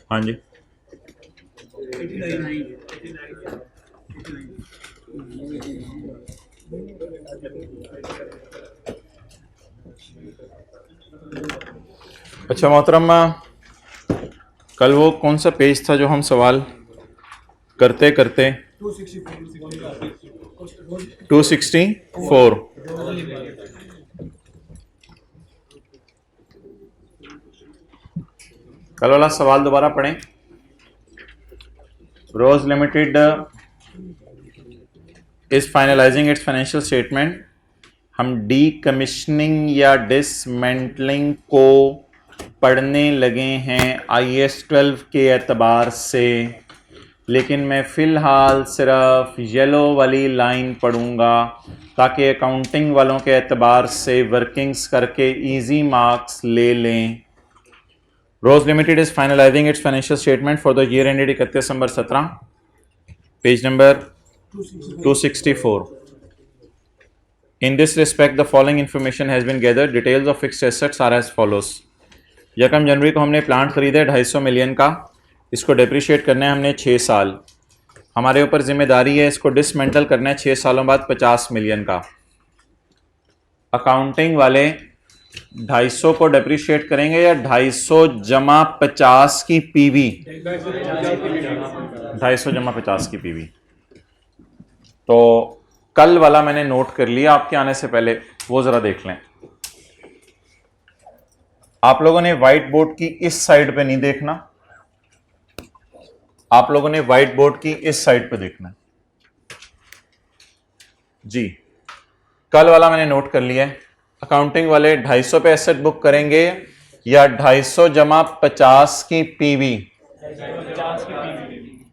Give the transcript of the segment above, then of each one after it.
हाँ जी, अच्छा मोहतरम, कल वो कौन सा पेज था जो हम सवाल करते करते 264। कल वाला सवाल दोबारा पढ़ें। Rose limited is finalizing its financial statement. हम डी कमीशनिंग या डिसमेंटलिंग को पढ़ने लगे हैं IAS 12 के एतबार से, लेकिन मैं फ़िलहाल सिर्फ येलो वाली लाइन पढ़ूंगा ताकि अकाउंटिंग वालों के एतबार से वर्किंग्स करके इजी मार्क्स ले लें। Rose limited is finalizing its financial statement for the year ended 31 December 17, page number 264। In this respect, the following information has been gathered. Details of fixed assets are as follows. 1 जनवरी को हमने plant खरीदा 250 million का, इसको depreciate करना है हमने 6 साल। हमारे ऊपर जिम्मेदारी है इसको डिसमेंटल करना है 6 सालों बाद 50 मिलियन का। अकाउंटिंग वाले 250 को डेप्रिशिएट करेंगे या 250 जमा 50 की पीवी? 250 जमा 50 की पीवी। तो कल वाला मैंने नोट कर लिया, आपके आने से पहले वो जरा देख लें। आप लोगों ने व्हाइट बोर्ड की इस साइड पे नहीं देखना, आप लोगों ने व्हाइट बोर्ड की इस साइड पे देखना जी। कल वाला मैंने नोट कर लिया है। अकाउंटिंग वाले 250 पे एसेट बुक करेंगे या 250 जमा 50 की पीवी?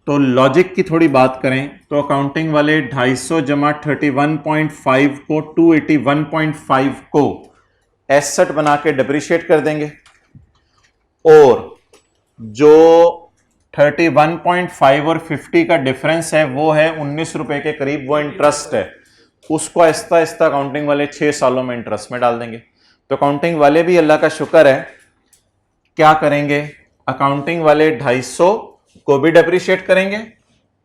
तो लॉजिक की थोड़ी बात करें तो अकाउंटिंग वाले 250 जमा 31.5 को 281.5 को एसेट बना के डिप्रिशिएट कर देंगे, और जो 31.5 और 50 का डिफरेंस है वो है 19 रुपए के करीब, वो इंटरेस्ट है। उसको आहिस्ता आहिस्ता अकाउंटिंग वाले 6 सालों में इंटरेस्ट में डाल देंगे। तो अकाउंटिंग वाले भी अल्लाह का शुक्र है क्या करेंगे, अकाउंटिंग वाले 250 को भी डेप्रिशिएट करेंगे,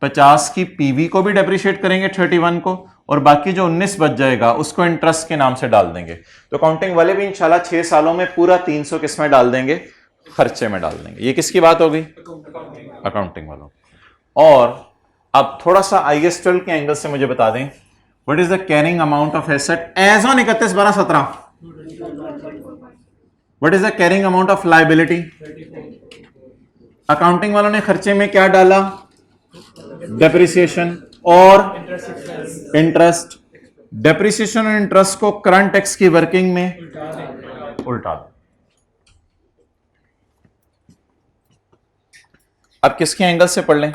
50 की पीवी को भी डेप्रिशिएट करेंगे 31 को, और बाकी जो 19 बच जाएगा उसको इंटरेस्ट के नाम से डाल देंगे। तो अकाउंटिंग वाले भी इंशाल्लाह 6 सालों में पूरा 300 किसमें डाल देंगे? खर्चे में डाल देंगे। ये किसकी बात हो गई? अकाउंटिंग वालों। और अब थोड़ा सा IAS 12 के एंगल से मुझे बता दें, what is the carrying amount of asset as on 31/12/17? What is the carrying amount of liability? Accounting वालों ने खर्चे में क्या डाला? डेप्रिसिएशन और इंटरेस्ट। डेप्रिसिएशन और इंटरेस्ट को करंट टैक्स की वर्किंग में उल्टा दो। अब किसके एंगल से पढ़ लें?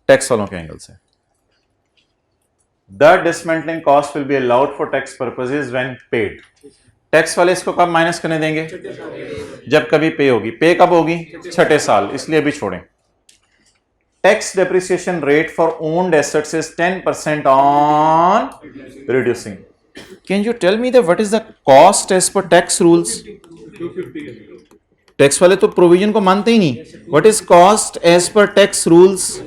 टैक्स वालों के एंगल से। The dismantling cost will be allowed for tax purposes when paid. Tax वाले इसको कब माइनस करने देंगे? जब कभी पे होगी। पे कब होगी? 6ठे साल, इसलिए भी छोड़ें। Tax depreciation rate for owned assets is 10% on reducing. Can you tell me that what is the cost as per tax rules? Tax वाले तो प्रोविजन को मानते ही नहीं। What is cost as per tax rules?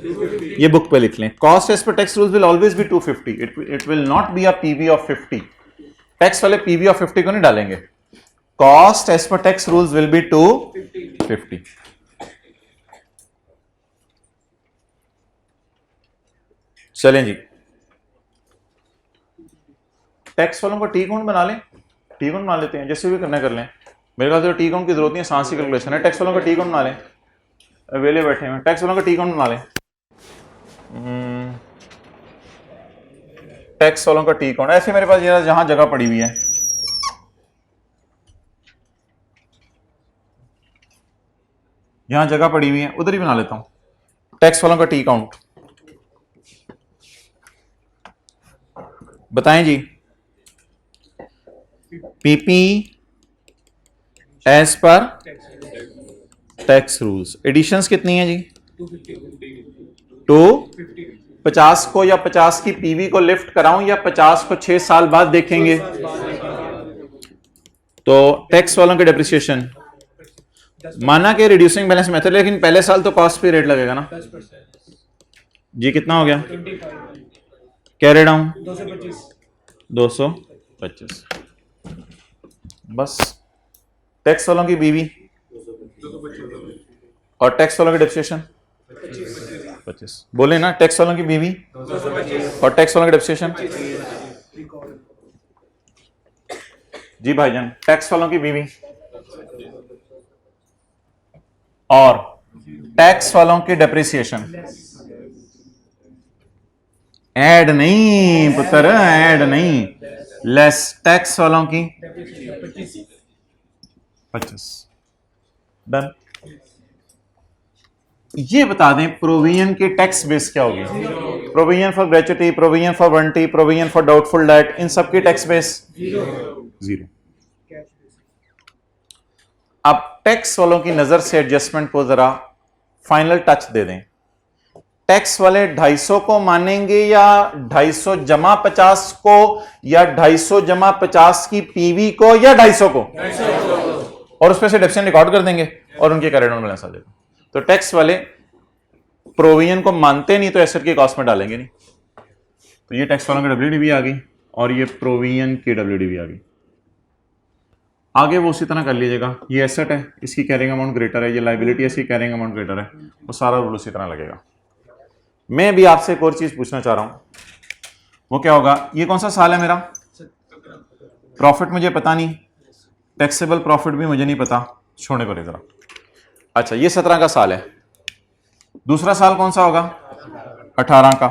ये book पे लिख लें। Cost as per tax rules will always be 250। It will not be a PV of 50। Tax वाले पीवी ऑफ 50 को नहीं डालेंगे। Cost as per tax rules will be 250। चलें जी, tax वालों को टी काउंट बना लें। टी काउंट बना लेते हैं, जैसे भी करना कर लें। मेरे ख्याल से टी काउंट की जरूरत नहीं है, सांस की कैलकुलेशन है। टैक्स वालों का टी काउंट बना लें। वेले बैठे हैं, टैक्स वालों का टी काउंट बना लें। टैक्स वालों का टी काउंट ऐसे मेरे पास जहां जगह पड़ी हुई है, यहां जगह पड़ी हुई है उधर ही बना लेता हूं। टैक्स वालों का टी काउंट बताएं जी। PP as per tax rules. Additions कितनी है जी? 250 को या 50 की पीवी को लिफ्ट कराऊं या 50 को 6 साल बाद देखेंगे? तो टैक्स वालों के डेप्रिसिएशन माना कि रिड्यूसिंग बैलेंस मेथड, लेकिन पहले साल तो कॉस्ट पे रेट लगेगा ना जी। कितना हो गया? Carry down 225। बस टैक्स वालों की बीवी और टैक्स वालों की डेप्रिसिएशन 25। बोले ना, टैक्स वालों की बीवी और टैक्स वालों की डेप्रिसिएशन जी भाईजान। टैक्स वालों की बीवी और टैक्स वालों की डेप्रिसिएशन ऐड नहीं पुत्र, ऐड नहीं, लेस टैक्स वालों की 25। डन। ये बता दें प्रोविजन की टैक्स बेस क्या होगी? Provision for gratuity, provision for warranty, provision for doubtful debt, इन सब की टैक्स बेस जीरो। अब टैक्स वालों की नजर से एडजस्टमेंट को जरा फाइनल टच दे दें। टैक्स वाले 250 को मानेंगे या 250 जमा 50 को, या 250 जमा 50 की पीवी को, या 250 को, और उस पर से डेप्सिशन रिकॉर्ड कर देंगे और उनके कैरी डाउन बैलेंस आ जाएगा। तो टैक्स वाले प्रोविजन को मानते नहीं तो एसेट की कॉस्ट में डालेंगे नहीं। तो ये टैक्स वालों की डब्ल्यूडीवी आ गई और ये प्रोविजन की डब्ल्यूडीवी आ गई। आगे वो उसी तरह कर लीजिएगा। ये एसेट है, इसकी कैरिंग अमाउंट ग्रेटर है, ये लायबिलिटी है, इसकी कैरिंग अमाउंट ग्रेटर है, वो सारा रूल उसी तरह लगेगा। मैं भी आपसे एक और चीज पूछना चाह रहा हूं, वो क्या होगा? ये कौन सा साल है मेरा? प्रॉफिट मुझे पता नहीं, टैक्सेबल प्रॉफिट भी मुझे नहीं पता, छोड़ने पर जरा। अच्छा, ये 17 का साल है। दूसरा साल कौन सा होगा? 18 का।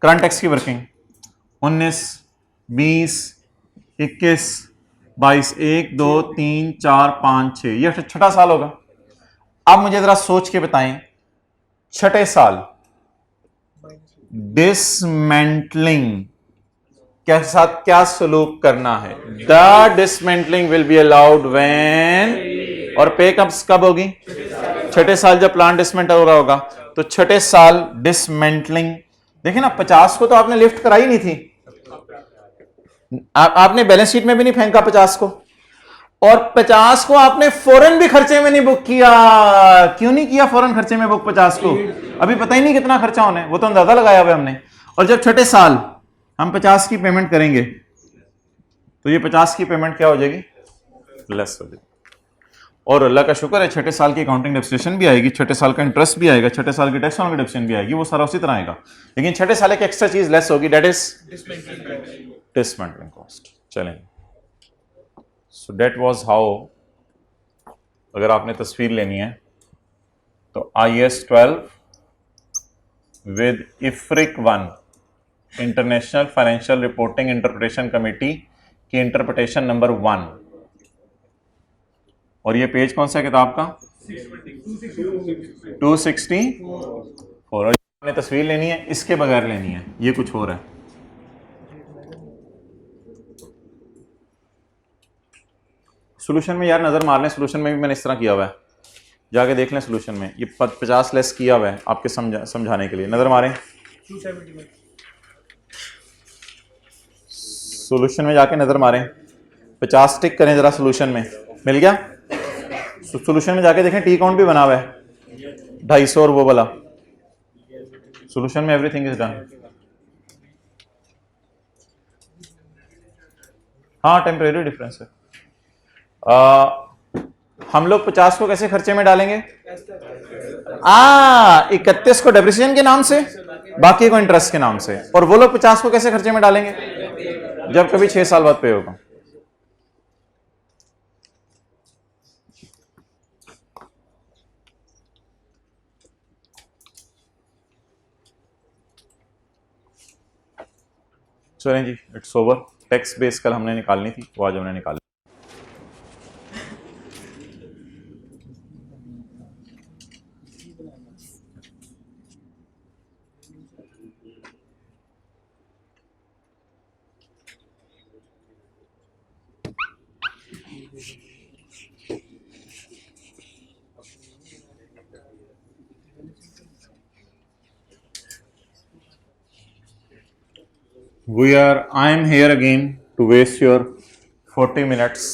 करंट टैक्स की वर्किंग 19, 20, 21, 22, 1, 2, 3, 4, 5, 6, ये छठा साल होगा। अब मुझे जरा सोच के बताएं, छठे साल डिसमेंटलिंग के साथ क्या सलूक करना है? The dismantling will be allowed when, और पे कब होगी? छठे साल जब प्लांट डिसमेंटल हो रहा होगा। तो छठे साल डिसमेंटलिंग, देखिए ना, 50 को तो आपने लिफ्ट कराई नहीं थी, आपने बैलेंस शीट में भी नहीं फेंका 50 को, और 50 को आपने फॉरेन भी खर्चे में नहीं बुक किया। क्यों नहीं किया फॉरेन खर्चे में बुक 50 को? अभी पता ही नहीं कितना खर्चा होना है, वो तो अंदाजा लगाया हुआ हमने। और जब छठे साल हम 50 की पेमेंट करेंगे तो ये 50 की पेमेंट क्या हो जाएगी? लेस हो जाएगी। और अल्लाह का शुक्र है छठे साल की अकाउंटिंग डेप्रिसिएशन भी आएगी, छठे साल का इंटरेस्ट भी आएगा, छठे साल की टैक्स ऑन डेप्रिसिएशन भी आएगी, वो सारा उसी तरह आएगा। लेकिन छठे साल की एक्स्ट्रा चीज लेस होगी, दैट इज डिसमेंटलिंग कॉस्ट। चलें, सो दैट वाज हाउ। अगर आपने तस्वीर लेनी है तो IAS 12 with IFRIC 1 international financial reporting interpretation committee की इंटरप्रिटेशन नंबर 1, और ये पेज कौन सा है किताब का? 264। और आपने तस्वीर लेनी है, इसके बगैर लेनी है, ये कुछ और है। सोल्यूशन में यार नजर मार लें, सोल्यूशन में भी मैंने इस तरह किया हुआ है, जाके देख लें सोल्यूशन में, ये 50 लेस किया हुआ है आपके समझाने के लिए। नजर मारें सोल्यूशन में, जाके नजर मारें, 50 टिक करें जरा सोल्यूशन में, मिल गया? सोल्यूशन में जाके देखें, टी काउंट भी बना हुआ है 250 और वो वाला। सोल्यूशन में एवरीथिंग इज डन। हाँ, टेम्परेरी डिफरेंस है। हम लोग 50 को कैसे खर्चे में डालेंगे? 31 को डेप्रिसिएशन के नाम से, बाकी को इंटरेस्ट के नाम से। और वो लोग 50 को कैसे खर्चे में डालेंगे? जब कभी 6 साल बाद पे होगा। चलें जी, इट्स ओवर। टैक्स बेस कल हमने निकालनी थी, वो आज हमने निकाली। I am here again to waste your 40 minutes।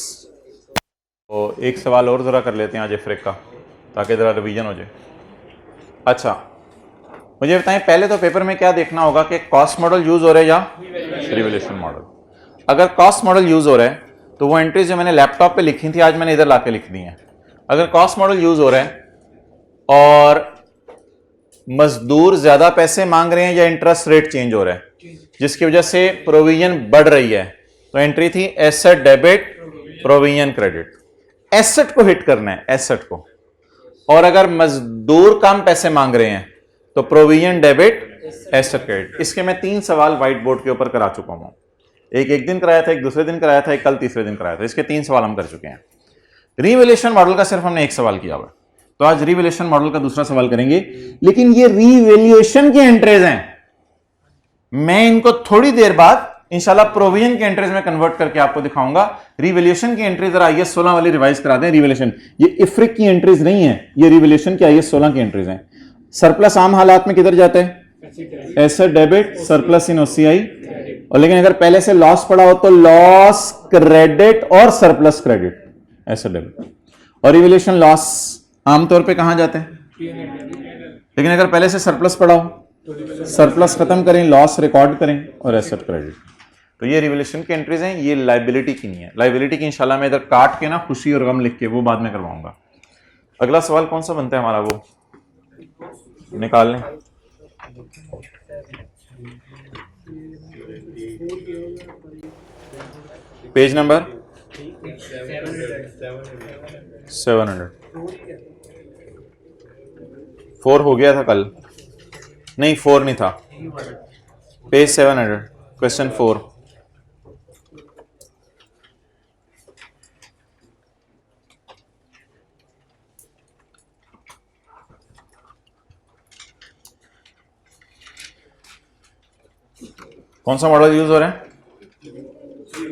तो एक सवाल और ज़रा कर लेते हैं आज IFRIC का। ताकि ज़रा रिवीजन हो जाए। अच्छा मुझे बताएं, पहले तो पेपर में क्या देखना होगा कि कॉस्ट मॉडल यूज हो रहा है या रिवैल्यूएशन मॉडल। अगर कॉस्ट मॉडल यूज हो रहा है तो वो एंट्रीज जो मैंने लैपटॉप पे लिखी थी आज मैंने इधर लाके लिख दी हैं। अगर कॉस्ट मॉडल यूज हो रहा है और मजदूर ज्यादा पैसे मांग रहे हैं या इंटरेस्ट रेट चेंज हो रहा है जिसकी वजह से प्रोविजन बढ़ रही है, तो एंट्री थी asset debit provision credit. Asset को हिट करना है, एसेट को। और अगर मजदूर कम पैसे मांग रहे हैं तो प्रोविजन डेबिट एसेट क्रेडिट। इसके मैं 3 सवाल व्हाइट बोर्ड के ऊपर करा चुका हूं। एक दिन कराया था, एक दूसरे दिन कराया था, एक कल तीसरे दिन कराया था। इसके 3 सवाल हम कर चुके हैं। रिवैल्यूएशन मॉडल का सिर्फ हमने एक सवाल किया हुआ, तो आज रिवैल्यूएशन मॉडल का दूसरा सवाल करेंगे। लेकिन ये रिवैल्यूएशन के एंट्रीज हैं, मैं इनको थोड़ी देर बाद इंशाल्लाह प्रोविजन के एंट्रीज में कन्वर्ट करके आपको दिखाऊंगा। रिवैल्यूएशन की एंट्री जरा IAS 16 वाली रिवाइज करा दें। रिवैल्यूएशन ये इफ्रिक की एंट्रीज नहीं है, ये रिवैल्यूएशन की IAS 16 की एंट्रीज हैं। सरप्लस आम हालात में किधर जाता है? एसेट डेबिट, सरप्लस इन OCI। और लेकिन अगर पहले से लॉस पड़ा हो तो लॉस क्रेडिट और सरप्लस क्रेडिट, एसेट डेबिट। और रिवैल्यूएशन लॉस आमतौर पे कहां जाते हैं? लेकिन अगर पहले से सरप्लस पड़ा हो, सरप्लस खत्म करें, लॉस रिकॉर्ड करें और एसेट क्रेडिट। तो ये रिवैल्यूएशन की एंट्रीज हैं, ये लायबिलिटी की नहीं है। लायबिलिटी की इंशाल्लाह मैं इधर काट के ना खुशी और गम लिख के वो बाद में करवाऊंगा। अगला सवाल कौन सा बनता है हमारा, वो निकाल लें। Page number 700। 4 हो गया था कल, नहीं 4 नहीं था। Page 700 question 4। कौन सा मॉडल यूज हो रहा है?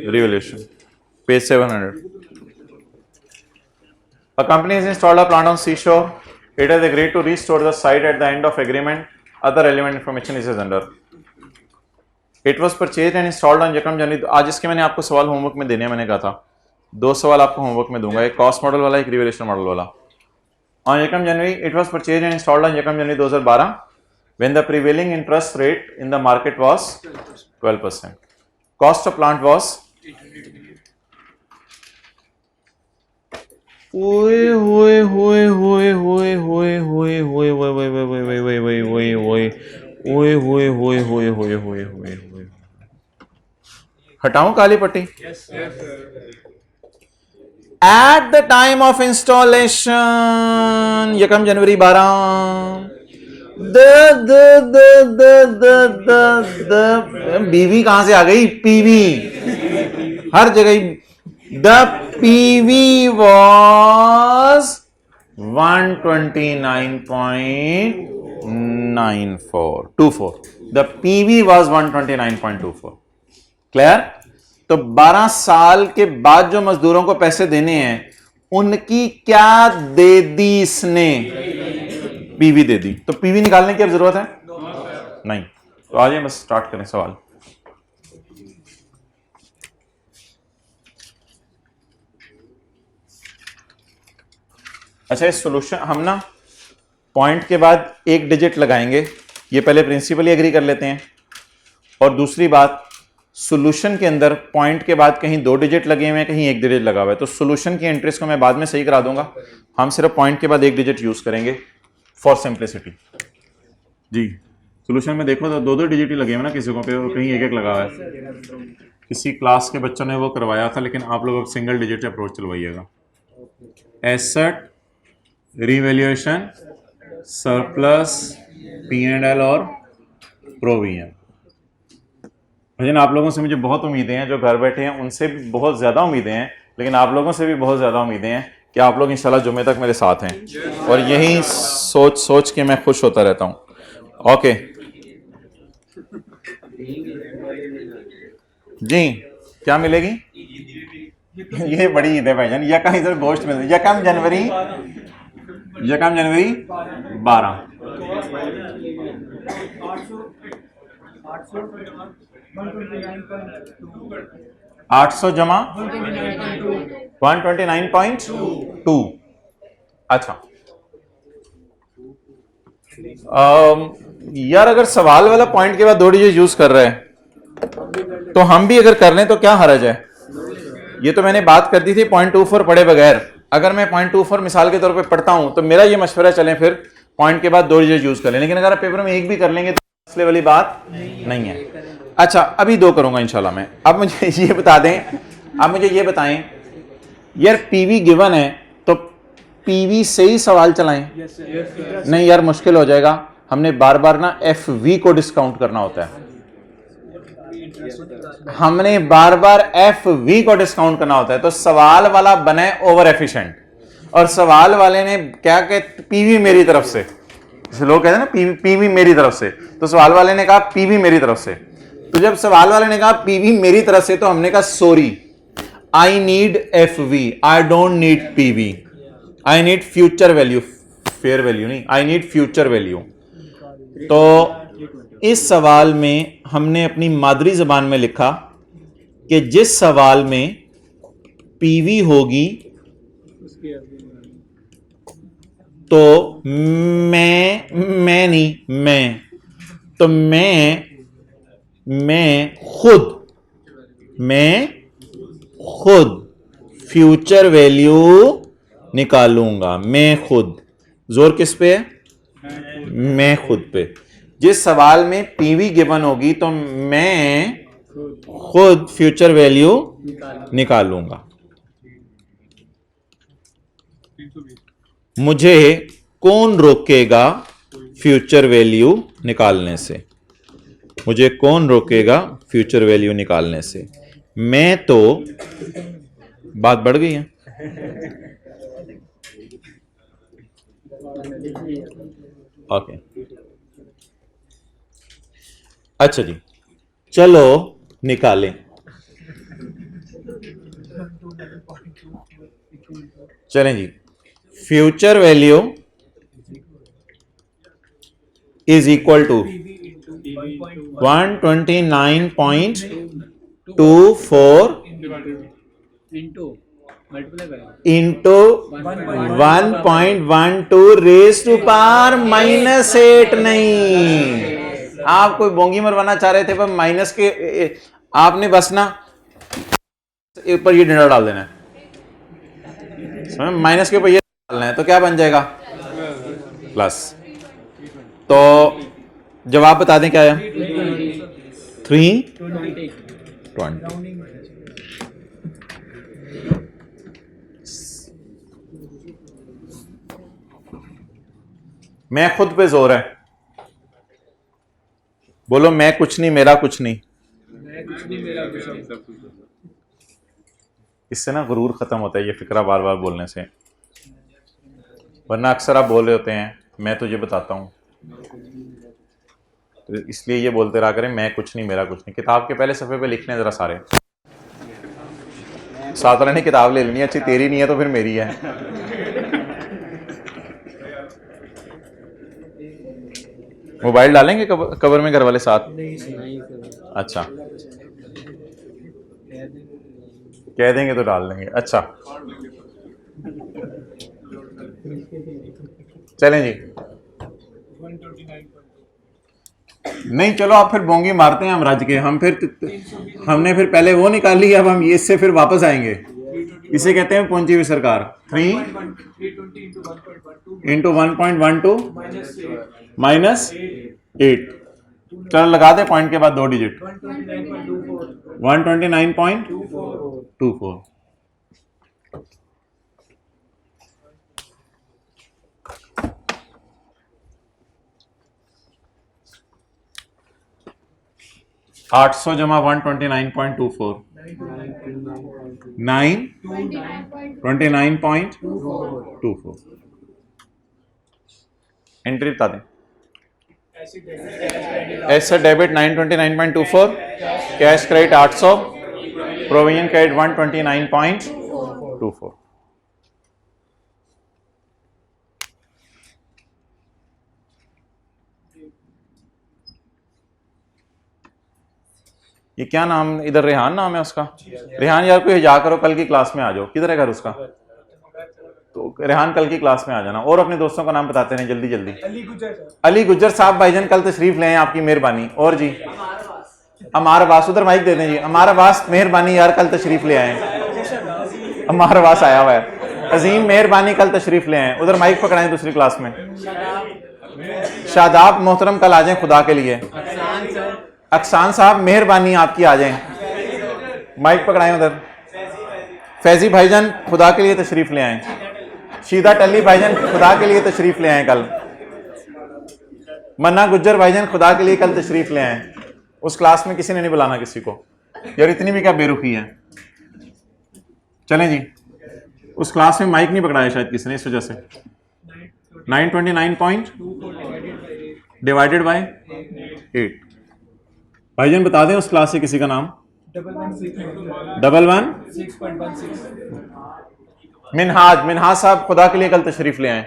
Revaluation. Page 700। A company has installed a plant on seashore. It has agreed to restore the site at the end of agreement. Other relevant information is as under. It was purchased and installed on Yakam January। आज इसके मैंने आपको सवाल homework में देने मैंने कहा था। 2 सवाल आपको होमवर्क में दूंगा, एक कॉस्ट मॉडल वाला, एक रिवैल्यूएशन मॉडल वाला। On Yakam January, it was purchased and installed on Yakam January 2012 when the prevailing interest rate in the market was 12%. Cost of plant was हटाऊं काली पट्टी? At the time of installation यकम जनवरी 12 बीवी कहां से आ गई? PV हर जगह। The PV was 129.24। The PV was 129.24। Clear? तो 12 साल के बाद जो मजदूरों को पैसे देने हैं उनकी क्या दे दी इसने? पीवी दे दी। तो पीवी निकालने की अब जरूरत है? नहीं। तो आइए बस स्टार्ट करें सवाल। अच्छा, इस सॉल्यूशन हम ना पॉइंट के बाद एक डिजिट लगाएंगे, ये पहले प्रिंसिपली एग्री कर लेते हैं। और दूसरी बात, सॉल्यूशन के अंदर पॉइंट के बाद कहीं 2 डिजिट लगे हुए हैं, कहीं 1 डिजिट लगा हुआ है। तो सॉल्यूशन की एंट्रीज को मैं बाद में सही करा दूंगा, हम सिर्फ पॉइंट के बाद 1 डिजिट यूज करेंगे फॉर सिंप्लिसिटी। जी, सॉल्यूशन में देखो तो 2-2 डिजिट ही लगे हुए ना किसी को पे, और कहीं 1-1 लगा हुआ है। किसी क्लास के बच्चों ने वो करवाया था, लेकिन आप लोग अब सिंगल डिजिट अप्रोच चलवाइएगा। एसेट, रिवैल्यूएशन, सरप्लस, P&L और प्रोविजन। लेकिन आप लोगों से मुझे बहुत उम्मीदें हैं, जो घर बैठे हैं उनसे भी बहुत ज़्यादा उम्मीदें हैं, लेकिन आप लोगों से भी बहुत ज़्यादा उम्मीदें हैं कि आप लोग इंशाल्लाह जुमे तक मेरे साथ हैं। और यही सोच के मैं खुश होता रहता हूँ। ओके जी, क्या मिलेगी? ये बड़ी ईद है भाईजान। यकम इधर गोश्त में, यकम जनवरी 12। 800 जमा 129.2। अच्छा, यार अगर सवाल वाला पॉइंट के बाद 2 डिजिट यूज कर रहे हैं तो हम भी अगर कर लें तो क्या हर्ज है। ये तो मैंने बात कर दी थी 0.24 पढ़े बगैर। अगर मैं 0.24 मिसाल के तौर पे पढ़ता हूं तो मेरा ये मशवरा चलें फिर पॉइंट के बाद 2 डिजिट यूज कर लें, लेकिन अगर आप पेपर में एक भी कर लेंगे तो मसले वाली बात नहीं है। अच्छा अभी 2 करूंगा इंशाल्लाह मैं। अब मुझे ये बता दें, आप मुझे ये बताएं यार पीवी गिवन है तो पीवी से ही सवाल चलाएं। नहीं यार मुश्किल हो जाएगा, हमने बार बार ना एफ वी को डिस्काउंट करना होता है, हमने बार बार एफ वी को डिस्काउंट करना होता है। तो सवाल वाला बने ओवर एफिशिएंट और सवाल वाले ने क्या कहते पीवी मेरी तरफ से, जैसे लोग कहते हैं ना पीवी मेरी तरफ से, तो सवाल वाले ने कहा पीवी मेरी तरफ से। तो जब सवाल वाले ने कहा पीवी मेरी तरफ से तो हमने कहा sorry I need F V, I don't need PV, I need future value, fair value नहीं, आई नीड फ्यूचर वैल्यू। तो इस सवाल में हमने अपनी मादरी जबान में लिखा कि जिस सवाल में पीवी होगी तो मैं नहीं मैं, तो मैं खुद फ्यूचर वैल्यू निकालूंगा। मैं खुद, जोर किस पे है, मैं खुद पे। जिस सवाल में पीवी गिवन होगी तो मैं खुद फ्यूचर वैल्यू निकालूंगा। मुझे कौन रोकेगा फ्यूचर वैल्यू निकालने से, मुझे कौन रोकेगा फ्यूचर वैल्यू निकालने से। मैं तो, बात बढ़ गई है। ओके अच्छा जी चलो निकालें। चलें जी, future value is equal to 129.24 into 1.12 raise to power -8। नहीं, आप कोई बोंगी मरवाना चाह रहे थे पर माइनस के आपने बस ना ऊपर ये डंडा डाल देना है, माइनस के ऊपर ये डालना है तो क्या बन जाएगा प्लस। तो जवाब बता दें क्या है, 320। मैं खुद पे जोर है, बोलो मैं कुछ नहीं मेरा कुछ नहीं। इससे ना गुरूर खत्म होता है ये फिक्रा बार बार बोलने से, वरना अक्सर आप बोल रहे होते हैं मैं तुझे बताता हूं, तो इसलिए ये बोलते रहा करें मैं कुछ नहीं मेरा कुछ नहीं। किताब के पहले सफे पे लिखने जरा सारे, साथ वाले ने किताब ले लेनी अच्छी, तेरी नहीं है तो फिर मेरी है। मोबाइल डालेंगे कवर में घर वाले साथ? अच्छा कह देंगे तो डाल देंगे। अच्छा चलें जी, नहीं चलो आप फिर बोंगी मारते हैं हम रज के, हम फिर हमने फिर पहले वो निकाल लिया, अब हम इससे फिर वापस आएंगे। इसे कहते हैं पहुंची हुई सरकार। 3 इंटू 1.12 -8। चलो लगा दे पॉइंट के बाद 2 डिजिट, 129.24। आठ सौ जमा 129.24 929.24। एंट्री बता दें। Asset debit 929.24, cash credit 800, provision credit 129.24। ये क्या नाम, इधर रेहान नाम है उसका? रेहान यार कोई हिजा करो, कल की क्लास में आ जाओ। किधर है घर उसका? तो रेहान कल की क्लास में आ जाना, और अपने दोस्तों का नाम बताते रहे जल्दी जल्दी। अली गुज्जर साहब भाईजान कल तशरीफ ले आए, आपकी मेहरबानी। और जी अमार अब्बास, उधर माइक दे दें जी। अमार अब्बास मेहरबानी यार, कल तशरीफ ले आए। अमार अब्बास आया हुआ है। अजीम मेहरबानी कल तशरीफ ले आए, उधर माइक पकड़ाएं दूसरी क्लास में। शादाब मोहतरम कल आ जाएं खुदा के लिए। अक्सान साहब मेहरबानी आपकी आ जाएं, माइक पकड़ाएं उधर। फैजी भाईजान खुदा के लिए तशरीफ ले आए। शीदा टल्ली भाईजान खुदा के लिए तशरीफ ले आए कल। मन्ना गुज्जर भाईजान खुदा के लिए कल तशरीफ ले आए। उस क्लास में किसी ने नहीं बुलाना किसी को यार, इतनी भी क्या बेरुखी है। चलें जी, उस क्लास में माइक नहीं पकड़ाया शायद किसी ने, इस वजह से 929 पॉइंट डिवाइडेड बाय 8। भाईजान बता दें उस क्लास से किसी का नाम। 1116 मिनहाज साहब खुदा के लिए कल तशरीफ ले आए।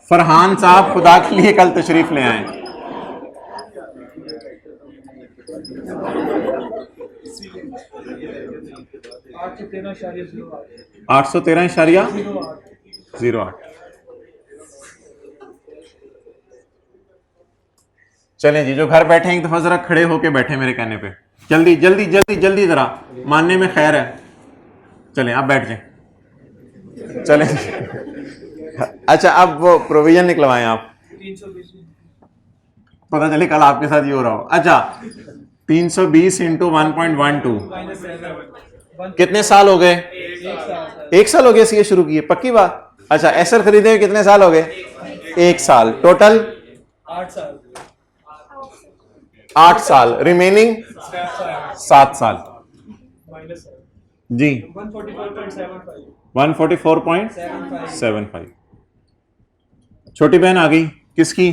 फरहान साहब खुदा के लिए कल तशरीफ ले आए। आठ सौ 813.08। चलें जी, जो घर बैठे हैं एक दफा जरा खड़े होके बैठे मेरे कहने पे, जल्दी जल्दी जल्दी जल्दी, जरा मानने में खैर है। चलें आप बैठ जाएं। चलें अच्छा, अब वो प्रोविजन निकलवाएं आप, पता चले कल आपके साथ ये हो रहा हो। अच्छा 320 इंटू 1.12 कितने साल हो गए? 1 साल हो गया ये शुरू किए, पक्की बात। अच्छा एसर खरीदे हुए कितने साल हो गए? 1 साल। टोटल 8 साल, रिमेनिंग 7 साल जी। 144.75। छोटी बहन आ गई किसकी?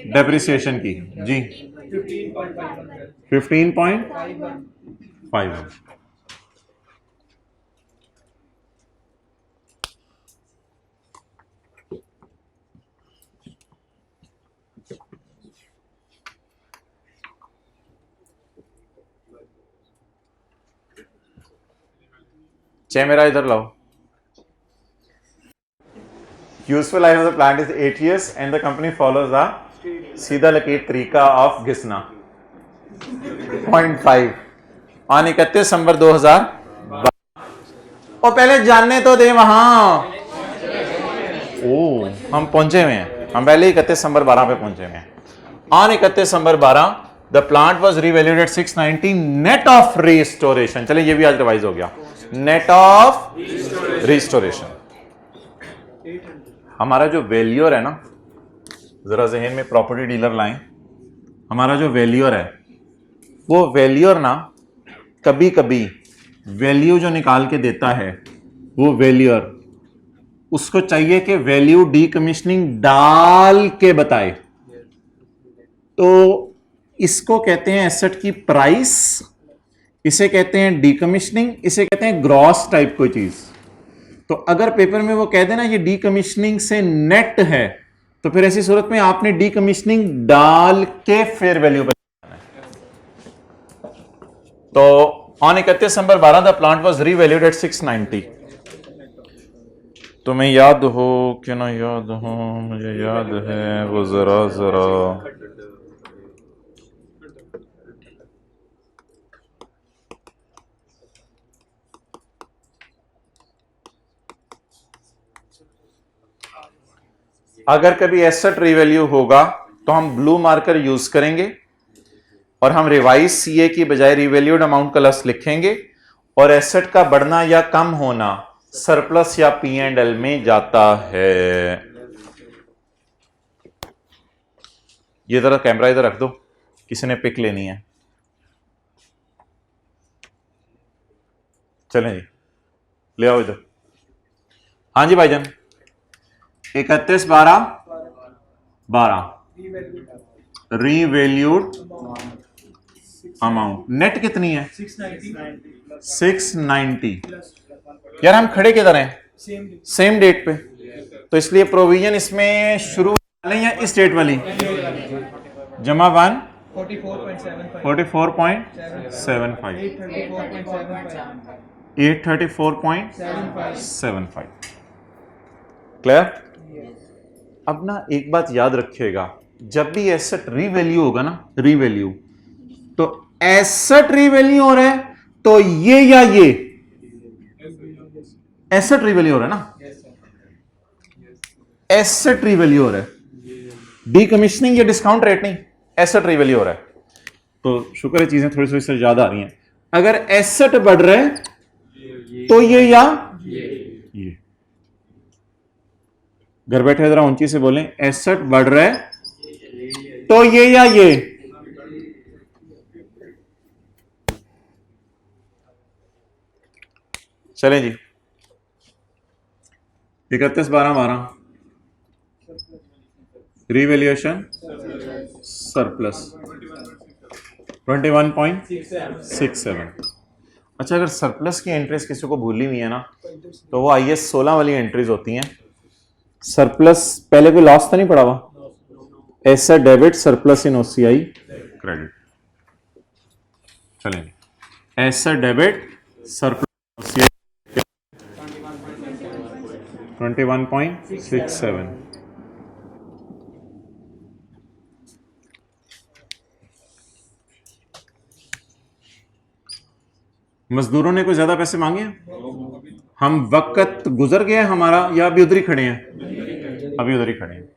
डेप्रिसिएशन की जी। 15.51। मेरा इधर लाओ। Useful life of the plant is 8 years and the company follows the सीधा लकीर तरीका ऑफ घिसना। 0.5 ऑन 31 दिसंबर 2012। और पहले जानने तो दे वहां। ओ हम पहुंचे हुए हैं, हम पहले 31 दिसंबर 12 पे पहुंचे हुए हैं। On 31 December 12 the plant was revalued at 690 net of restoration. चलिए ये भी आज रिवाइज हो गया, नेट ऑफ रिस्टोरेशन। हमारा जो वैल्यूअर है ना, जरा जहन में प्रॉपर्टी डीलर लाएं। हमारा जो वैल्यूअर है वो वैल्यूअर ना कभी कभी वैल्यू जो निकाल के देता है वो वैल्यूअर, उसको चाहिए कि वैल्यू डीकमीशनिंग डाल के बताए। तो इसको कहते हैं एसेट की प्राइस, इसे कहते हैं डीकमीशनिंग, इसे कहते हैं ग्रॉस टाइप कोई चीज। तो अगर पेपर में वो कह देना ये डीकमीशनिंग से नेट है, तो फिर ऐसी सूरत में आपने डीकमीशनिंग डाल के फेयर वैल्यू बताना है। तो on 31 December 12 the plant was revalued at 690। तुम्हें याद हो कि ना याद हो, मुझे याद है वो जरा जरा अगर कभी एसेट रीवैल्यू होगा तो हम ब्लू मार्कर यूज करेंगे और हम रिवाइज सीए की बजाय रीवैल्यूड अमाउंट प्लस लिखेंगे, और एसेट का बढ़ना या कम होना सरप्लस या P&L में जाता है। ये जरा कैमरा इधर रख दो, किसी ने पिक लेनी है। चलें जी, ले आओ इधर। हाँ जी भाईजान, 31/12 रीवैल्यूड अमाउंट नेट कितनी है? 690। यार हम खड़े किधर हैं? सेम डेट पे, तो इसलिए प्रोविजन इसमें शुरू वाले या इस डेट वाली जमा 1 44.75 834.75। क्लियर? अब ना एक बात याद रखिएगा, जब भी एसेट रीवैल्यू होगा ना, रीवैल्यू, तो एसेट रीवैल्यू हो रहा है तो ये या ये एसेट रीवैल्यू हो रहा है ना, एसेट रीवैल्यू हो रहा है, डीकमीशनिंग या डिस्काउंट रेट नहीं, एसेट रीवैल्यू हो रहा है। तो शुक्र है चीजें थोड़ी सी ज्यादा आ रही हैं। अगर एसेट बढ़ रहा है तो ये या ये, घर बैठे जरा ऊंची से बोलें, एसेट बढ़ रहा है तो ये या ये। चलें जी, 31/12/12 रिवैल्यूएशन सरप्लस 21.67। अच्छा, अगर सरप्लस की एंट्रीज किसी को भूली हुई है ना, तो वो IS 16 वाली एंट्रीज होती हैं। सरप्लस पहले कोई लॉस तो नहीं पड़ा हुआ, एसेट डेबिट सरप्लस इन OCI क्रेडिट। चलेंगे, एसेट डेबिट सरप्लस OCI 21.67। मजदूरों ने कोई ज्यादा पैसे मांगे हैं? हम वक्त गुजर गया हमारा या अभी उधर ही खड़े हैं? अभी उधर ही खड़े हैं।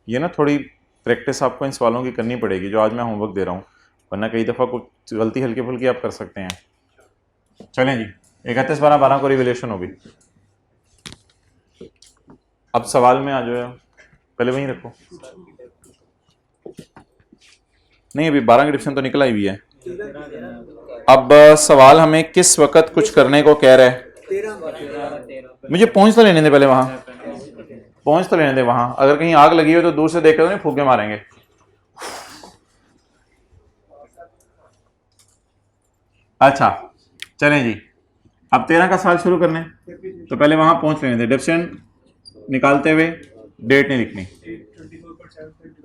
ये ना थोड़ी प्रैक्टिस आपको इन सवालों की करनी पड़ेगी जो आज मैं होमवर्क दे रहा हूं, वरना कई दफा कुछ गलती हल्की फुल्की आप कर सकते हैं। चलें जी, 31/12/12 को रिवैल्यूएशन होगी। अब सवाल में आ जाओ, पहले वहीं रखो। नहीं, अभी 12 की डिवीजन तो निकल आई हुई है। अब सवाल हमें किस वक्त कुछ करने को कह रहा है? मुझे पहुंच तो लेने दे, पहले वहां पहुंच तो लेने दे। वहां अगर कहीं आग लगी हो तो दूर से देख रहे हो नहीं, फूके मारेंगे। अच्छा चलें जी, अब 13 का साल शुरू करने, तो पहले वहां पहुंच लेने दे। डिवीजन निकालते हुए डेट नहीं लिखनी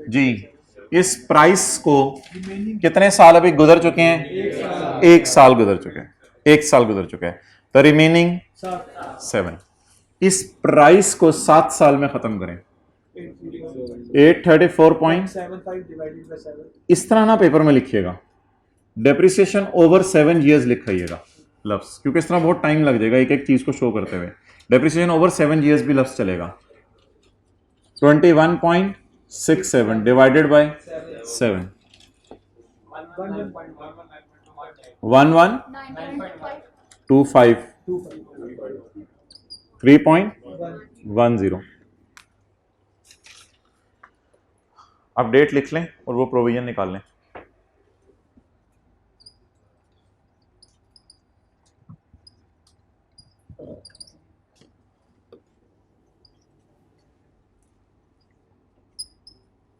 जी। इस प्राइस को कितने साल अभी गुजर चुके हैं? 1 साल गुजर चुके हैं, 1 साल गुजर चुका है, तो रिमेनिंग 7। इस प्राइस को 7 साल में खत्म करें। 834.75 इस तरह ना पेपर में लिखिएगा, डेप्रिसिएशन ओवर 7 years लिखाइएगा लफ्ज, क्योंकि इस तरह बहुत टाइम लग जाएगा एक एक चीज को शो करते हुए। डेप्रिसिएशन ओवर 7 years भी लफ्ज चलेगा। 21.67 डिवाइडेड बाय 7, 1125, 3.10। अब डेट लिख लें और वो प्रोविजन निकाल लें।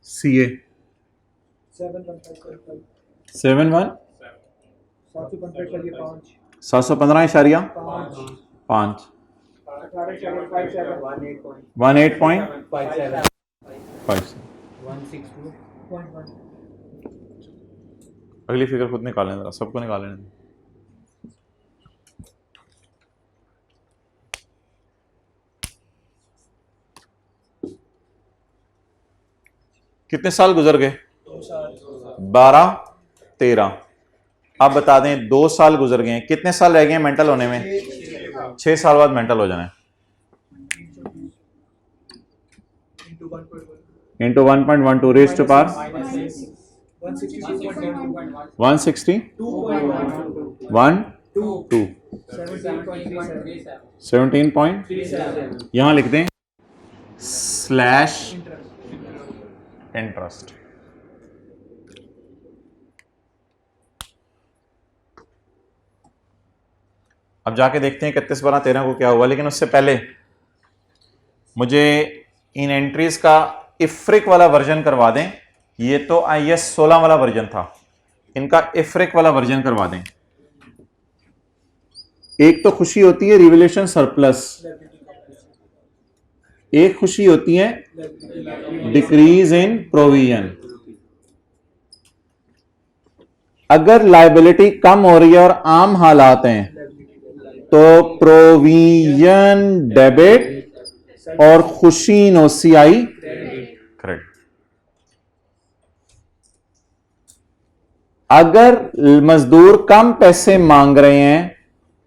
CA 71 715.5 18.57 अगली फिगर खुद निकालें जरा, सबको निकालें। कितने साल गुजर गए? 12, 13। अब बता दें 2 साल गुजर गए हैं, कितने साल रह गए हैं मेंटल होने में? 6 साल बाद मेंटल हो जाना है। Into 1.12 raise to power 160 1 2 17. यहां लिख दें स्लैश इंटरेस्ट। अब जाके देखते हैं 31/12/13 को क्या हुआ, लेकिन उससे पहले मुझे इन एंट्रीज का इफ्रिक वाला वर्जन करवा दें। ये तो IS 16 वाला वर्जन था, इनका इफ्रिक वाला वर्जन करवा दें। एक तो खुशी होती है रिवैल्यूएशन सरप्लस, एक खुशी होती है डिक्रीज इन प्रोविजन। अगर लायबिलिटी कम हो रही है और आम हालात हैं तो प्रोविजन डेबिट और खुशी इन OCI क्रेडिट। अगर मजदूर कम पैसे मांग रहे हैं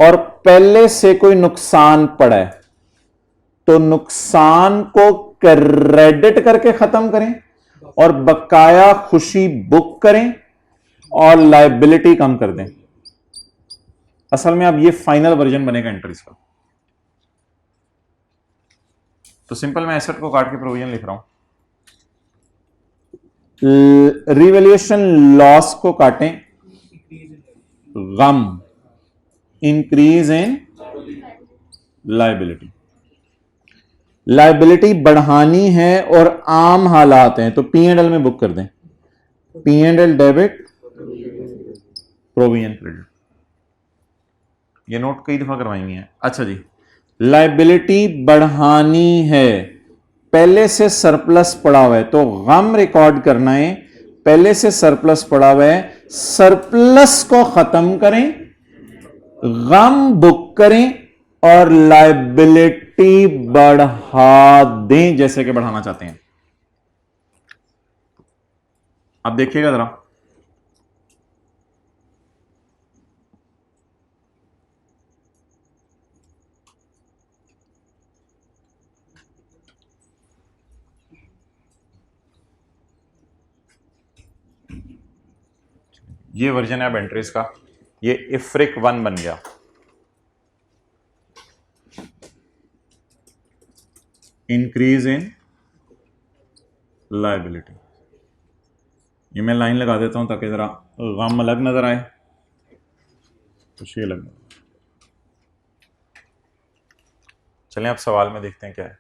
और पहले से कोई नुकसान पड़ा है तो नुकसान को क्रेडिट करके खत्म करें और बकाया खुशी बुक करें और लायबिलिटी कम कर दें। असल में अब ये फाइनल वर्जन बनेगा एंट्रीज का। तो सिंपल मैं एसेट को काट के प्रोविजन लिख रहा हूं। रिवैल्यूएशन लॉस को काटें, गम इंक्रीज इन लायबिलिटी। लायबिलिटी बढ़ानी है और आम हालात हैं तो P&L में बुक कर दें, P&L डेबिट प्रोविजन क्रेडिट। ये नोट कई दफा करवाएंगे हैं। अच्छा जी, लायबिलिटी बढ़ानी है, पहले से सरप्लस पड़ा हुआ है तो गम रिकॉर्ड करना है, पहले से सरप्लस पड़ा हुआ है, सरप्लस को खत्म करें, गम बुक करें और लायबिलिटी बढ़ा दें जैसे कि बढ़ाना चाहते हैं। अब देखिएगा जरा, ये वर्जन है अब एंट्रीज का। ये इफ्रिक 1 बन गया। Increase in liability. ये मैं लाइन लगा देता हूं ताकि जरा गम अलग नजर आए, खुशी अलग नजर। चलें अब सवाल में देखते हैं क्या है।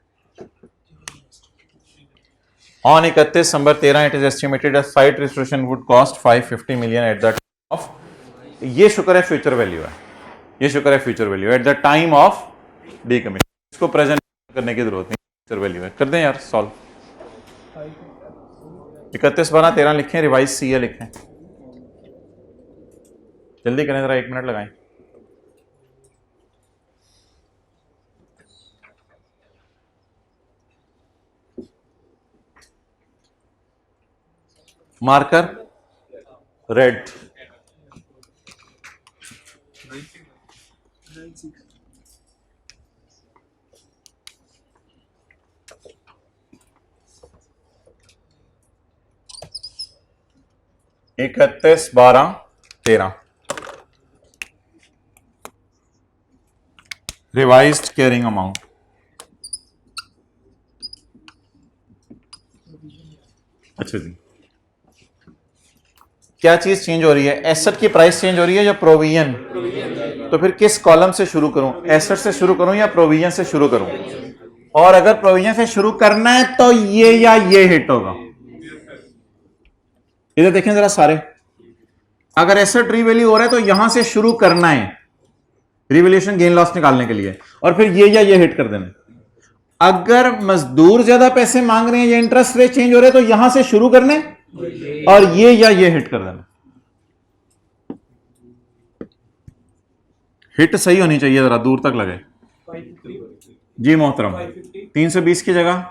On 31 December 13 it is estimated site restoration would cost 550 million at the time of, ये शुक्र है फ्यूचर वैल्यू है, ये शुक्र है future value at the time of decommission. इसको प्रेजेंट करने की जरूरत नहीं, फ्यूचर वैल्यू है। कर दें यार सॉल्व। 31 12 13 लिखें, रिवाइज CA लिखें, जल्दी करें जरा, 1 मिनट लगाएं। मार्कर रेड, इकतीस 12 13 रिवाइज्ड कैरिंग अमाउंट। अच्छा जी, क्या चीज चेंज हो रही है? एसेट की प्राइस चेंज हो रही है या प्रोविजन? तो फिर किस कॉलम से शुरू करूं, एसेट से शुरू करूं या प्रोविजन से शुरू करूं? और अगर प्रोविजन से शुरू करना है तो ये या ये हिट होगा। इधर देखें जरा सारे, अगर एसेट रीवैल्यू हो रहा है तो यहां से शुरू करना है रिवैल्यूएशन गेन लॉस निकालने के लिए, और फिर ये या ये हिट कर देना। अगर मजदूर ज्यादा पैसे मांग रहे हैं या इंटरेस्ट रेट चेंज हो रहे हैं तो यहां से शुरू करने और ये या ये हिट कर देना। हिट सही होनी चाहिए, जरा दूर तक लगे जी मोहतरम। 320 की जगह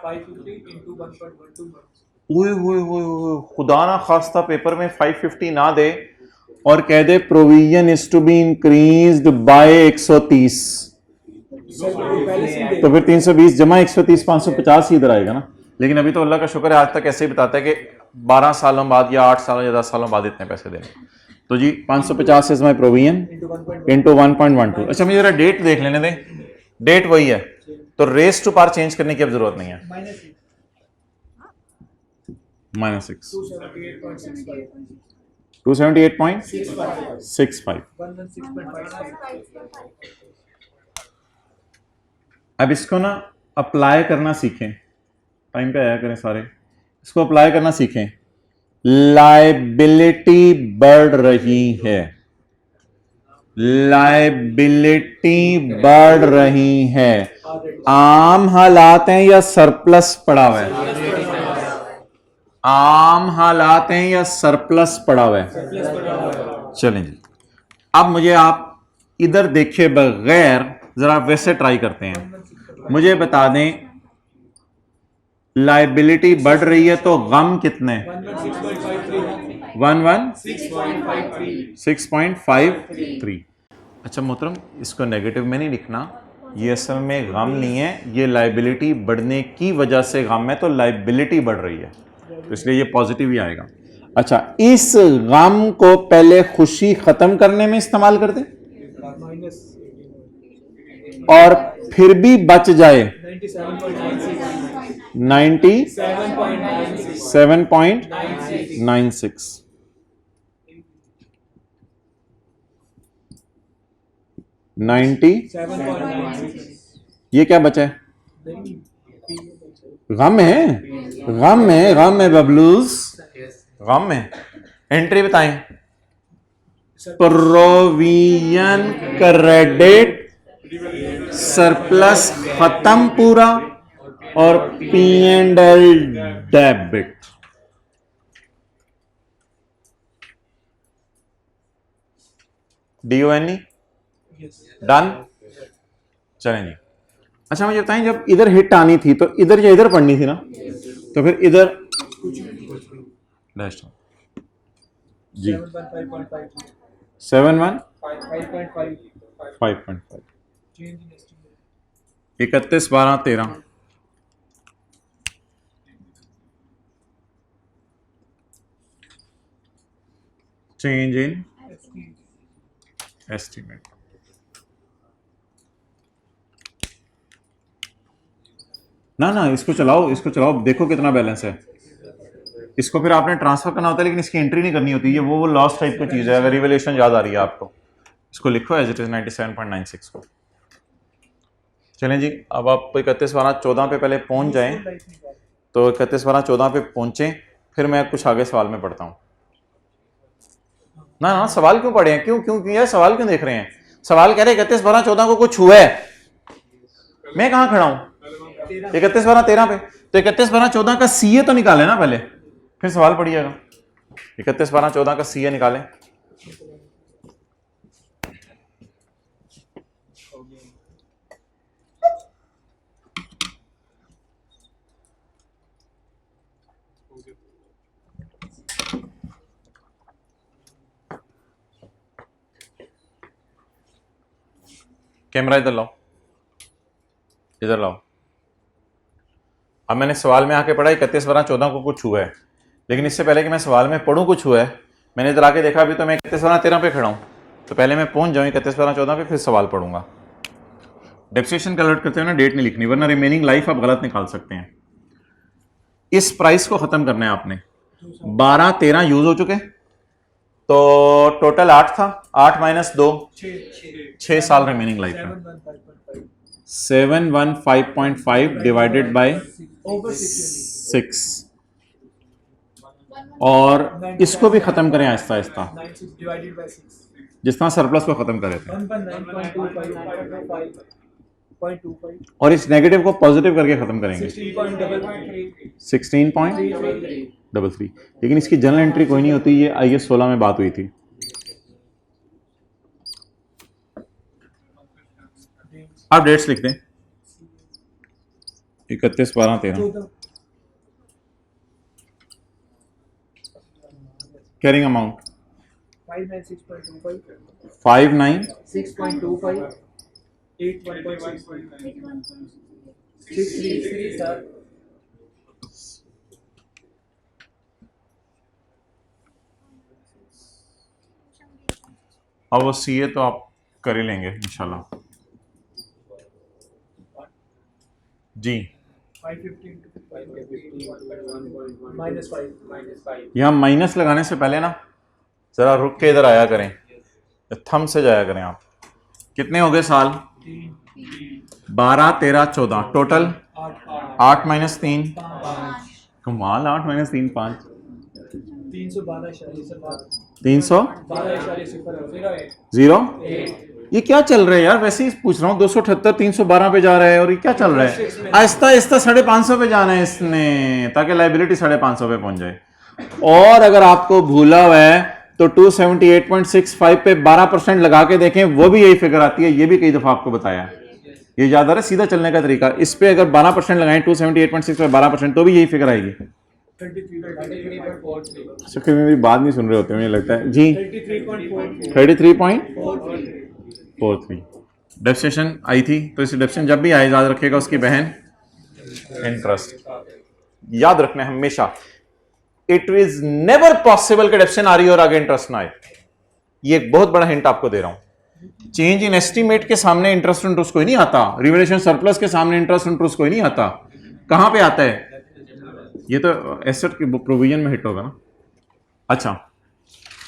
खुदा ना खास्ता पेपर में 550 ना दे और कह दे provision is to be increased by 130, तो फिर 320 जमा 130 550 ही इधर आएगा ना। लेकिन अभी तो अल्लाह का शुक्र है आज तक ऐसे ही बताता है कि 12 सालों बाद या 8 सालों या 10 सालों बाद इतने पैसे देने। तो जी 550 इज माई प्रोविजन इंटू 1.12। अच्छा मुझे जरा डेट देख लेने दें, डेट वही है तो रेस टू पार चेंज करने की अब जरूरत नहीं है। -6 278.65। अब इसको ना अप्लाई करना सीखें, टाइम पे आया करें सारे, इसको अप्लाई करना सीखें। लायबिलिटी बढ़ रही है, लायबिलिटी बढ़ रही है, आम हालात हैं या सरप्लस पड़ा हुआ है? आम हालात हैं या सरप्लस पड़ा हुआ है? चलें जी, अब मुझे आप इधर देखे बगैर जरा वैसे ट्राई करते हैं, मुझे बता दें लायबिलिटी बढ़ रही है तो गम कितने? 6.53। अच्छा मोहतरम, इसको नेगेटिव में नहीं लिखना, ये असल में गम नहीं है, ये लायबिलिटी बढ़ने की वजह से गम है, तो लायबिलिटी बढ़ रही है, तो इसलिए ये पॉजिटिव ही आएगा। अच्छा, इस गम को पहले खुशी खत्म करने में इस्तेमाल कर दें और फिर भी बच जाए 97.96। ये क्या बचा है? गम है, गम है, गम है बबलूज, गम है। एंट्री बताएं। प्रोविजन क्रेडिट, सरप्लस खत्म पूरा, और P&L डेबिट। DONE done. चलें जी। अच्छा मुझे बताएं, जब इधर हिट आनी थी तो इधर या इधर पढ़नी थी ना, तो फिर इधर dash G 715.5 31/12/13 change in estimate. ना इसको चलाओ, इसको चलाओ, देखो कितना बैलेंस है। इसको फिर आपने ट्रांसफर करना होता है, लेकिन इसकी एंट्री नहीं करनी होती है, वो लॉस टाइप की चीज है। अगर रिवैल्यूएशन याद आ रही है आपको, इसको लिखो एज इट इज 97.96 को। चलें जी, अब आप 31/12/14 पे पहले पहुंच जाएं, तो 31/12/14 पे पहुंचे, फिर मैं कुछ आगे सवाल में पढ़ता हूं। ना सवाल क्यों पढ़े हैं? क्यों यार सवाल क्यों देख रहे हैं? सवाल कह रहे 31/12/14 को कुछ हुआ है, मैं कहां खड़ा हूं? 31/12/13 पे। तो 31/12/14 का सीए तो निकाले ना पहले, फिर सवाल पढ़िएगा। 31/12/14 का सीए निकालें। कैमरा इधर लाओ, इधर लाओ। अब मैंने सवाल में आके पढ़ा 31/12/14 को कुछ हुआ है, लेकिन इससे पहले कि मैं सवाल में पढ़ूं कुछ हुआ है, मैंने इधर आके देखा, अभी तो मैं 31/12/13 पे खड़ा हूं, तो पहले मैं पहुंच जाऊं 31/12/14 पे, फिर सवाल पढ़ूंगा। डेप्रिसिएशन कैलकुलेट करते हुए ना डेट नहीं लिखनी, वरना रिमेनिंग लाइफ आप गलत निकाल सकते हैं। इस प्राइस को खत्म करना है आपने। 12-13 यूज हो चुके, तो टोटल 8 था, 8 - 2 6 साल रिमेनिंग लाइफ है। 715.5 डिवाइडेड बाय 6, और इसको भी खत्म करें आहिस्ता आहिस्ता, जिस तरह सरप्लस को खत्म करे थे, और इस नेगेटिव को पॉजिटिव करके खत्म करेंगे 16.33। लेकिन इसकी जनरल एंट्री कोई नहीं होती, ये IS 16 में बात हुई थी। आप डेट्स लिख दें 31/12/13। कैरिंग अमाउंट 596.25 अब वो सीए तो आप कर ही लेंगे इंशाल्लाह जी। यहाँ माइनस लगाने से पहले ना जरा रुक के इधर आया करें, थंब से जाया करें आप। कितने हो गए साल? 12, 13, 14, टोटल 8 - 3 कमाल, 8 - 3 5 300 ये क्या चल रहा है यार? वैसे ही पूछ रहा हूँ, 278 312 पे जा रहा है, और ये क्या चल रहा है? आहिस्ता आहिस्ता 550 पे जाना है इसने, ताकि लाइबिलिटी 550 पे पहुंच जाए। और अगर आपको भूला हुआ है तो 278.65 पे 12% लगा के देखें, वो भी यही फिगर आती है। ये भी कई दफा आपको बताया है, ये याद आ रहा है सीधा चलने का तरीका। इस पे अगर 12% लगाएं 278.6 पे 12%, तो भी यही फिगर आएगी। अच्छा, मेरी बात नहीं सुन रहे होते मुझे लगता है जी। 33.43 डेप्रिसिएशन आई थी। तो इस डेप्रिसिएशन जब भी आए याद रखिएगा उसकी बहन इंटरेस्ट। याद रखना है हमेशा, इट इज नेवर पॉसिबल कि डेप्रिसिएशन आ रही हो और आगे इंटरेस्ट ना आए। ये एक बहुत बड़ा हिंट आपको दे रहा हूं। चेंज इन एस्टीमेट के सामने इंटरेस्ट कोई नहीं आता। रिवैल्यूएशन सरप्लस के सामने इंटरेस्ट कोई नहीं आता। कहां पे आता है? ये तो एसेट की प्रोविजन में हिट होगा ना। अच्छा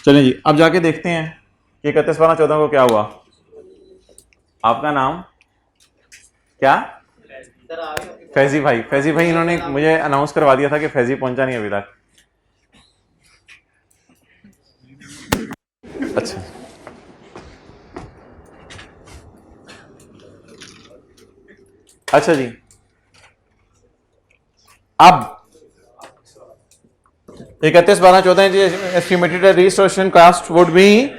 चलें जी, अब जाके देखते हैं कि 31/12/14 को क्या हुआ। आपका नाम क्या? फैजी भाई। फैजी भाई इन्होंने मुझे अनाउंस करवा दिया था कि फैजी पहुंचा नहीं अभी तक। अच्छा अच्छा जी, अब 31/12/14 estimated registration cost would be,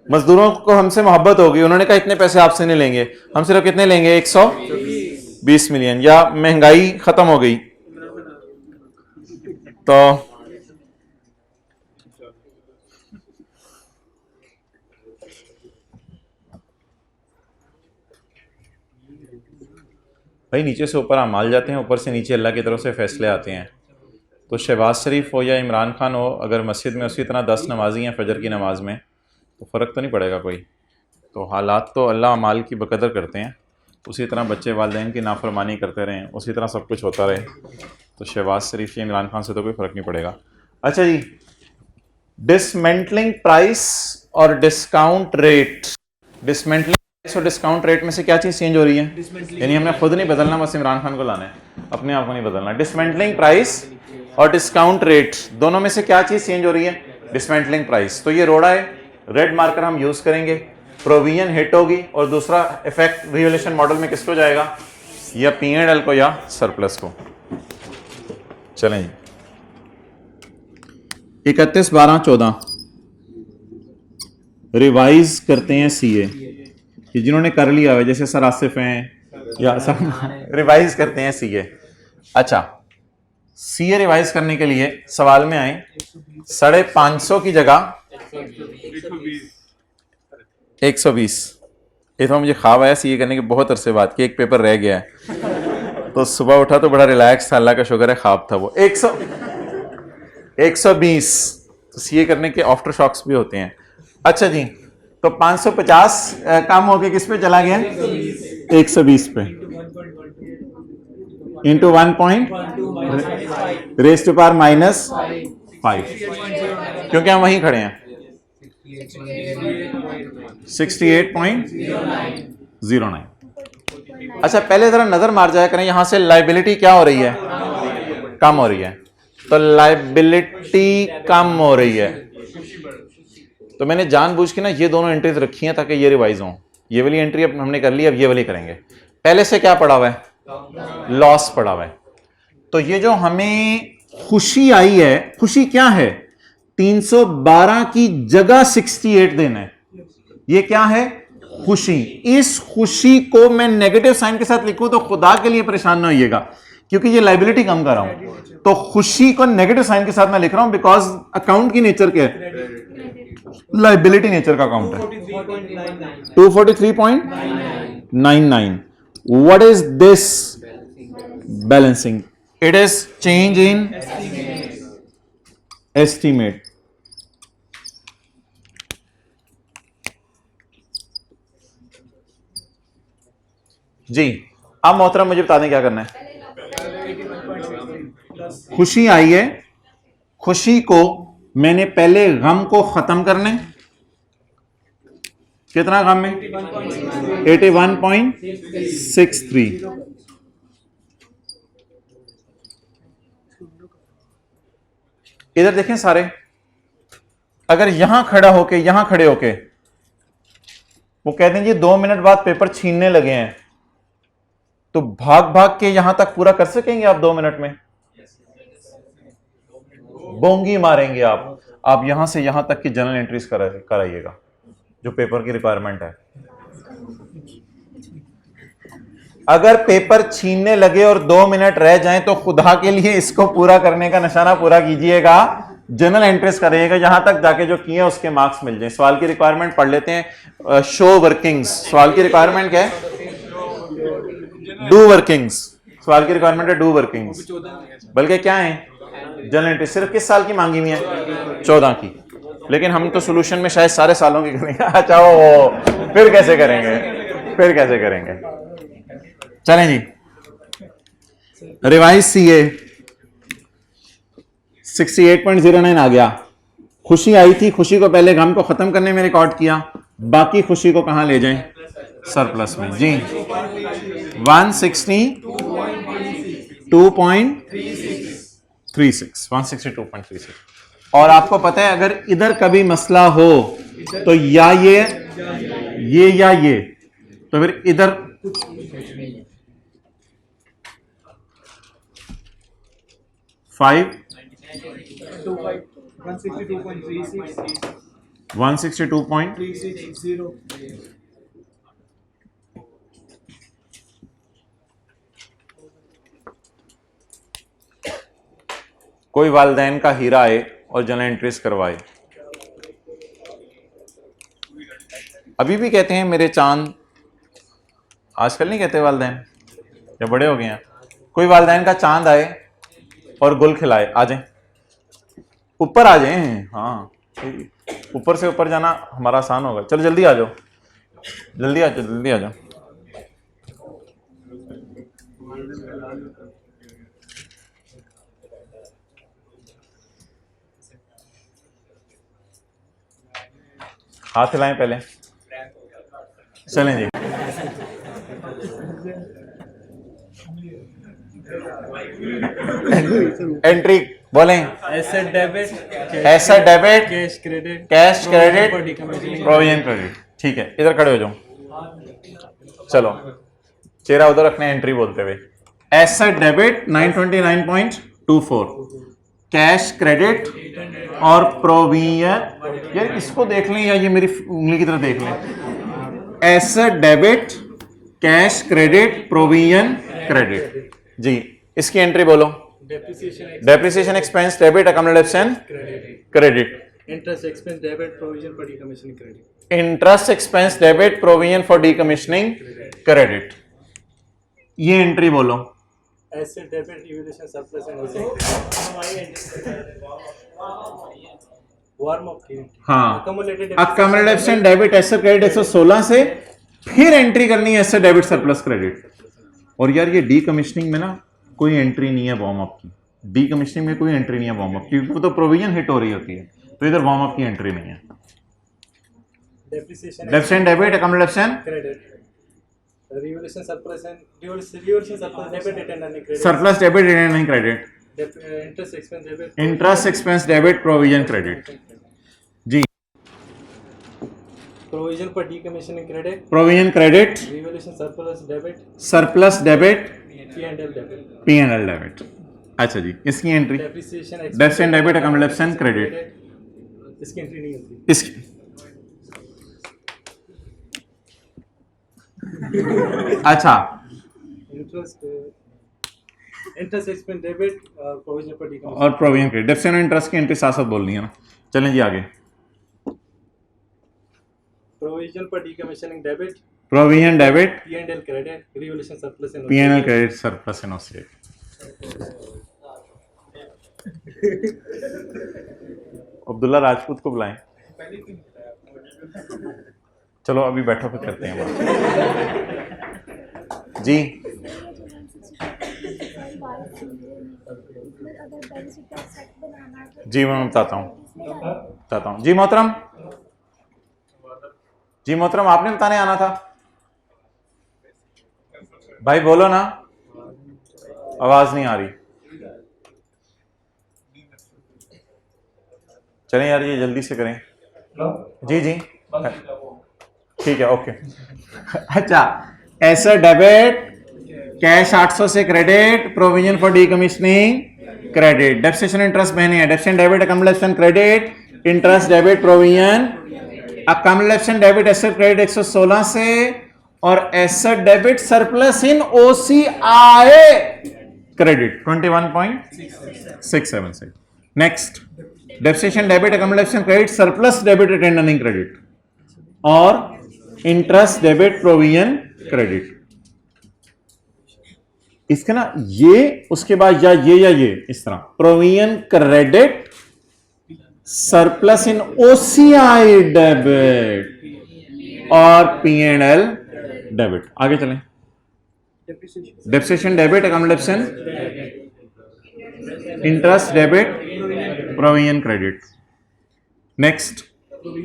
मजदूरों को हमसे मोहब्बत होगी, उन्होंने कहा इतने पैसे आपसे नहीं लेंगे, हम सिर्फ कितने लेंगे? 120 मिलियन। या महंगाई खत्म हो गई तो भाई नीचे से ऊपर अमाल जाते हैं, ऊपर से नीचे अल्लाह की तरफ से फैसले आते हैं। तो शहबाज शरीफ हो या इमरान खान हो, अगर मस्जिद में उसी तरह 10 नमाजी हैं फजर की नमाज में, तो फ़र्क तो नहीं पड़ेगा कोई। तो हालात तो अल्लाह अमाल की बकदर करते हैं। उसी तरह बच्चे वालिदैन की नाफरमानी करते रहें, उसी तरह सब कुछ होता रहे, तो शहबाज शरीफ या इमरान खान से तो कोई फ़र्क नहीं पड़ेगा। अच्छा जी, डिसमेंटलिंग प्राइस और डिस्काउंट रेट। डिसमेंटलिंग प्राइस और डिस्काउंट रेट में से क्या चीज़ चेंज हो रही है? यानी हमने खुद नहीं बदलना, बस इमरान खान को लाना है, अपने आप को नहीं बदलना। डिसमेंटलिंग प्राइस और डिस्काउंट रेट दोनों में से क्या चीज़ चेंज हो रही है? Dismantling price. तो ये रोड़ा है, रेड मार्कर हम यूज़ करेंगे, प्रोविजन हिट होगी, और दूसरा इफेक्ट रिवैल्यूएशन मॉडल में किसको जाएगा? या P&L को या सरप्लस को। चलें जी, 31/12/14 रिवाइज करते हैं सीए। कि जिन्होंने कर लिया है, जैसे सर आसिफ हैं या सर, रिवाइज करते हैं सीए। अच्छा, सीए रिवाइज करने के लिए सवाल में आए 550 की जगह 120। ये तो मुझे ख्वाब आया सीए करने के बहुत अरसे बाद कि एक पेपर रह गया है, तो सुबह उठा तो बड़ा रिलैक्स था, अल्लाह का शुक्र है, ख्वाब था वो। 120 तो सीए करने के आफ्टर शॉक्स भी होते हैं। अच्छा जी, तो 550 कम होके किस पे चला गया? 120 पे, इंटू 1 रेज़ टू पावर -5, क्योंकि हम वहीं खड़े हैं। 68.09। अच्छा, पहले जरा नजर मार जाया करें, यहां से लाइबिलिटी क्या हो रही है? कम हो रही है। तो लाइबिलिटी कम हो रही है, तो मैंने जानबूझ के ना ये दोनों एंट्रीज रखी हैं ताकि ये रिवाइज हों। ये वाली एंट्री अब हमने कर ली, अब ये वाली करेंगे। पहले से क्या पड़ा हुआ है? लॉस पड़ा हुआ है। तो ये जो हमें खुशी आई है, खुशी क्या है? 312 की जगह 68 देना है। ये क्या है? खुशी। इस खुशी को मैं नेगेटिव साइन के साथ लिखूं तो खुदा के लिए परेशान ना होइएगा, क्योंकि ये लाइबिलिटी कम कर रहा हूं। तो खुशी को नेगेटिव साइन के साथ मैं लिख रहा हूं, बिकॉज अकाउंट की नेचर क्या है? लाइबिलिटी नेचर का अकाउंट है। 243.99। What is this? Balancing. It is change in estimate. जी, अब मोहतरम मुझे बता दें क्या करना है। खुशी आई है, खुशी को मैंने पहले गम को खत्म करना है। कितना गम है? 81.63। इधर देखें सारे, अगर यहां खड़ा होके यहां खड़े होके वो कहते हैं जी 2 मिनट बाद पेपर छीनने लगे हैं, तो भाग भाग के यहां तक पूरा कर सकेंगे आप 2 मिनट में? बोंगी मारेंगे आप। आप यहां से यहां तक की जनरल एंट्रीज कराइएगा जो पेपर की रिक्वायरमेंट है। अगर पेपर छीनने लगे और 2 मिनट रह जाएं तो खुदा के लिए इसको पूरा करने का निशाना पूरा कीजिएगा, जनरल एंट्रीज करिएगा, यहां तक जाके जो किए उसके मार्क्स मिल जाए। सवाल की रिक्वायरमेंट पढ़ लेते हैं। शो वर्किंग्स, सवाल की रिक्वायरमेंट क्या है? डू वर्किंग्स, सवाल की रिक्वायरमेंट है डू वर्किंग्स, बल्कि क्या है जनरल एंट्री। सिर्फ किस साल की मांगी हुई है? 14 की। लेकिन हम तो सोल्यूशन में शायद सारे सालों की करेंगे। अच्छा वो फिर कैसे करेंगे, फिर कैसे करेंगे? चलें जी, रिवाइज सीए 68.09 आ गया। खुशी आई थी, खुशी को पहले गम को खत्म करने में रिकॉर्ड किया, बाकी खुशी को कहां ले जाएं? सरप्लस में जी। 162.36 और आपको पता है अगर इधर कभी मसला हो तो या ये या ये, तो फिर इधर 162.36 कोई वालदैन का हीरा आए और जनरल एंट्रीज करवाए। अभी भी कहते हैं मेरे चांद, आजकल नहीं कहते वालदैन, या बड़े हो गए हैं। कोई वालदैन का चांद आए और गुल खिलाए। आ जाए, ऊपर आ जाए। हाँ, ऊपर से ऊपर जाना हमारा आसान होगा। चलो जल्दी आ जाओ, जल्दी आ जाओ, जल्दी आ जाओ। हाथ हिलाएं पहले। चलें जी, एंट्री बोलें। Asset debit, cash credit, provision credit. ठीक है, इधर खड़े हो जाओ। चलो चेहरा उधर रखने, एंट्री बोलते हुए। एसेट डेबिट 929.24, कैश क्रेडिट और प्रोविजन। यार इसको देख लें या ये मेरी उंगली की तरफ देख लें। Asset debit, cash credit, provision credit. जी, इसकी एंट्री बोलो। Depreciation expense debit, accommodation credit, interest expense debit, provision for decommissioning credit. Interest expense debit, provision for decommissioning credit. ये एंट्री बोलो। Asset debit, revaluation surplus and warm up की। हाँ, accommodation debit, asset credit 116 से फिर entry करनी है asset debit surplus credit. और यार ये डीकमीशनिंग में ना कोई एंट्री नहीं है वार्म अप की। डीकमीशनिंग में कोई एंट्री नहीं है वार्म अप की, क्योंकि वो तो प्रोविजन हिट हो रही होती है, तो इधर वार्म अप की एंट्री नहीं है। Depreciation debit, accommodation credit, revaluation surplus and revaluation surplus debit return and credit, surplus debit return and credit, interest expense debit, interest expense debit, provision credit. जी, provision for decommissioning credit, provision credit, revaluation surplus debit, surplus debit, P&L debit, P&L debit. अच्छा जी, इसकी entry depreciation debit, accommodation credit. इसकी entry नहीं होती। इसकी अच्छा, interest expense debit, provision for decommissioning और प्रोविजन क्रेडिट। डेप्रिसिएशन और इंटरेस्ट की एंट्री साथ साथ बोलनी है ना। चलें जी आगे। Provision for decommissioning debit, provision debit, P&L credit, revaluation surplus and P&L credit, surplus and OCA. Abdullah Rajput को बुलाएं। चलो अभी बैठो फिर करते हैं जी। जी मैं बताता हूँ जी मोहतरम, जी मोहतरम आपने बताने आना था भाई, बोलो ना, आवाज नहीं आ रही। चलें यार ये जल्दी से करें। जी जी ठीक है, ओके। अच्छा, एसेट डेबिट, कैश 800 से credit, provision for decommissioning credit, depreciation interest बहने हैं, depreciation debit, accommodation credit, interest debit provision, accumulation debit asset credit 116 से, और asset debit surplus in OCI credit 21.67 से। Next, depreciation debit accumulation credit surplus debit retain earning credit, और interest debit provision credit. इसके ना ये उसके बाद या ये इस तरह provision credit surplus in OCI debit और पीएनएल डेबिट। आगे चलें। Depreciation debit accumulation interest debit provision credit. Next,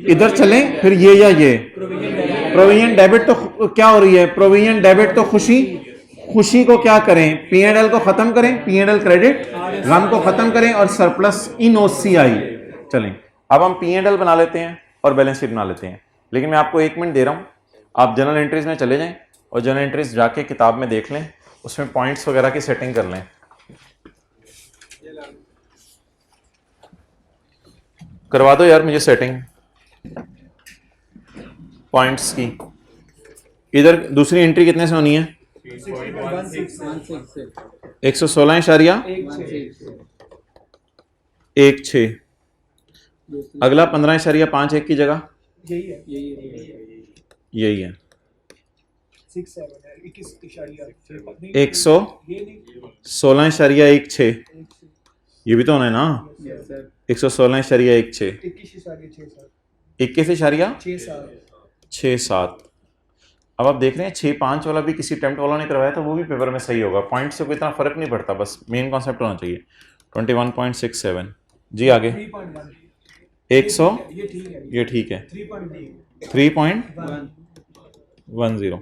इधर चलें फिर ये या ये प्रोविजन डेबिट तो क्या हो रही है, प्रोविजन डेबिट तो खुशी को क्या करें, पीएनएल को खत्म करें, पीएनएल क्रेडिट गम को खत्म करें, और सरप्लस इन ओसीआई। चलें अब हम पीएनएल बना लेते हैं और बैलेंस शीट बना लेते हैं, लेकिन मैं आपको 1 मिनट दे रहा हूं, आप जनरल एंट्रीज में चले जाएं और जनरल एंट्रीज जाके किताब में देख लें, उसमें पॉइंट्स वगैरह की सेटिंग कर लें। करवा दो यार मुझे सेटिंग पॉइंट्स की। इधर दूसरी एंट्री कितने से होनी है, 116.16। अगला 15.51 की जगह यही है 116.16। ये भी तो होना है ना, 116.16 21.67। अब आप देख रहे हैं 6.5 वाला भी किसी अटेम्प्ट वाला ने करवाया था, वो भी पेपर में सही होगा। पॉइंट से कोई इतना फर्क नहीं पड़ता, बस मेन कॉन्सेप्ट होना चाहिए। 21.67 जी। आगे 100 ये ठीक है 3.10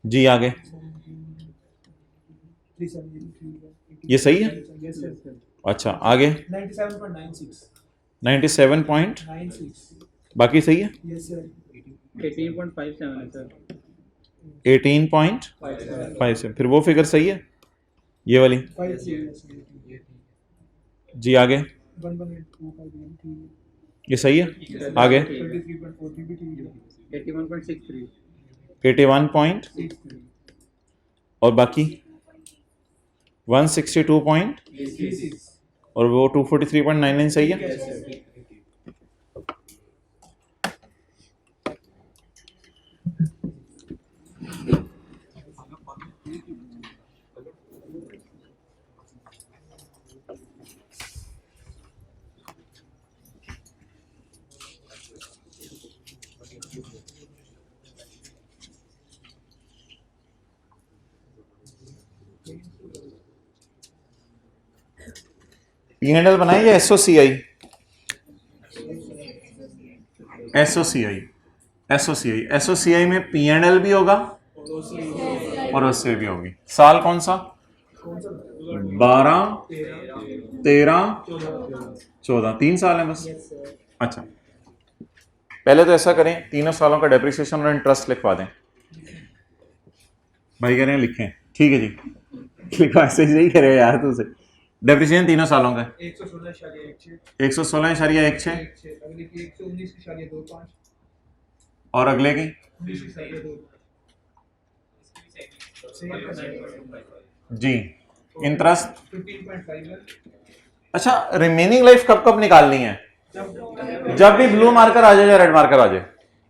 जी। आगे ये सही है, अच्छा। आगे 97.96 बाकी सही है 18.57 फिर वो फिगर सही है ये वाली जी। आगे ये सही है। आगे 81 और बाकी 162 और वो 243.99 सही है। पीएनएल बनाए या एसओसीआई? एसओसीआई में पीएनएल भी होगा और ओसीआई भी होगी। साल कौन सा? 12, 13, 14 3 साल है बस। अच्छा, पहले तो ऐसा करें, तीनों सालों का डेप्रिसिएशन और इंटरेस्ट लिखवा दें। भाई कह रहे हैं लिखें, ठीक है जी लिखो, ऐसे ही कह रहे हो यार तुझसे। डेप्रिसिएशन तीनों सालों का 116.16 और अगले की जी इंटरेस्ट। अच्छा, रिमेनिंग लाइफ कब कब निकालनी है? जब भी ब्लू मार्कर आ जाए या रेड मार्कर आ जाए,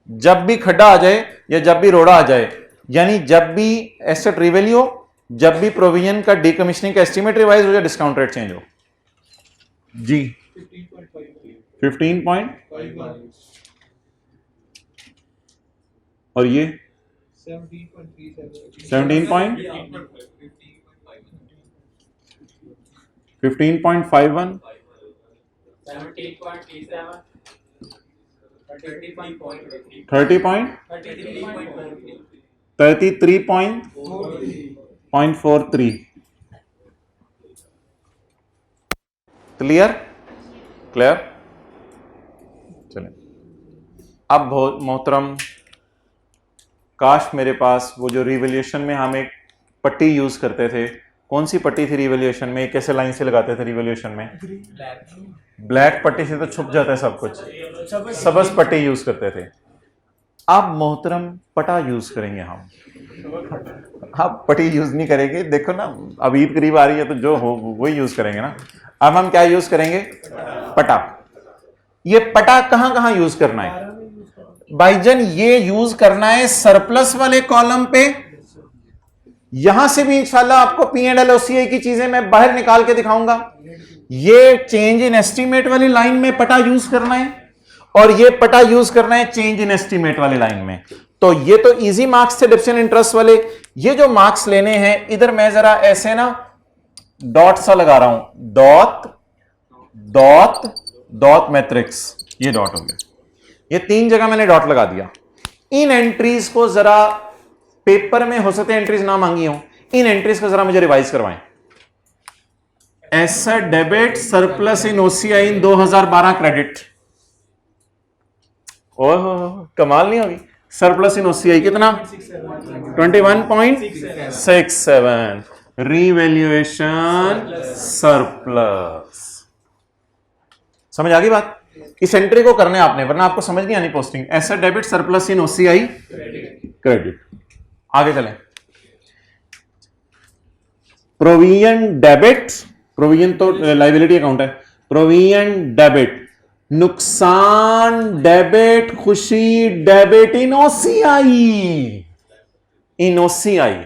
जब भी खड्डा आ जाए या जब भी रोड़ा आ जाए, यानी जब भी एसेट रिवैल्यू हो, जब भी प्रोविजन का डीकमिशनिंग का एस्टीमेट रिवाइज हो या डिस्काउंट रेट चेंज हो जी। 15 और ये 15.51 15.51 33.43 क्लियर? चलें अब मोहतरम, काश मेरे पास वो जो रिवैल्यूएशन में हम एक पट्टी यूज करते थे कौन सी पट्टी थी रिवैल्यूएशन में, कैसे लाइन से लगाते थे रिवैल्यूएशन में? ब्लैक पट्टी से तो छुप जाता है सब कुछ, सबस पट्टी यूज करते थे। अब मोहतरम पटा यूज करेंगे हम। आप पट्टी यूज नहीं करेंगे, देखो ना अब ईद करीब आ रही है तो जो हो वही यूज करेंगे ना। अब हम क्या यूज करेंगे? पटा। ये पटा कहां कहां यूज करना है भाईजान? ये यूज करना है सरप्लस वाले कॉलम पे। यहां से भी इंशाल्लाह आपको पी एंड एल ओसीआई की चीजें मैं बाहर निकाल के दिखाऊंगा। ये चेंज इन एस्टीमेट वाली लाइन में पटा यूज करना है और ये पटा यूज करना है चेंज इन एस्टीमेट वाली लाइन में। तो ये तो इजी मार्क्स थे डिफरेंशियल इंटरेस्ट वाले। ये जो मार्क्स लेने हैं, इधर मैं जरा ऐसे ना डॉट सा लगा रहा हूं, डॉट डॉट डॉट मैट्रिक्स, ये डॉट हो गया। ये 3 जगह मैंने डॉट लगा दिया। इन एंट्रीज को जरा पेपर में हो सकते एंट्रीज ना मांगी हो, इन एंट्रीज को जरा मुझे रिवाइज करवाएं। Asset debit surplus in OCI in 2012 credit. ओह कमाल नहीं होगी? सरप्लस इन ओसीआई कितना? 21.67। Revaluation surplus. समझ आ गई बात? इस एंट्री को करने आपने, वरना आपको समझ नहीं आनी posting. Asset debit surplus in OCI credit. आगे चलें। प्रोविजन डेबिट, प्रोविजन तो लाइबिलिटी अकाउंट है। प्रोविजन डेबिट, नुकसान डेबिट, खुशी debit in OCI, in OCI.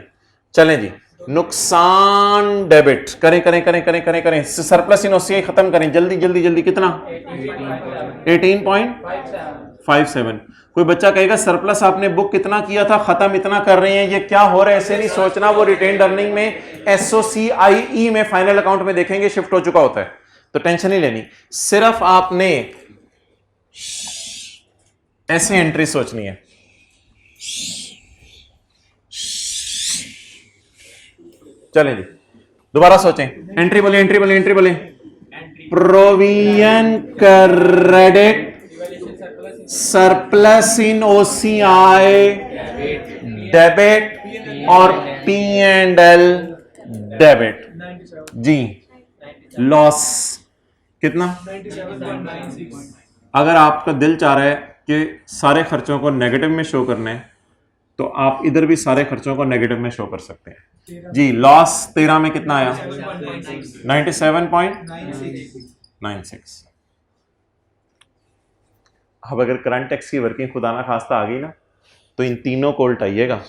चलें जी, नुकसान डेबिट करें करें करें करें करें करें, सरप्लस इन ओसीआई खत्म करें जल्दी जल्दी जल्दी। कितना? 18.57। कोई बच्चा कहेगा सरप्लस आपने बुक कितना किया था, खत्म इतना कर रहे हैं, ये क्या हो रहा है? ऐसे नहीं सोचना, वो रिटेन्ड अर्निंग में एसओसीआईई में फाइनल अकाउंट में देखेंगे शिफ्ट हो चुका होता है, तो टेंशन नहीं लेनी। सिर्फ आपने ऐसे एंट्री सोचनी है। चलें जी, दोबारा सोचें। एंट्री बोले, एंट्री बोले, एंट्री बोले। Provision credit surplus in OCI debit और पी एंड एल डेबिट। जी लॉस कितना? अगर आपका दिल चाह रहा है कि सारे खर्चों को नेगेटिव में शो करना है तो आप इधर भी सारे खर्चों को नेगेटिव में शो कर सकते हैं। जी लॉस 13 में कितना आया? 97.96। अब अगर करंट टैक्स की वर्किंग खुदा ना खास्ता आ गई ना तो इन तीनों को उल्टाइएगा।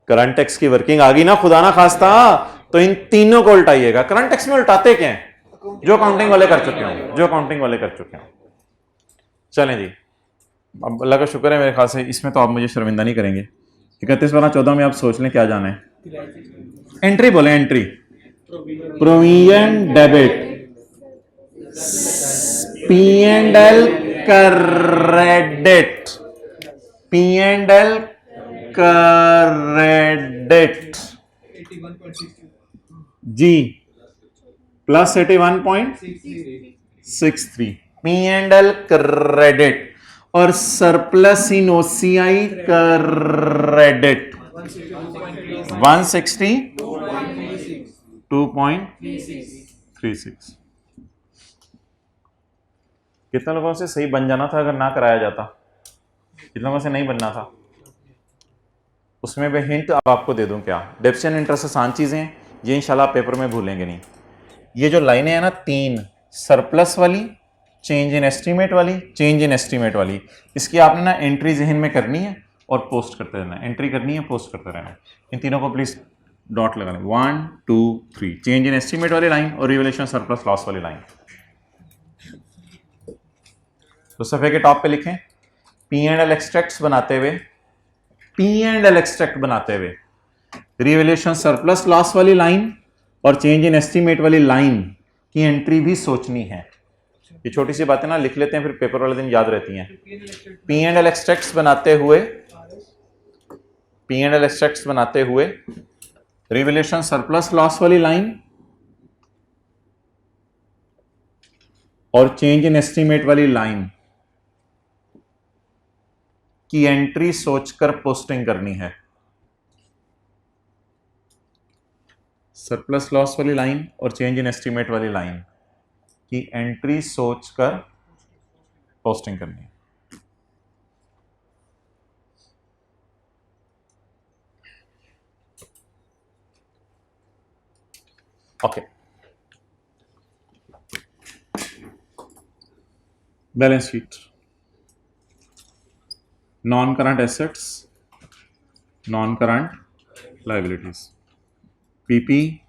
करंट टैक्स की वर्किंग आ गई ना खुदा ना खास्ता तो इन तीनों को उल्टाइएगा। करंट टैक्स में उल्टाते क्या है? जो अकाउंटिंग वाले कर चुके हो, जो अकाउंटिंग वाले कर चुके हो। चलें जी, अब अल्लाह का शुक्र है मेरे ख्याल से इसमें तो आप मुझे शर्मिंदा नहीं करेंगे। 31/12/14 में आप सोच लें क्या जाना है। एंट्री बोले, entry provision debit P and L credit, P and L credit जी plus 81.63 P and L credit और सरप्लस इन ओसीआई क्रेडिट 162.36। कितने लोगों से सही बन जाना था अगर ना कराया जाता? कितने लोगों से नहीं बनना था? उसमें मैं हिंट अब आपको दे दूं क्या? डिफरेंशियल इंटरेस्ट आसान चीजें हैं, ये इंशाल्लाह पेपर में भूलेंगे नहीं। ये जो लाइनें हैं ना 3, सरप्लस वाली, चेंज इन एस्टीमेट वाली, चेंज इन एस्टीमेट वाली, इसकी आपने ना एंट्री जहन में करनी है और पोस्ट करते रहना है। एंट्री करनी है, पोस्ट करते रहना है। इन तीनों को प्लीज डॉट लगाना। 1 2 3, चेंज इन एस्टीमेट वाली लाइन और रिवैल्यूएशन सरप्लस लॉस वाली लाइन। तो सफ़े के टॉप पे लिखें पी एंड एल एक्सट्रैक्ट्स बनाते हुए, पी एंड एल एक्सट्रैक्ट बनाते हुए रिवैल्यूएशन सरप्लस लॉस वाली लाइन और चेंज इन एस्टीमेट वाली लाइन की एंट्री भी सोचनी है। ये छोटी सी बातें ना लिख लेते हैं, फिर पेपर वाले दिन याद रहती हैं। पी एंड एल एक्सट्रैक्ट्स बनाते हुए, पी एंड एल एक्सट्रैक्ट्स बनाते हुए रिवैल्यूएशन सरप्लस लॉस वाली लाइन और चेंज इन एस्टीमेट वाली लाइन की एंट्री सोचकर पोस्टिंग करनी है। सरप्लस लॉस वाली लाइन और चेंज इन एस्टीमेट वाली लाइन की एंट्री सोचकर पोस्टिंग करनी है। Okay, balance sheet, non current assets, non current liabilities, PP,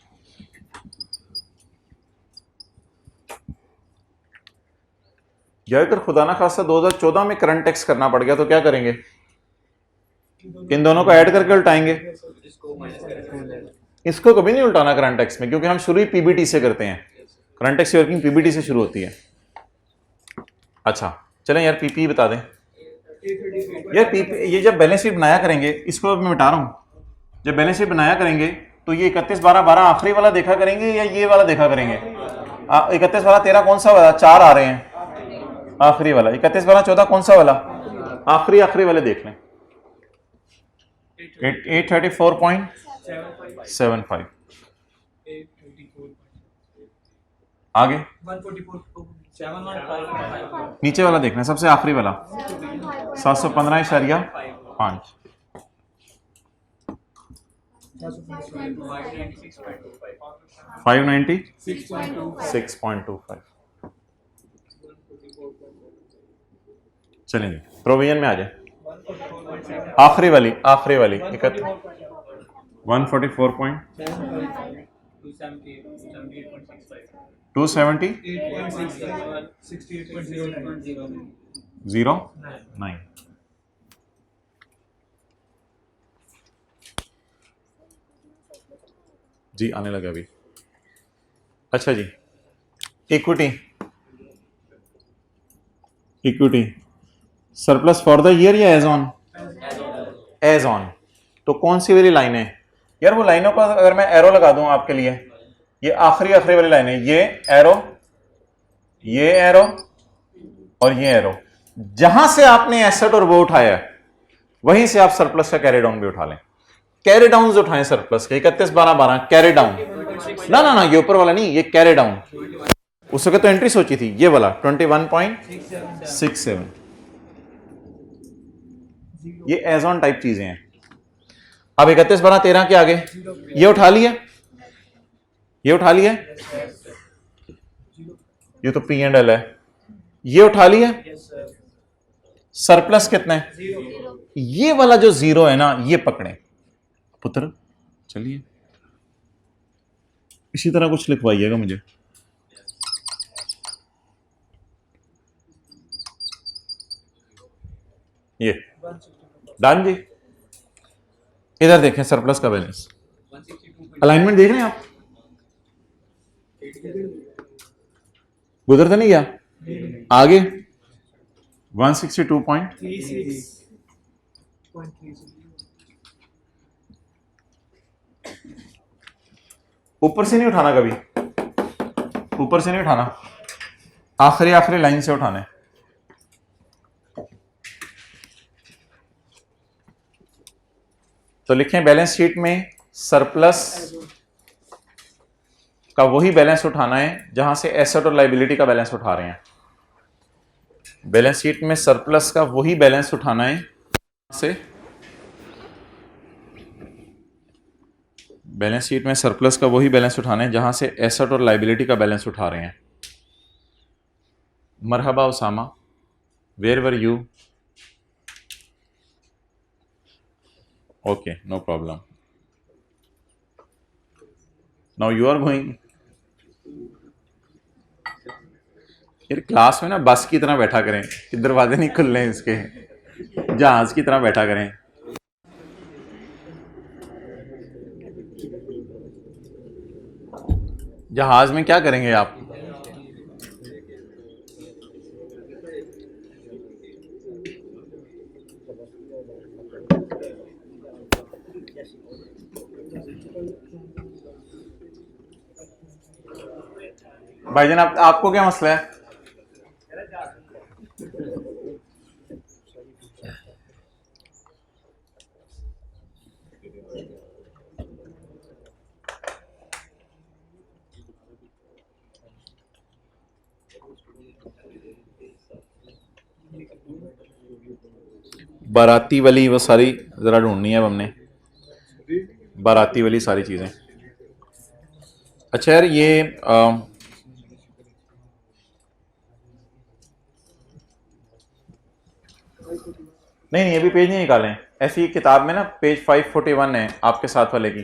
या अगर खुदा ना खास्ता 2014 में करंट टैक्स करना पड़ गया तो क्या करेंगे? इन दोनों को ऐड करके उल्टाएंगे। इसको कभी नहीं उल्टाना करंट टैक्स में, क्योंकि हम शुरू ही पीबीटी से करते हैं। करंट टैक्स की वर्किंग पीबीटी से शुरू होती है। अच्छा चलें यार, पीपी बता दें यार। पीपी ये जब बैलेंस शीट बनाया करेंगे, इसको मैं मिटा रहा हूं, जब बैलेंस शीट बनाया करेंगे तो ये 31/12/12 आखिरी वाला देखा करेंगे या ये वाला देखा करेंगे? 31/12/13 कौन सा वाला? 4 आ रहे हैं, आखिरी वाला। 31/12/14 कौन सा वाला? आखिरी वाले देख लें। 834.75। आगे 144.715 नीचे वाला देखना है, सबसे आखिरी वाला 715.5। 596.25। चलेंगे प्रोविजन में आ जाए। आखिरी वाली 144.270.09। जी आने लगा अभी। अच्छा जी, equity surplus for the year या एज ऑन? As on. तो कौन सी वाली लाइन है यार? वो लाइनों का अगर मैं एरो लगा दूं आपके लिए, ये आखिरी वाली लाइन है, ये एरो और ये एरो। जहां से आपने एसेट और वो उठाया वहीं से आप सरप्लस का कैरी डाउन भी उठा लें। कैरी डाउन उठाएं सरप्लस के 31/12/12 कैरी डाउन। ना ये ऊपर वाला नहीं, ये कैरी डाउन। उस वक्त तो एंट्री सोची थी ये वाला 21.67। ये एज ऑन टाइप चीजें हैं। अब 31/12/13 के आगे ये उठा लिया, ये तो पी एंड एल है, ये उठा लिया। सरप्लस कितना है? ये वाला जो जीरो है ना, ये पकड़े पुत्र। चलिए इसी तरह कुछ लिखवाइएगा मुझे। ये डन जी। इधर देखें सरप्लस का बैलेंस, अलाइनमेंट देख रहे हैं आप? गुजर तो नहीं गया? आगे 162.36। ऊपर से नहीं उठाना, कभी ऊपर से नहीं उठाना, आखिरी लाइन से उठाना है। तो लिखें बैलेंस शीट में सरप्लस का वही बैलेंस उठाना है जहां से एसेट और लायबिलिटी का बैलेंस उठा रहे हैं। बैलेंस शीट में सरप्लस का वही बैलेंस उठाना है से बैलेंस शीट में सरप्लस का वही बैलेंस उठाना है जहां से एसेट और लायबिलिटी का बैलेंस उठा रहे हैं। मरहबा Usama, where were you? Okay no problem. Now you are going. यार क्लास में ना बस की तरह बैठा करें, कि दरवाजे नहीं खुल रहे इसके, जहाज की तरह बैठा करें। जहाज में क्या करेंगे आप? भाईजान आपको क्या मसला है? बाराती वाली वो सारी ज़रा ढूंढनी है अब हमने, बाराती वाली सारी चीज़ें। अच्छा यार ये नहीं नहीं, अभी पेज नहीं निकालें। ऐसी किताब में ना पेज 541 है आपके साथ वाले की।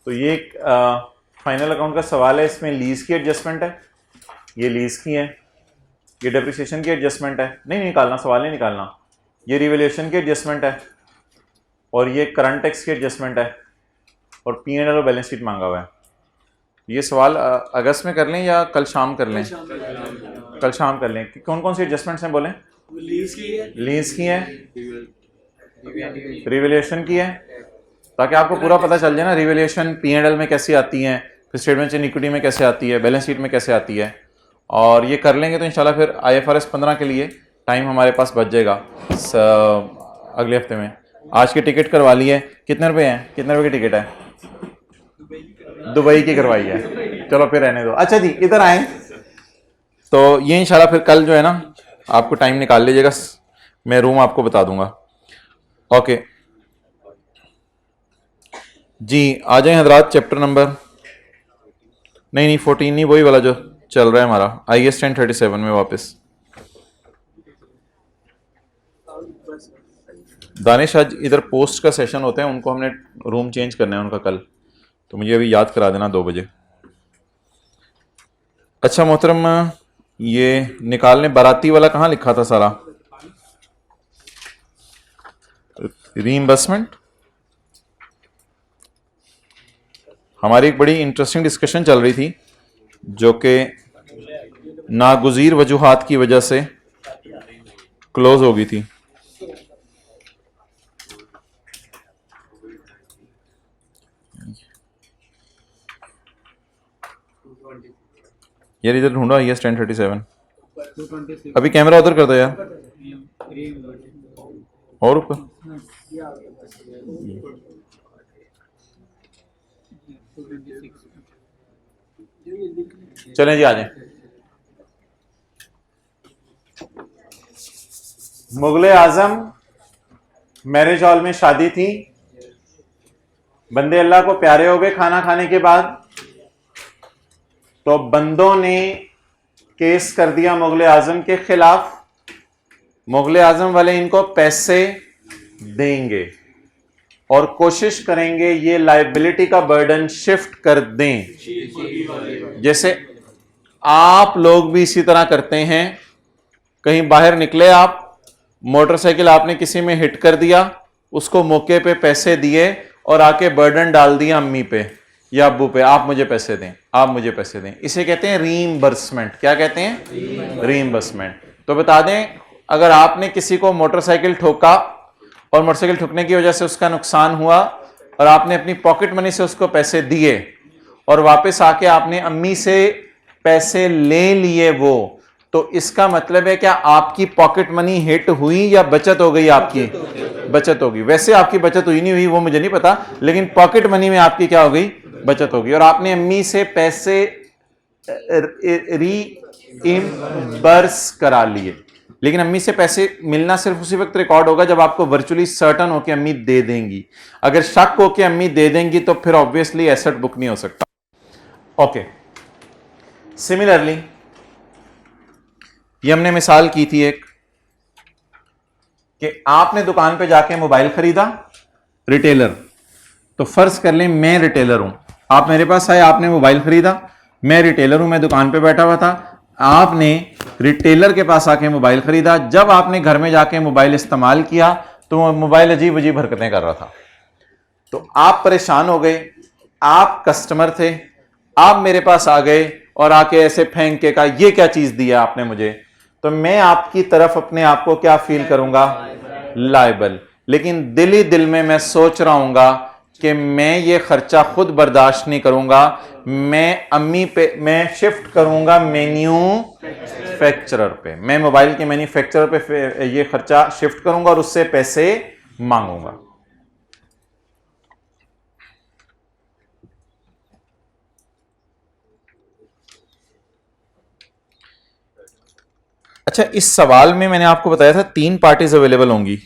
तो ये फाइनल अकाउंट का सवाल है, इसमें लीज की एडजस्टमेंट है, ये लीज की है, ये डेप्रिसिएशन की एडजस्टमेंट है, नहीं निकालना, सवाल नहीं निकालना, ये रिवैल्यूएशन की एडजस्टमेंट है, और ये करंट टैक्स की एडजस्टमेंट है, और P&L और बैलेंस शीट मांगा हुआ है। ये सवाल अगस्त में कर लें या कल शाम कर लें? कल शाम कर लें। कौन कौन सी एडजस्टमेंट्स हैं बोलें? लीज की है, रिवैल्यूएशन की है, ताकि आपको पूरा पता चल जाए ना रिवैल्यूएशन P&L में कैसी आती है, फिर स्टेटमेंट इन इक्विटी में कैसे आती है, बैलेंस शीट में कैसे आती है। और ये कर लेंगे तो इंशाल्लाह फिर IFRS 15 के लिए टाइम हमारे पास बच जाएगा अगले हफ्ते में। आज की टिकट करवा ली है, कितने रुपए हैं, कितने रुपए की टिकट है? दुबई की करवाई है, चलो फिर रहने दो। अच्छा जी इधर आए, तो ये इंशाल्लाह फिर कल जो है ना आपको टाइम निकाल लीजिएगा, मैं रूम आपको बता दूंगा। ओके जी, आ जाए हजरात। चैप्टर नंबर नहीं 14 नहीं, वही वाला जो चल रहा है हमारा IAS 1037 में वापस। दानिश आज इधर पोस्ट का सेशन होता है, उनको हमने रूम चेंज करना है उनका कल, तो मुझे अभी याद करा देना 2 बजे। अच्छा मोहतरम, ये निकालने बाराती वाला कहाँ लिखा था सारा? रीइंबर्समेंट। हमारी एक बड़ी इंटरेस्टिंग डिस्कशन चल रही थी जो कि नागुज़ीर वजूहात की वजह से क्लोज हो गई थी। यार इधर ढूंढो IAS 1037। अभी कैमरा उधर कर दो यार, और ऊपर। चलें जी आ जाए। मुगले आजम मैरिज हॉल में शादी थी, बंदे अल्लाह को प्यारे हो गए खाना खाने के बाद, तो बंदों ने केस कर दिया मुगले आजम के खिलाफ। मुगले आजम वाले इनको पैसे देंगे और कोशिश करेंगे ये लायबिलिटी का बर्डन शिफ्ट कर दें। जैसे आप लोग भी इसी तरह करते हैं, कहीं बाहर निकले आप, मोटरसाइकिल आपने किसी में हिट कर दिया, उसको मौके पे पैसे दिए और आके बर्डन डाल दिया अम्मी पे या अब्बू पे, आप मुझे पैसे दें, आप मुझे पैसे दें। इसे कहते हैं रीइंबर्समेंट। क्या कहते हैं? रीइंबर्समेंट। तो बता दें, अगर आपने किसी को मोटरसाइकिल ठोका और मोटरसाइकिल ठुकने की वजह से उसका नुकसान हुआ और आपने अपनी पॉकेट मनी से उसको पैसे दिए और वापस आके आपने अम्मी से पैसे ले लिए वो, तो इसका मतलब है क्या आपकी पॉकेट मनी हिट हुई या बचत हो गई? आपकी बचत होगी। वैसे आपकी बचत हुई नहीं हुई वो मुझे नहीं पता, लेकिन पॉकेट मनी में आपकी क्या हो गई? बचत होगी। और आपने अम्मी से पैसे रीइंबर्स करा लिए, लेकिन अम्मी से पैसे मिलना सिर्फ उसी वक्त रिकॉर्ड होगा जब आपको वर्चुअली सर्टन हो कि अम्मी दे देंगी। अगर शक हो कि अम्मी दे देंगी तो फिर ऑब्वियसली एसेट बुक नहीं हो सकता। ओके, सिमिलरली ये हमने मिसाल की थी एक, कि आपने दुकान पे जाके मोबाइल खरीदा, रिटेलर, तो फर्ज कर लें मैं रिटेलर हूं, आप मेरे पास आए, आपने मोबाइल खरीदा, मैं रिटेलर हूं, मैं दुकान पे बैठा हुआ था, आपने रिटेलर के पास आके मोबाइल खरीदा। जब आपने घर में जाके मोबाइल इस्तेमाल किया तो मोबाइल अजीब अजीब हरकतें कर रहा था, तो आप परेशान हो गए, आप कस्टमर थे, आप मेरे पास आ गए और आके ऐसे फेंक के कहा ये क्या चीज दिया आपने मुझे, तो मैं आपकी तरफ अपने आप को क्या फील करूंगा? लायबल। लेकिन दिल ही दिल में मैं सोच रहा हूंगा कि मैं ये खर्चा खुद बर्दाश्त नहीं करूंगा, मैं अम्मी पे मैं शिफ्ट करूंगा मैन्युफैक्चरर पे, मैं मोबाइल के मैन्युफैक्चरर पे ये खर्चा शिफ्ट करूंगा और उससे पैसे मांगूंगा। अच्छा, इस सवाल में मैंने आपको बताया था 3 पार्टीज अवेलेबल होंगी।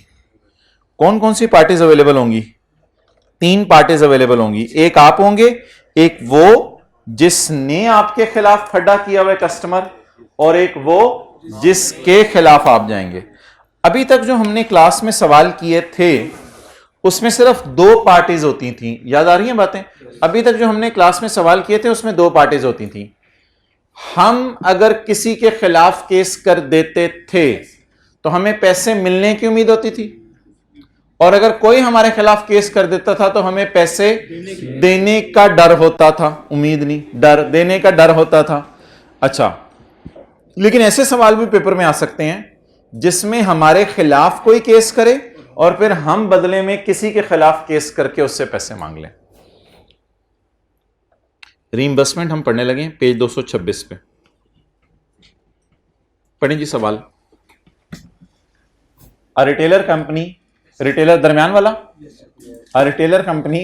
कौन कौन सी पार्टीज अवेलेबल होंगी? 3 पार्टीज अवेलेबल होंगी। एक आप होंगे, एक वो जिसने आपके खिलाफ खड़ा किया हुआ कस्टमर, और एक वो जिसके खिलाफ आप जाएंगे। अभी तक जो हमने क्लास में सवाल किए थे उसमें सिर्फ 2 पार्टीज होती थी। याद आ रही हैं बातें? अभी तक जो हमने क्लास में सवाल किए थे उसमें 2 पार्टीज होती थी। हम अगर किसी के खिलाफ केस कर देते थे तो हमें पैसे मिलने की उम्मीद होती थी, और अगर कोई हमारे खिलाफ केस कर देता था तो हमें पैसे देने का डर होता था। उम्मीद नहीं, डर, देने का डर होता था। अच्छा, लेकिन ऐसे सवाल भी पेपर में आ सकते हैं जिसमें हमारे खिलाफ कोई केस करे और फिर हम बदले में किसी के खिलाफ केस करके उससे पैसे मांग लें। रीइंबर्समेंट हम पढ़ने लगे पेज 226 पे। पढ़ें जी सवाल। अ रिटेलर कंपनी, रिटेलर दरमियान वाला, a retailer company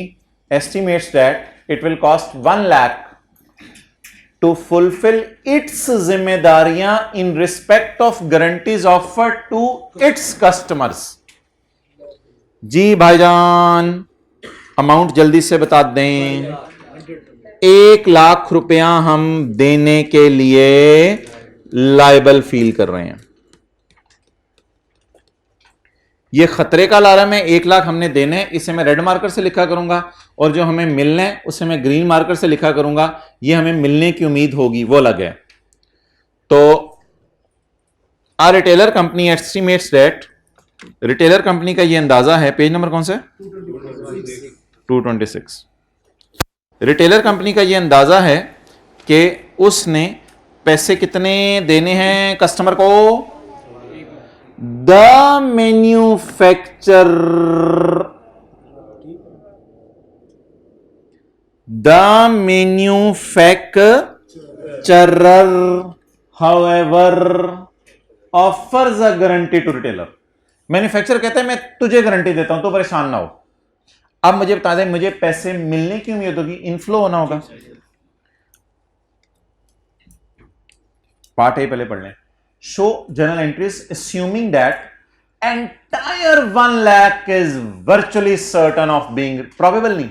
estimates that it will cost 1 lakh to fulfill its जिम्मेदारियां in respect of guarantees offered to its customers। जी भाईजान, अमाउंट जल्दी से बता दें। 1 लाख रुपया हम देने के लिए लायबल फील कर रहे हैं। ये खतरे का अलार्म है। 1 लाख हमने देने हैं, इसे मैं रेड मार्कर से लिखा करूंगा, और जो हमें मिलना है उसे मैं ग्रीन मार्कर से लिखा करूंगा। ये हमें मिलने की उम्मीद होगी, वो अलग है। तो uh retailer company estimates that, retailer company का ये अंदाजा है, पेज नंबर कौन सा है? 226। रिटेलर कंपनी का ये अंदाजा है कि उसने पैसे कितने देने हैं कस्टमर को। The manufacturer, however offers a guarantee to retailer. Manufacturer कहता है मैं तुझे गारंटी देता हूं, तो परेशान ना हो। अब मुझे बता दें, मुझे पैसे मिलने की उम्मीद होगी, इनफ्लो होना होगा। पार्ट ए पहले पढ़ लें। Show journal entries assuming that entire 1 lakh is virtually certain of being probable. नहीं,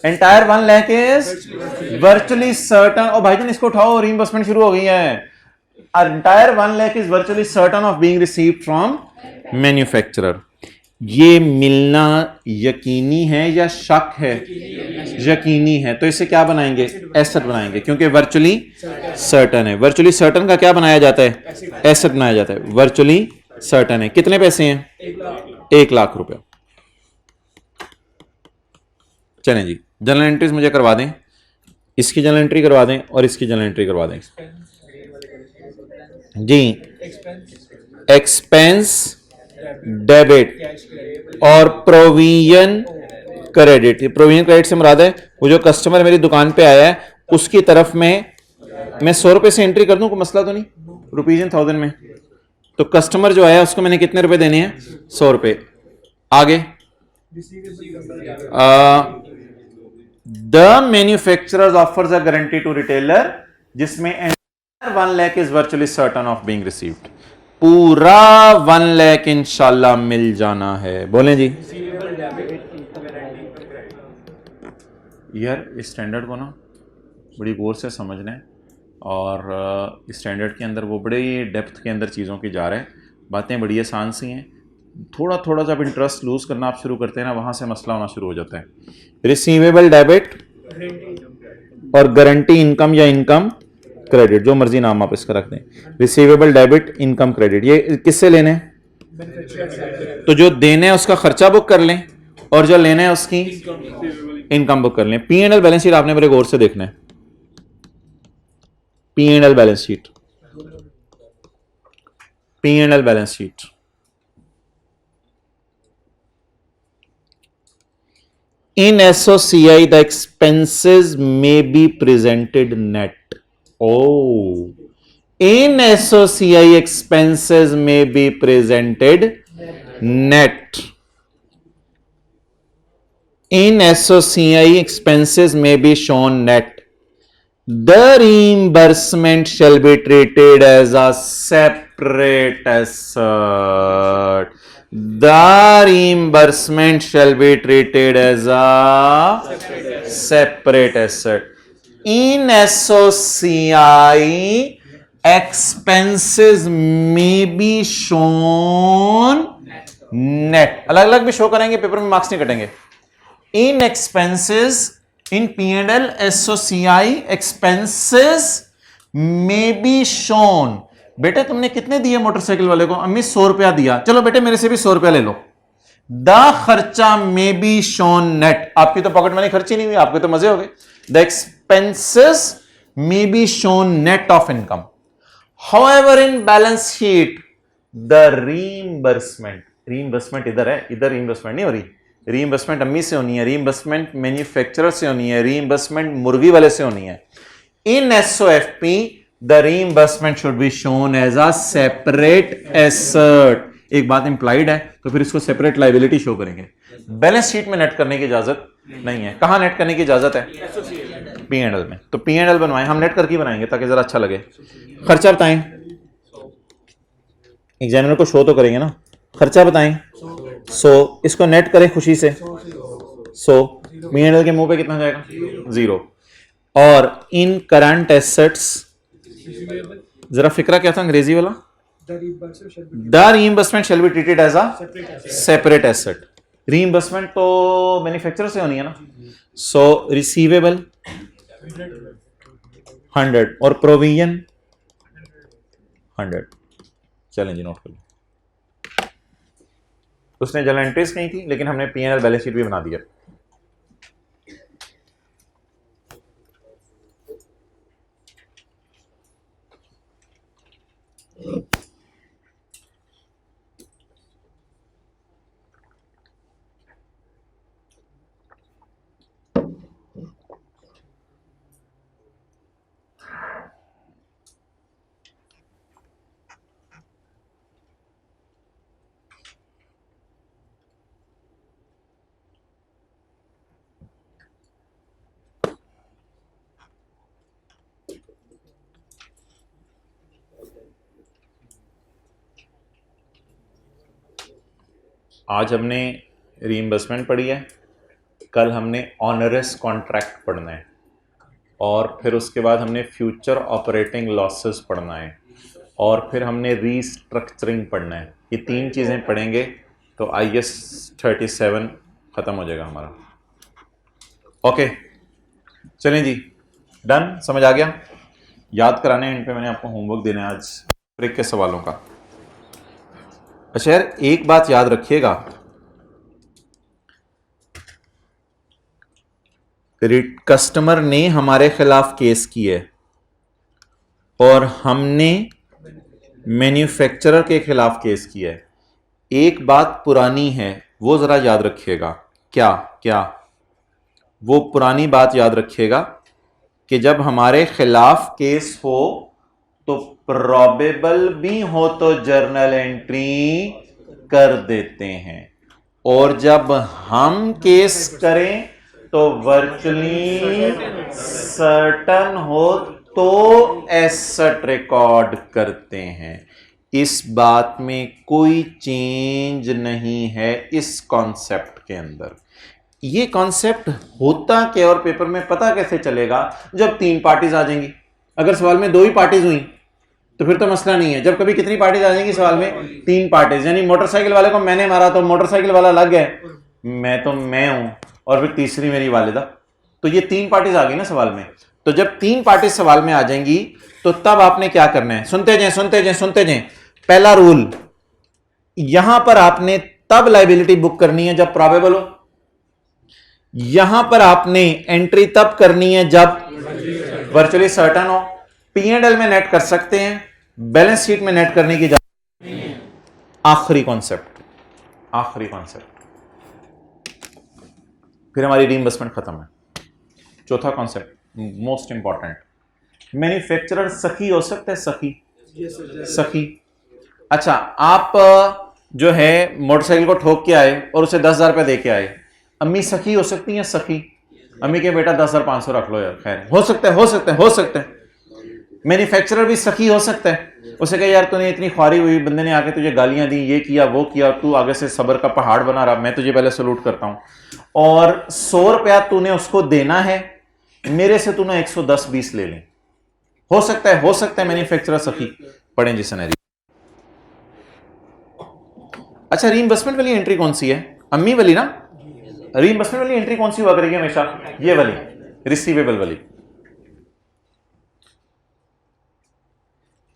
entire 1 lakh is virtually certain. और भाईजान इसको उठाओ, रीइंबर्समेंट शुरू हो गई है। Entire 1 lakh is virtually certain of being received from manufacturer. ये मिलना यकीनी है या शक है? यकीनी है। तो इसे क्या बनाएंगे? एसेट बनाएंगे, क्योंकि वर्चुअली सर्टन है। वर्चुअली सर्टन का क्या बनाया जाता है? एसेट बनाया जाता है। वर्चुअली सर्टन है। कितने पैसे हैं? 1 लाख रुपया। चलें जी, जनरल एंट्रीज मुझे करवा दें। इसकी जनरल एंट्री करवा दें और इसकी जनरल एंट्री करवा दें जी। एक्सपेंस डेबिट और प्रोविजन क्रेडिट। प्रोविजन क्रेडिट से मुराद है वो जो कस्टमर मेरी दुकान पे आया है उसकी तरफ में मैं 100 रुपए से एंट्री कर दूं, कोई मसला तो नहीं? रुपीज इन 1000 में। तो कस्टमर जो आया उसको मैंने कितने रुपए देने हैं? 100 रुपए। आगे the manufacturers offers a guarantee to retailer, जिसमें 1 lakh is virtually certain of being received. पूरा 1 लाख इंशाल्लाह मिल जाना है। बोलें जी। यार इस स्टैंडर्ड को ना बड़ी गौर से समझना है, और इस स्टैंडर्ड के अंदर वो बड़े डेप्थ के अंदर चीज़ों की जा रहे हैं। बातें बड़ी आसान सी हैं, थोड़ा थोड़ा जब इंटरेस्ट लूज करना आप शुरू करते हैं ना, वहाँ से मसला होना शुरू हो जाता है। रिसीवेबल डेबिट और गारंटी इनकम या इनकम क्रेडिट, जो मर्जी नाम आप इसका रख दें। रिसीवेबल डेबिट, इनकम क्रेडिट, ये किससे लेने हैं? तो जो देने हैं उसका खर्चा बुक कर लें, और जो लेना है उसकी इनकम बुक कर लें। P&L बैलेंस शीट आपने बड़े गौर से देखना है। P&L balance sheet, P&L balance sheet. In SOCI, the expenses may be presented net. Oh, in SOCI, expenses may be presented net. In SOCI, expenses may be shown net. The reimbursement shall be treated as a separate separate asset. The reimbursement shall be treated as a separate asset. In SOCI, expenses may be shown net. अलग अलग भी show करेंगे, paper में marks नहीं कटेंगे. In expenses, in P&L SOCI, expenses may be shown. बेटे तुमने कितने दिए मोटरसाइकिल वाले को? अम्मी 100 रुपया दिया. चलो बेटे मेरे से भी 100 रुपया ले लो. द खर्चा में बी शोन नेट. आपकी तो पॉकेट मनी खर्ची नहीं हुई, आपके तो मजे हो गए. द एक्सपेंसेस में B shown net of income. However in balance sheet the reimbursement इधर है, इधर रीइंबर्समेंट नहीं हो रही. रीइंबर्समेंट अम्मी से होनी है, रीइंबर्समेंट मैन्युफैक्चरर से होनी है, रीइंबर्समेंट मुर्गी वाले से होनी है. In SOFP the reimbursement should be shown as a separate asset. एक बात इंप्लाइड है तो फिर इसको सेपरेट लायबिलिटी शो करेंगे. बैलेंस शीट में नेट करने की इजाजत नहीं है. कहां नेट करने की इजाजत है? P&L में. तो P&L बनवाएं, हम नेट करके बनाएंगे ताकि जरा अच्छा लगे. खर्चा बताएं, एग्जामिनर को शो तो करेंगे ना. खर्चा बताएं 100, इसको नेट करें खुशी से 100. P&L के मुंह पे कितना जाएगा? 0. और इन करंट एसेट्स, जरा फिक्रा क्या था अंग्रेजी वाला? The reimbursement shall be treated as a separate asset. Reimbursement तो मैन्युफैक्चरर से होनी है ना. सो रिसीवेबल 100 और प्रोविजन 100. चलें जी, नोट कर लो. उसने जर्नल एंट्रीज नहीं थी, लेकिन हमने P&L बैलेंस शीट भी बना दिया. आज हमने रीइंबर्समेंट पढ़ी है, कल हमने ऑनरस कॉन्ट्रैक्ट पढ़ना है, और फिर उसके बाद हमने फ्यूचर ऑपरेटिंग लॉसेस पढ़ना है, और फिर हमने रीस्ट्रक्चरिंग पढ़ना है. ये 3 चीज़ें पढ़ेंगे तो IS 37 ख़त्म हो जाएगा हमारा. ओके, चलें जी, डन. समझ आ गया? याद कराने इन पे मैंने आपको होमवर्क देना है आज ब्रेक के सवालों का. अच्छा यार, एक बात याद रखिएगा, कस्टमर ने हमारे खिलाफ केस किया है और हमने मैन्युफैक्चरर के खिलाफ केस किया है. एक बात पुरानी है, वो जरा याद रखिएगा. क्या क्या? वो पुरानी बात याद रखिएगा कि जब हमारे खिलाफ केस हो तो प्रोबेबल भी हो तो जर्नल एंट्री कर देते हैं, और जब हम केस करें तो वर्चुअली सर्टन हो तो एसेट रिकॉर्ड करते हैं. इस बात में कोई चेंज नहीं है इस कॉन्सेप्ट के अंदर. ये कॉन्सेप्ट होता क्या और पेपर में पता कैसे चलेगा? जब 3 पार्टीज आ जाएंगी. अगर सवाल में 2 ही पार्टीज हुई तो फिर तो मसला नहीं है. जब कभी कितनी पार्टीज आ जाएंगी सवाल में? 3 पार्टीज. यानी मोटरसाइकिल वाले को मैंने मारा तो मोटरसाइकिल वाला लग गया, मैं तो मैं हूं, और फिर तीसरी मेरी वालिदा. तो ये 3 पार्टीज आ गई ना सवाल में. तो जब 3 पार्टीज सवाल में आ जाएंगी तो तब आपने क्या करना है? सुनते जाएं सुनते जाएं सुनते जाएं. पहला रूल, यहां पर आपने तब लायबिलिटी बुक करनी है जब प्रोबेबल हो. यहां पर आपने एंट्री तब करनी है जब वर्चुअली सर्टन हो. P&L में नेट कर सकते हैं, बैलेंस शीट में नेट करने की आखिरी कॉन्सेप्ट, आखिरी कॉन्सेप्ट. फिर हमारी रीइंबर्समेंट खत्म है. चौथा कॉन्सेप्ट मोस्ट इंपॉर्टेंट, मैन्युफैक्चरर सखी हो सकता है. सखी सखी. अच्छा, आप जो है मोटरसाइकिल को ठोक के आए और उसे 10,000 रुपये दे के आए. अम्मी सखी हो सकती है. सखी. अम्मी के बेटा 10,500 रख लो यार, खैर हो सकता है हो सकता है हो सकता है. मैन्युफैक्चरर भी सखी हो सकता है, उसे कहे यार तूने इतनी ख्वारी हुई, बंदे ने आके तुझे गालियां दी, ये किया वो किया, तू आगे से सब्र का पहाड़ बना रहा, मैं तुझे पहले सलूट करता हूं, और 100 रुपया तूने उसको देना है, मेरे से तूने 110-20 ले लें। हो सकता है मैन्युफैक्चरर सखी। पढ़ें जी सिनेरियो। अच्छा, रीइंबर्समेंट वाली एंट्री कौन सी है? अम्मी वाली ना। रीइंबर्समेंट वाली एंट्री कौन सी हुआ करेगी हमेशा? ये वाली, रिसीवेबल वाली।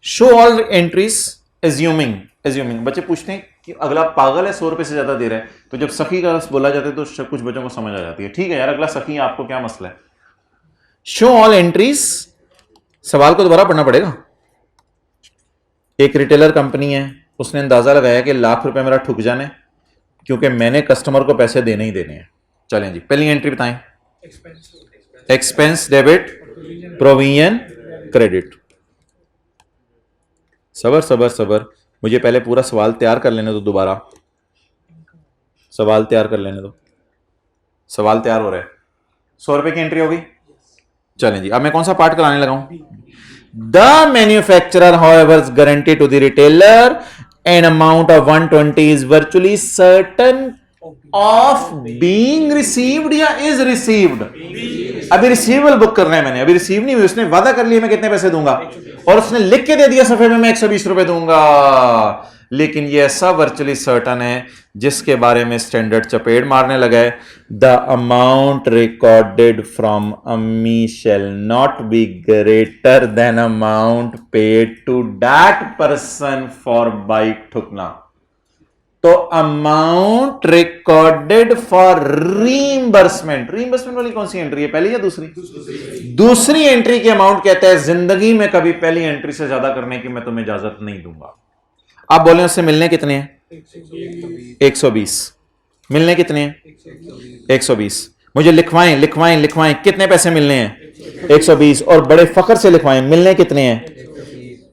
Show all entries assuming. बच्चे पूछते हैं कि अगला पागल है, 100 रुपए से ज्यादा दे रहा है, तो जब सखी का बोला जाता है तो कुछ बच्चों को समझ आ जाती है, ठीक है यार अगला सखी है, आपको क्या मसला है। शो ऑल एंट्रीज, सवाल को दोबारा पढ़ना पड़ेगा। एक रिटेलर कंपनी है, उसने अंदाजा लगाया कि ₹1,00,000 मेरा ठुक जाने, क्योंकि मैंने कस्टमर को पैसे देने ही देने हैं। चलें जी, पहली एंट्री बताएं। Expense debit, provision credit. सबर, मुझे पहले पूरा सवाल तैयार कर लेने दो, दोबारा सवाल तैयार कर लेने दो। सवाल तैयार हो रहा है। 100 रुपए की एंट्री होगी। चलें जी, अब मैं कौन सा पार्ट कराने लगा हूं? The manufacturer however guarantee to the retailer an amount of 120 is virtually certain of being received या is received। अभी रिसीवेबल बुक करना है मैंने, अभी रिसीव नहीं हुई, उसने वादा कर लिया मैं कितने पैसे दूंगा, और उसने लिख के दे दिया सफे में मैं 120 रुपए दूंगा, लेकिन ये ऐसा वर्चुअली सर्टन है जिसके बारे में स्टैंडर्ड चपेट मारने लगा है। द अमाउंट रिकॉर्डेड फ्रॉम अम्मी shall not be greater than amount paid to that person for bike ठुकना। तो अमाउंट रिकॉर्डेड फॉर रीइंबर्समेंट वाली कौन सी एंट्री है, पहली या दूसरी? दूसरी एंट्री की अमाउंट कहता है जिंदगी में कभी पहली एंट्री से ज्यादा करने की मैं तुम्हें इजाजत नहीं दूंगा। आप बोले उससे मिलने कितने हैं? 120। मिलने कितने हैं? 120। मुझे लिखवाएं कितने पैसे मिलने हैं? 120। और बड़े फख्र से लिखवाएं मिलने कितने हैं?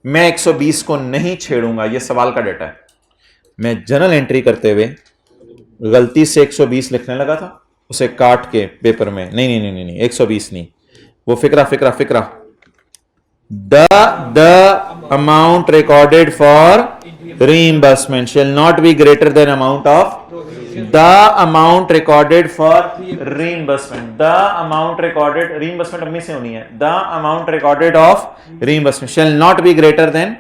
मैं 120 को नहीं छेड़ूंगा, यह सवाल का डेटा है। मैं जनरल एंट्री करते हुए गलती से 120 लिखने लगा था, उसे काट के पेपर में नहीं 120 नहीं, वो फिक्रा the amount recorded for reimbursement shall not be greater than amount of the amount recorded for reimbursement। the amount recorded reimbursement अम्मी से होनी है। the amount recorded of reimbursement shall not be greater than,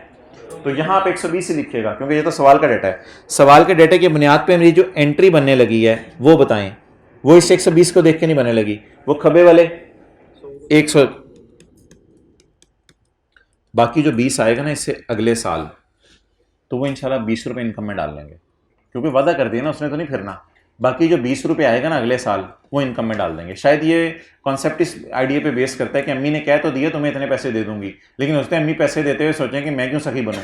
तो यहां आप 120 ही लिखिएगा क्योंकि ये तो सवाल का डेटा है। सवाल के डेटे की बुनियाद पे मेरी जो एंट्री बनने लगी है वो बताएं, वो इस 120 को देख के नहीं बनने लगी, वो खबे वाले 100, बाकी जो 20 आएगा ना इससे अगले साल, तो वो इंशाल्लाह 20 रुपए इनकम में डाल लेंगे, क्योंकि वादा कर दिया ना उसने, तो नहीं फिरना। बाकी जो 20 रुपए आएगा ना अगले साल वो इनकम में डाल देंगे। शायद ये कॉन्सेप्ट इस आइडिया पे बेस करता है कि अम्मी ने कह तो दिया तुम्हें इतने पैसे दे दूंगी, लेकिन उसने अम्मी पैसे देते हुए सोचें कि मैं क्यों सखी बनूं,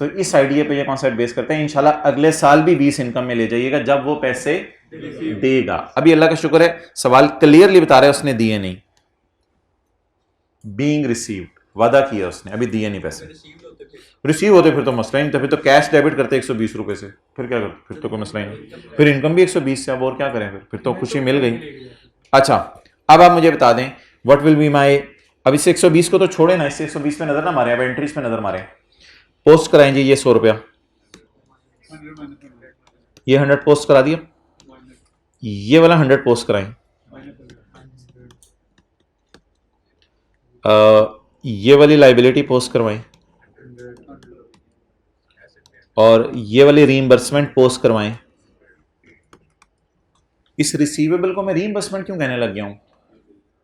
तो इस आइडिया पे ये कॉन्सेप्ट बेस करते हैं। इंशाल्लाह अगले साल भी 20 इनकम में ले जाइएगा जब वो पैसे देगा। अभी अल्लाह का शुक्र है सवाल क्लियरली बता रहा है उसने दिए नहीं, बीइंग रिसीव्ड, वादा किया उसने, अभी दिए नहीं पैसे। रिसीव होते फिर तो मसला ही नहीं था, फिर तो कैश डेबिट करते 120 रुपए से, फिर क्या करते, फिर तो कोई मसला ही नहीं, फिर इनकम भी 120 से, अब और क्या करें, फिर तो खुशी मिल गई। अच्छा अब आप मुझे बता दें व्हाट विल बी माई, अब इस 120 को तो छोड़े ना, इससे 120 पे नजर ना मारे, अब एंट्रीज पे नजर मारे। पोस्ट कराएं जी, ये 100 रुपया, ये 100 पोस्ट करा दिया, ये वाला 100 पोस्ट कराएं, ये वाली लाइबिलिटी पोस्ट करवाएं, और ये वाली रीइंबर्समेंट पोस्ट करवाएं। इस रिसीवेबल को मैं रीइंबर्समेंट क्यों कहने लग गया हूं,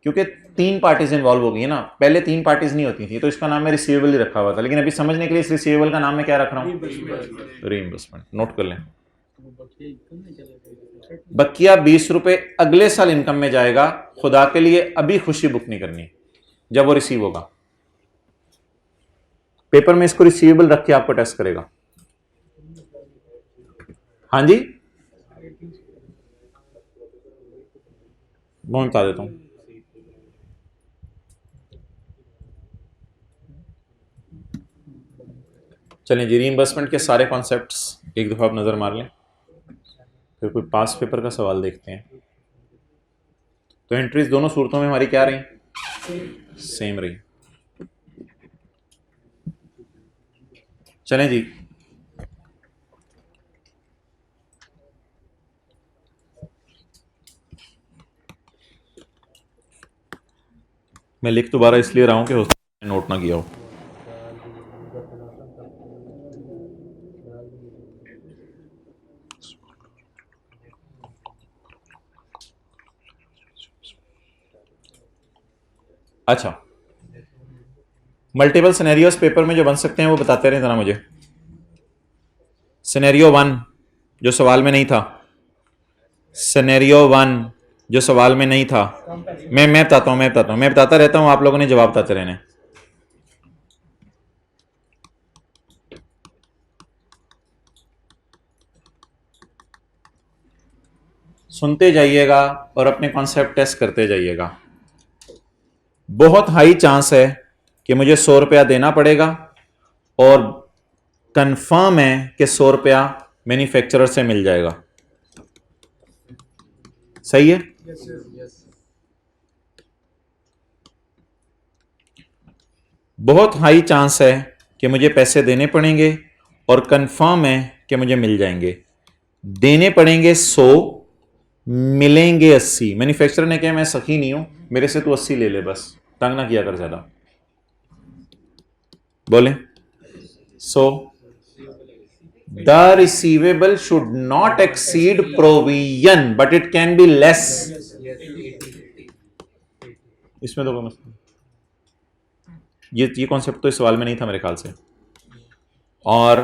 क्योंकि 3 पार्टीज इन्वॉल्व हो गई है ना, पहले 3 पार्टीज नहीं होती थी, तो इसका नाम मैं रिसीवेबल ही रखा हुआ था, लेकिन अभी समझने के लिए इस रिसीवेबल का नाम मैं क्या रख रहा हूं? रीइंबर्समेंट। नोट कर लें, बकिया 20 रुपए अगले साल इनकम में जाएगा। खुदा के लिए अभी खुशी बुक नहीं करनी, जब वो रिसीव होगा पेपर में इसको रिसीवेबल रख के आपको टेस्ट करेगा। हाँ जी, मैं बता देता हूं। चलिए जी, रीइंबर्समेंट के सारे कॉन्सेप्ट्स एक दफा आप नजर मार लें, फिर कोई पास पेपर का सवाल देखते हैं। तो एंट्रीज दोनों सूरतों में हमारी क्या रही? सेम रही। चलें जी, मैं लिख दोबारा इसलिए रहा हूं कि हो सकता है नोट ना किया हो। अच्छा, मल्टीपल सिनेरियोस पेपर में जो बन सकते हैं वो बताते रहे जरा मुझे। सिनेरियो 1 जो सवाल में नहीं था, सिनेरियो 1 जो सवाल में नहीं था, मैं बताता हूं, मैं बताता रहता हूं, आप लोगों ने जवाब बताते रहने। सुनते जाइएगा और अपने कॉन्सेप्ट टेस्ट करते जाइएगा। बहुत हाई चांस है कि मुझे 100 रुपया देना पड़ेगा और कंफर्म है कि 100 रुपया मैन्युफैक्चरर से मिल जाएगा। सही है? बहुत हाई चांस है कि मुझे पैसे देने पड़ेंगे और कंफर्म है कि मुझे मिल जाएंगे। देने पड़ेंगे 100, मिलेंगे 80। मैन्युफैक्चरर ने कहा मैं सखी नहीं हूं, मेरे से तू 80 ले ले, बस तंग ना किया कर ज्यादा। बोले so the receivable should not exceed provision but it can be less. इसमें तो कोई मसला, ये कॉन्सेप्ट तो इस सवाल में नहीं था मेरे ख्याल से। और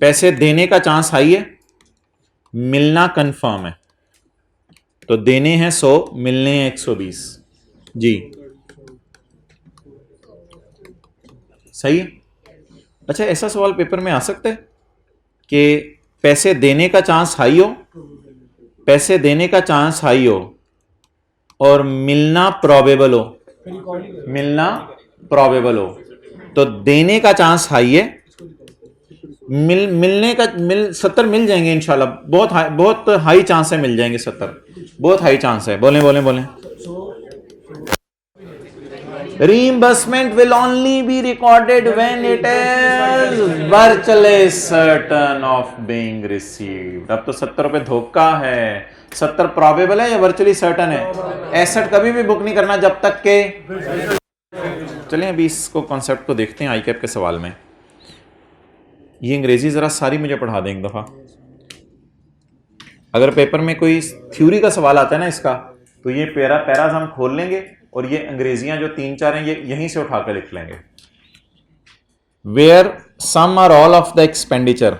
पैसे देने का चांस हाई है, मिलना कंफर्म है। तो देने हैं 100, मिलने हैं 120। जी सही है। अच्छा, ऐसा सवाल पेपर में आ सकता है कि पैसे देने का चांस हाई हो, पैसे देने का चांस हाई हो और मिलना प्रोबेबल हो, मिलना प्रोबेबल हो। तो देने का चांस हाई है, मिलने का 70 मिल जाएंगे इंशाल्लाह। बहुत हाई चांस है, मिल जाएंगे 70, बहुत हाई चांस है। बोलें बोलें बोलें। Reimbursement will only be recorded when it is virtually certain of being received। अब तो 70 रुपए धोखा है। 70 प्रोबेबल है या वर्चुअली सर्टन है? एसेट कभी भी बुक नहीं करना जब तक के। चलें अभी इसको कॉन्सेप्ट को देखते हैं आई कैप के सवाल में। ये अंग्रेजी जरा सारी मुझे पढ़ा दें एक दफा। अगर पेपर में कोई थ्योरी का सवाल आता है ना इसका, तो ये पैराज हम खोल लेंगे और ये अंग्रेजियां जो 3-4 हैं ये यहीं से उठाकर लिख लेंगे। Where some are all of the expenditure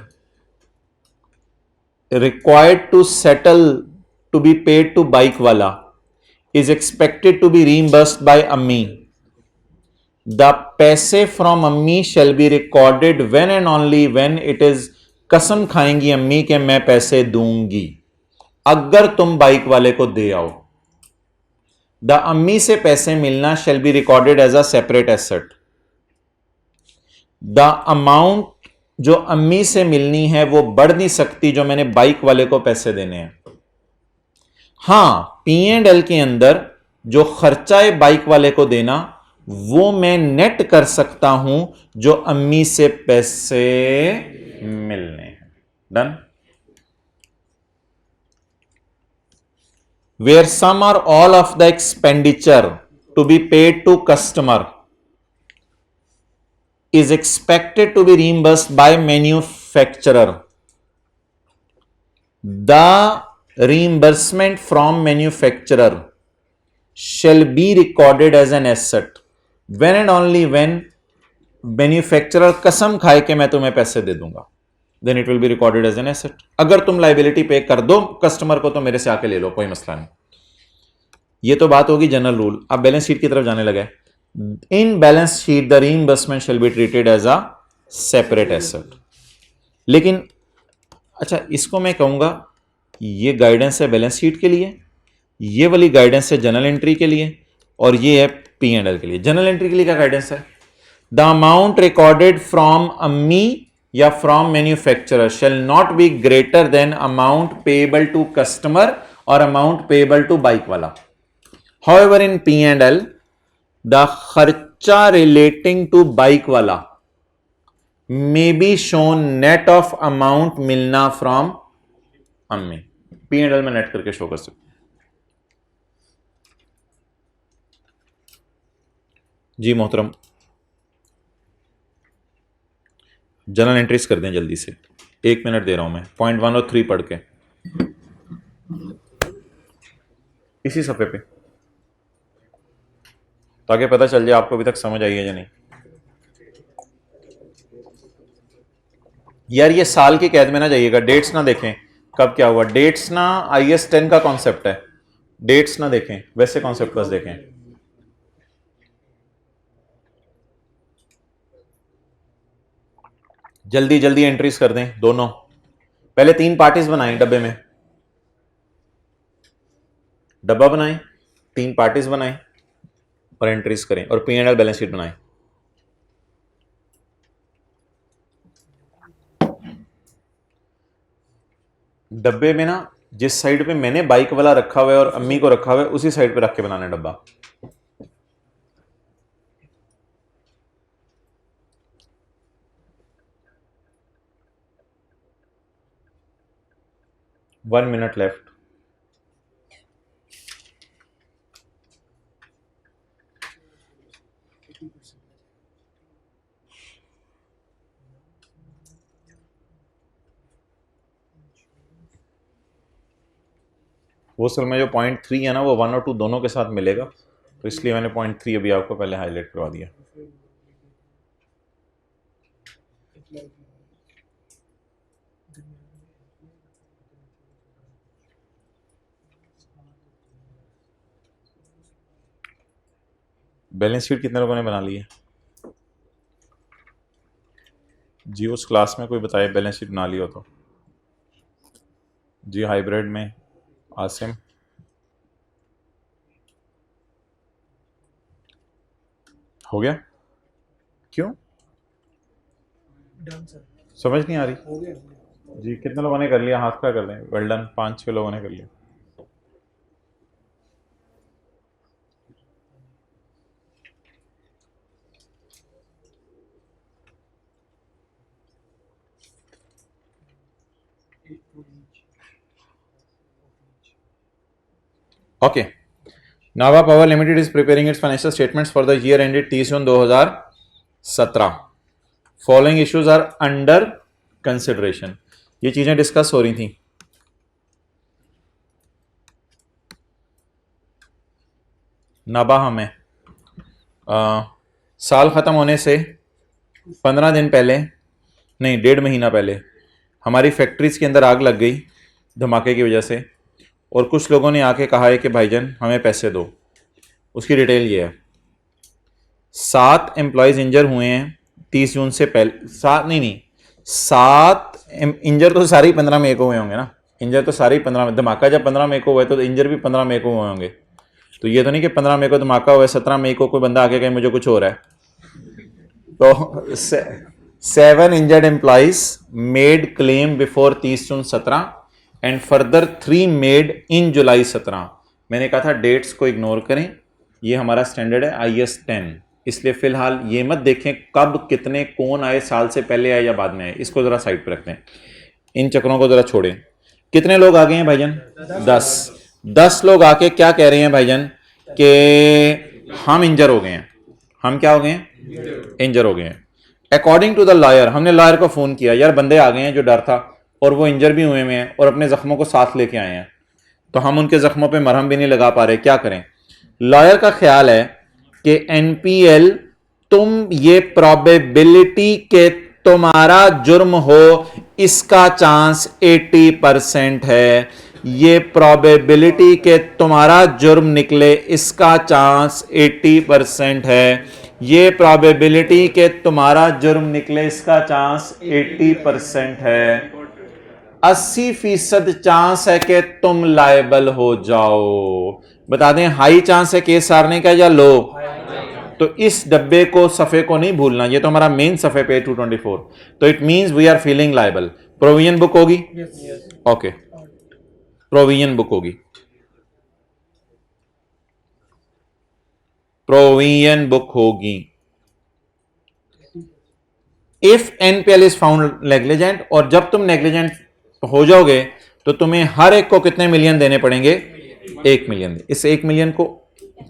required to settle to be paid to bike वाला is expected to be reimbursed by अम्मी। द पैसे फ्रॉम अम्मी shall be recorded when and only when it is, कसम खाएंगी अम्मी के मैं पैसे दूंगी अगर तुम बाइक वाले को दे आओ। द अम्मी से पैसे मिलना shall be recorded as a separate asset. The amount जो अम्मी से मिलनी है वो बढ़ नहीं सकती जो मैंने बाइक वाले को पैसे देने हैं। हां, P&L के अंदर जो खर्चा है बाइक वाले को देना वो मैं नेट कर सकता हूं जो अम्मी से पैसे मिलने हैं। Done. Where some or all of the expenditure to be paid to customer is expected to be reimbursed by manufacturer. The reimbursement from manufacturer shall be recorded as an asset when and only when manufacturer कसम खाए कि मैं तुम्हें पैसे दे दूंगा, then it will be recorded as an asset। अगर तुम liability पे कर दो कस्टमर को तो मेरे से आके ले लो, कोई मसला नहीं। ये तो बात होगी जनरल रूल। अब बैलेंस शीट की तरफ जाने लगे। In balance sheet the reimbursement shall be treated as a separate asset. लेकिन अच्छा, इसको मैं कहूंगा ये गाइडेंस है बैलेंस शीट के लिए, ये वाली गाइडेंस है जनरल एंट्री के लिए, और ये है P&L के लिए। जनरल एंट्री के लिए क्या गाइडेंस है? द अमाउंट रिकॉर्डेड फ्रॉम अम्मी या from manufacturer shall not be greater than amount payable to customer और अमाउंट पेएबल टू बाइक वाला। However, in P&L, the खर्चा relating to बाइक वाला may be shown net of amount मिलना from अम्मी, P and L में net करके show कर सकते। जी मोहतरम, जनरल एंट्रीज कर दें जल्दी से, 1 मिनट दे रहा हूं मैं, पॉइंट 1 और 3 पढ़ के इसी सफ़े पे, ताकि पता चल जाए आपको अभी तक समझ आई है या नहीं। यार ये साल की कैद में ना जाइएगा, डेट्स ना देखें कब क्या हुआ, डेट्स ना IS 10 का कॉन्सेप्ट है, डेट्स ना देखें, वैसे कॉन्सेप्ट बस देखें। जल्दी जल्दी एंट्रीज कर दें दोनों, पहले 3 पार्टीज बनाएं, डब्बे में डब्बा बनाएं, 3 पार्टीज बनाएं और एंट्रीज करें, और P and L balance sheet बनाएं। डब्बे में ना जिस साइड पे मैंने बाइक वाला रखा हुआ है और अम्मी को रखा हुआ है उसी साइड पे रख के बनाना है डब्बा। One minute left. वो असल में जो पॉइंट 3 है ना वो 1 और 2 दोनों के साथ मिलेगा, तो इसलिए मैंने पॉइंट 3 अभी आपको पहले हाईलाइट करवा दिया। बैलेंस शीट कितने लोगों ने बना ली है? जी उस क्लास में कोई बताए बैलेंस शीट बना ली हो तो। जी हाइब्रिड में आसिम, हो गया? क्यों समझ नहीं आ रही? हो गया। जी कितने लोगों ने कर लिया, हाथ खड़ा कर दें, वेल डन, 5-6 लोगों ने कर लिया। Okay, Nava power limited is preparing its financial statements for the year ended 30 June 2017। Following issues are under consideration. ये चीजें डिस्कस हो रही थी। नाबाहा में साल ख़त्म होने से 15 दिन पहले, नहीं 1.5 महीना पहले, हमारी फैक्ट्रीज के अंदर आग लग गई धमाके की वजह से, और कुछ लोगों ने आके कहा है कि भाईजान हमें पैसे दो। उसकी डिटेल ये है, 7 एम्प्लॉयज़ इंजर हुए हैं 30 जून से पहले, 7 नहीं 7 इंजर तो सारे ही 15 मई को हुए होंगे ना, इंजर तो सारे ही 15 धमाका जब 15 मई को हुआ तो इंजर भी 15 मई को हुए होंगे। तो ये तो नहीं कि 15 मई को धमाका हुआ है 17 मई को कोई बंदा आके कहे मुझे कुछ हो रहा है। तो 7 injured employees made claim before 30 June 17 and further 3 made in July 17। मैंने कहा था डेट्स को इग्नोर करें, ये हमारा स्टैंडर्ड है IS 10, इसलिए फिलहाल ये मत देखें कब कितने कौन आए, साल से पहले आए या बाद में आए, इसको जरा साइड पर रखते हैं, इन चक्रों को जरा छोड़ें। कितने लोग आ गए हैं भाईजान? 10 लोग आके क्या कह रहे हैं भाईजान कि हम इंजर हो गए हैं। हम क्या हो गए हैं? इंजर हो गए हैं। अकॉर्डिंग टू द लॉयर, हमने लॉयर को फोन किया, यार बंदे आ गए हैं जो डर था और वो इंजर भी हुए हुए हैं और अपने जख्मों को साथ लेके आए हैं, तो हम उनके जख्मों पे मरहम भी नहीं लगा पा रहे, क्या करें? लॉयर का ख्याल है कि NPL, तुम ये प्रोबेबिलिटी के तुम्हारा जुर्म हो इसका चांस 80% है, ये प्रोबेबिलिटी के तुम्हारा जुर्म निकले इसका चांस 80% है, ये प्रोबेबिलिटी के तुम्हारा जुर्म निकले इसका चांस 80% है। 80% चांस है कि तुम लायबल हो जाओ। बता दें हाई चांस है केस हारने का या लो? तो इस डब्बे को, सफ़े को नहीं भूलना, ये तो हमारा मेन सफ़े पे 224, तो it means we are feeling liable. Provision book होगी? ओके, प्रोविजन बुक होगी, प्रोविजन बुक होगी। If NPL is found negligent, और जब तुम नेग्लिजेंट हो जाओगे तो तुम्हें हर एक को कितने मिलियन देने पड़ेंगे? 1 मिलियन। इस 1 मिलियन को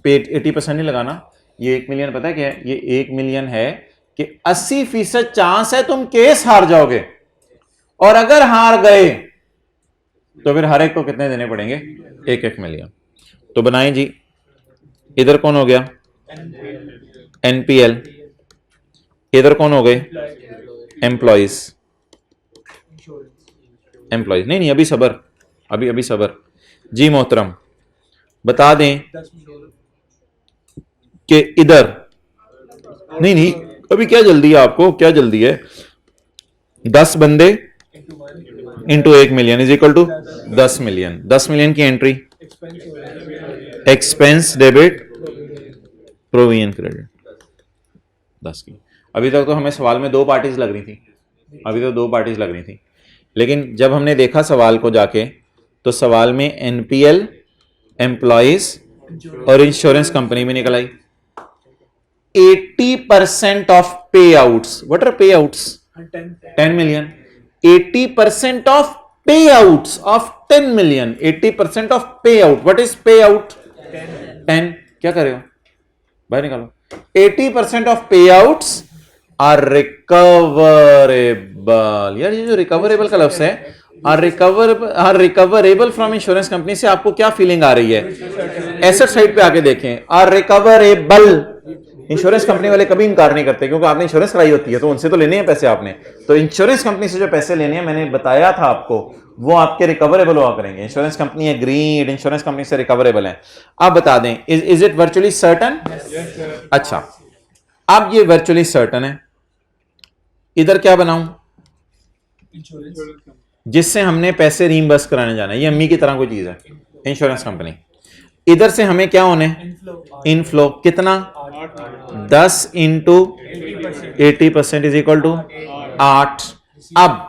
पे 80% नहीं लगाना, ये 1 मिलियन पता है क्या है? ये 1 मिलियन है कि 80% चांस है तुम केस हार जाओगे, और अगर हार गए तो फिर हर एक को कितने देने पड़ेंगे? 1-1 मिलियन। तो बनाएं जी, इधर कौन हो गया? एनपीएल। इधर कौन हो गए? एम्प्लॉइज। एम्प्लॉइज नहीं, अभी सबर, अभी सबर जी मोहतरम। बता दें कि इधर नहीं, अभी क्या जल्दी है आपको, क्या जल्दी है? 10 बंदे into 1 million is equal to 10 million. 10 million की entry, expense debit, provision credit 10 की। अभी तक तो हमें सवाल में 2 पार्टीज लग रही थी, लेकिन जब हमने देखा सवाल को जाके तो सवाल में एनपीएल, एम्प्लॉइज और इंश्योरेंस कंपनी में निकल आई। 80% ऑफ पे आउट्स, व्हाट आर पे आउट्स? 10 मिलियन। 80% ऑफ पे आउट्स ऑफ 10 मिलियन। 80% ऑफ पे आउट, व्हाट इज पे आउट? 10। क्या कर रहे हो? बाहर निकालो। 80% ऑफ पे आउट्स आर रिकवरेबल। यार ये जो रिकवरेबल का लफ्ज है, are recoverable from insurance company से आपको क्या फीलिंग आ रही है? एसेट साइड पे आके देखें, आर रिकवरेबल। इंश्योरेंस कंपनी वाले कभी इनकार नहीं करते, क्योंकि आपने इंश्योरेंस कराई होती है तो उनसे तो लेने हैं पैसे आपने। तो इंश्योरेंस कंपनी से जो पैसे लेने हैं, मैंने बताया था आपको, वो आपके रिकवरेबल हुआ करेंगे। Insurance company agreed, insurance company से रिकवरेबल है। आप बता दें, इज इट वर्चुअली सर्टन? अच्छा, अब ये वर्चुअली सर्टन है। इधर क्या बनाऊं? जिससे हमने पैसे रीइंबर्स कराने जाना है, ये अम्मी की तरह कोई चीज है, इंश्योरेंस कंपनी। इधर से हमें क्या होने? इनफ्लो। कितना? 10 इंटू 80% इज इक्वल टू 8। अब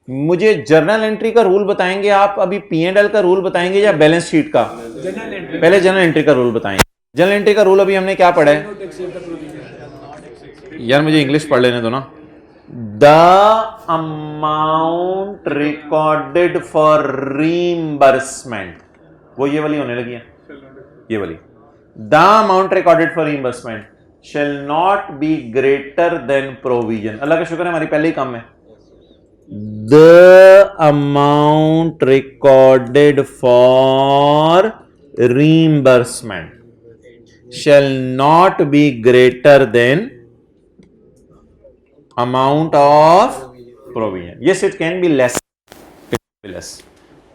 मुझे जर्नल एंट्री का रूल बताएंगे आप, अभी P&L का रूल बताएंगे या बैलेंस शीट का? पहले जर्नल एंट्री का रूल बताएंगे। जर्नल एंट्री का रूल अभी हमने क्या पढ़ा है? यार मुझे इंग्लिश पढ़ लेने दो ना। The amount recorded for reimbursement, वो ये वाली होने लगी है, ये वाली। The amount recorded for reimbursement shall not be greater than provision। अल्लाह का शुक्र है हमारी पहले ही कम है। The amount recorded for reimbursement shall not be greater than amount of provision। Yes, it can be less, it can be less।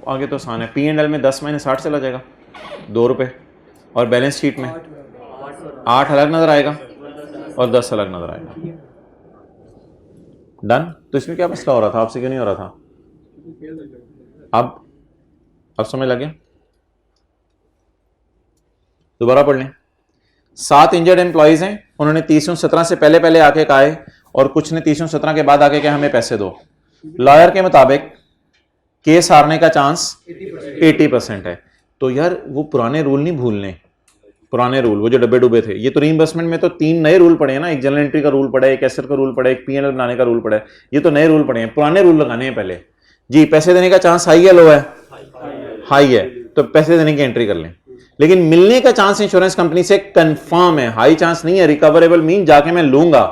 आगे तो आसान है। P&L में 10 माइनस 60 चला जाएगा, 2 रुपए, और बैलेंस शीट में 8 अलग नजर आएगा और 10 अलग नजर आएगा। डन। तो इसमें क्या मसला हो रहा था? आपसे क्यों नहीं हो रहा था? अब समझ लगे? दोबारा पढ़ लें। 7 इंजर्ड एम्प्लॉइज हैं, उन्होंने 30/17 से पहले आके कहा है, और कुछ ने 30/17 के बाद आके कहा हमें पैसे दो। लॉयर के मुताबिक केस हारने का चांस 80% है। तो यार वो पुराने रूल नहीं भूलने, पुराने रूल वो जो डब्बे डुबे थे। ये तो रीइंबर्समेंट में तो 3 नए रूल पड़े हैं ना, एक जनरल एंट्री का रूल पड़ा है, एक एसेट का रूल पड़ा है, एक P&L बनाने का रूल पड़ा है। ये तो नए रूल पड़े हैं, पुराने रूल लगाने हैं पहले जी। पैसे देने का चांस हाई है, लो है? हाई है, तो पैसे देने की एंट्री कर लें। लेकिन मिलने का चांस इंश्योरेंस कंपनी से कंफर्म है, हाई चांस नहीं है। रिकवरेबल मीन जाके मैं लूंगा।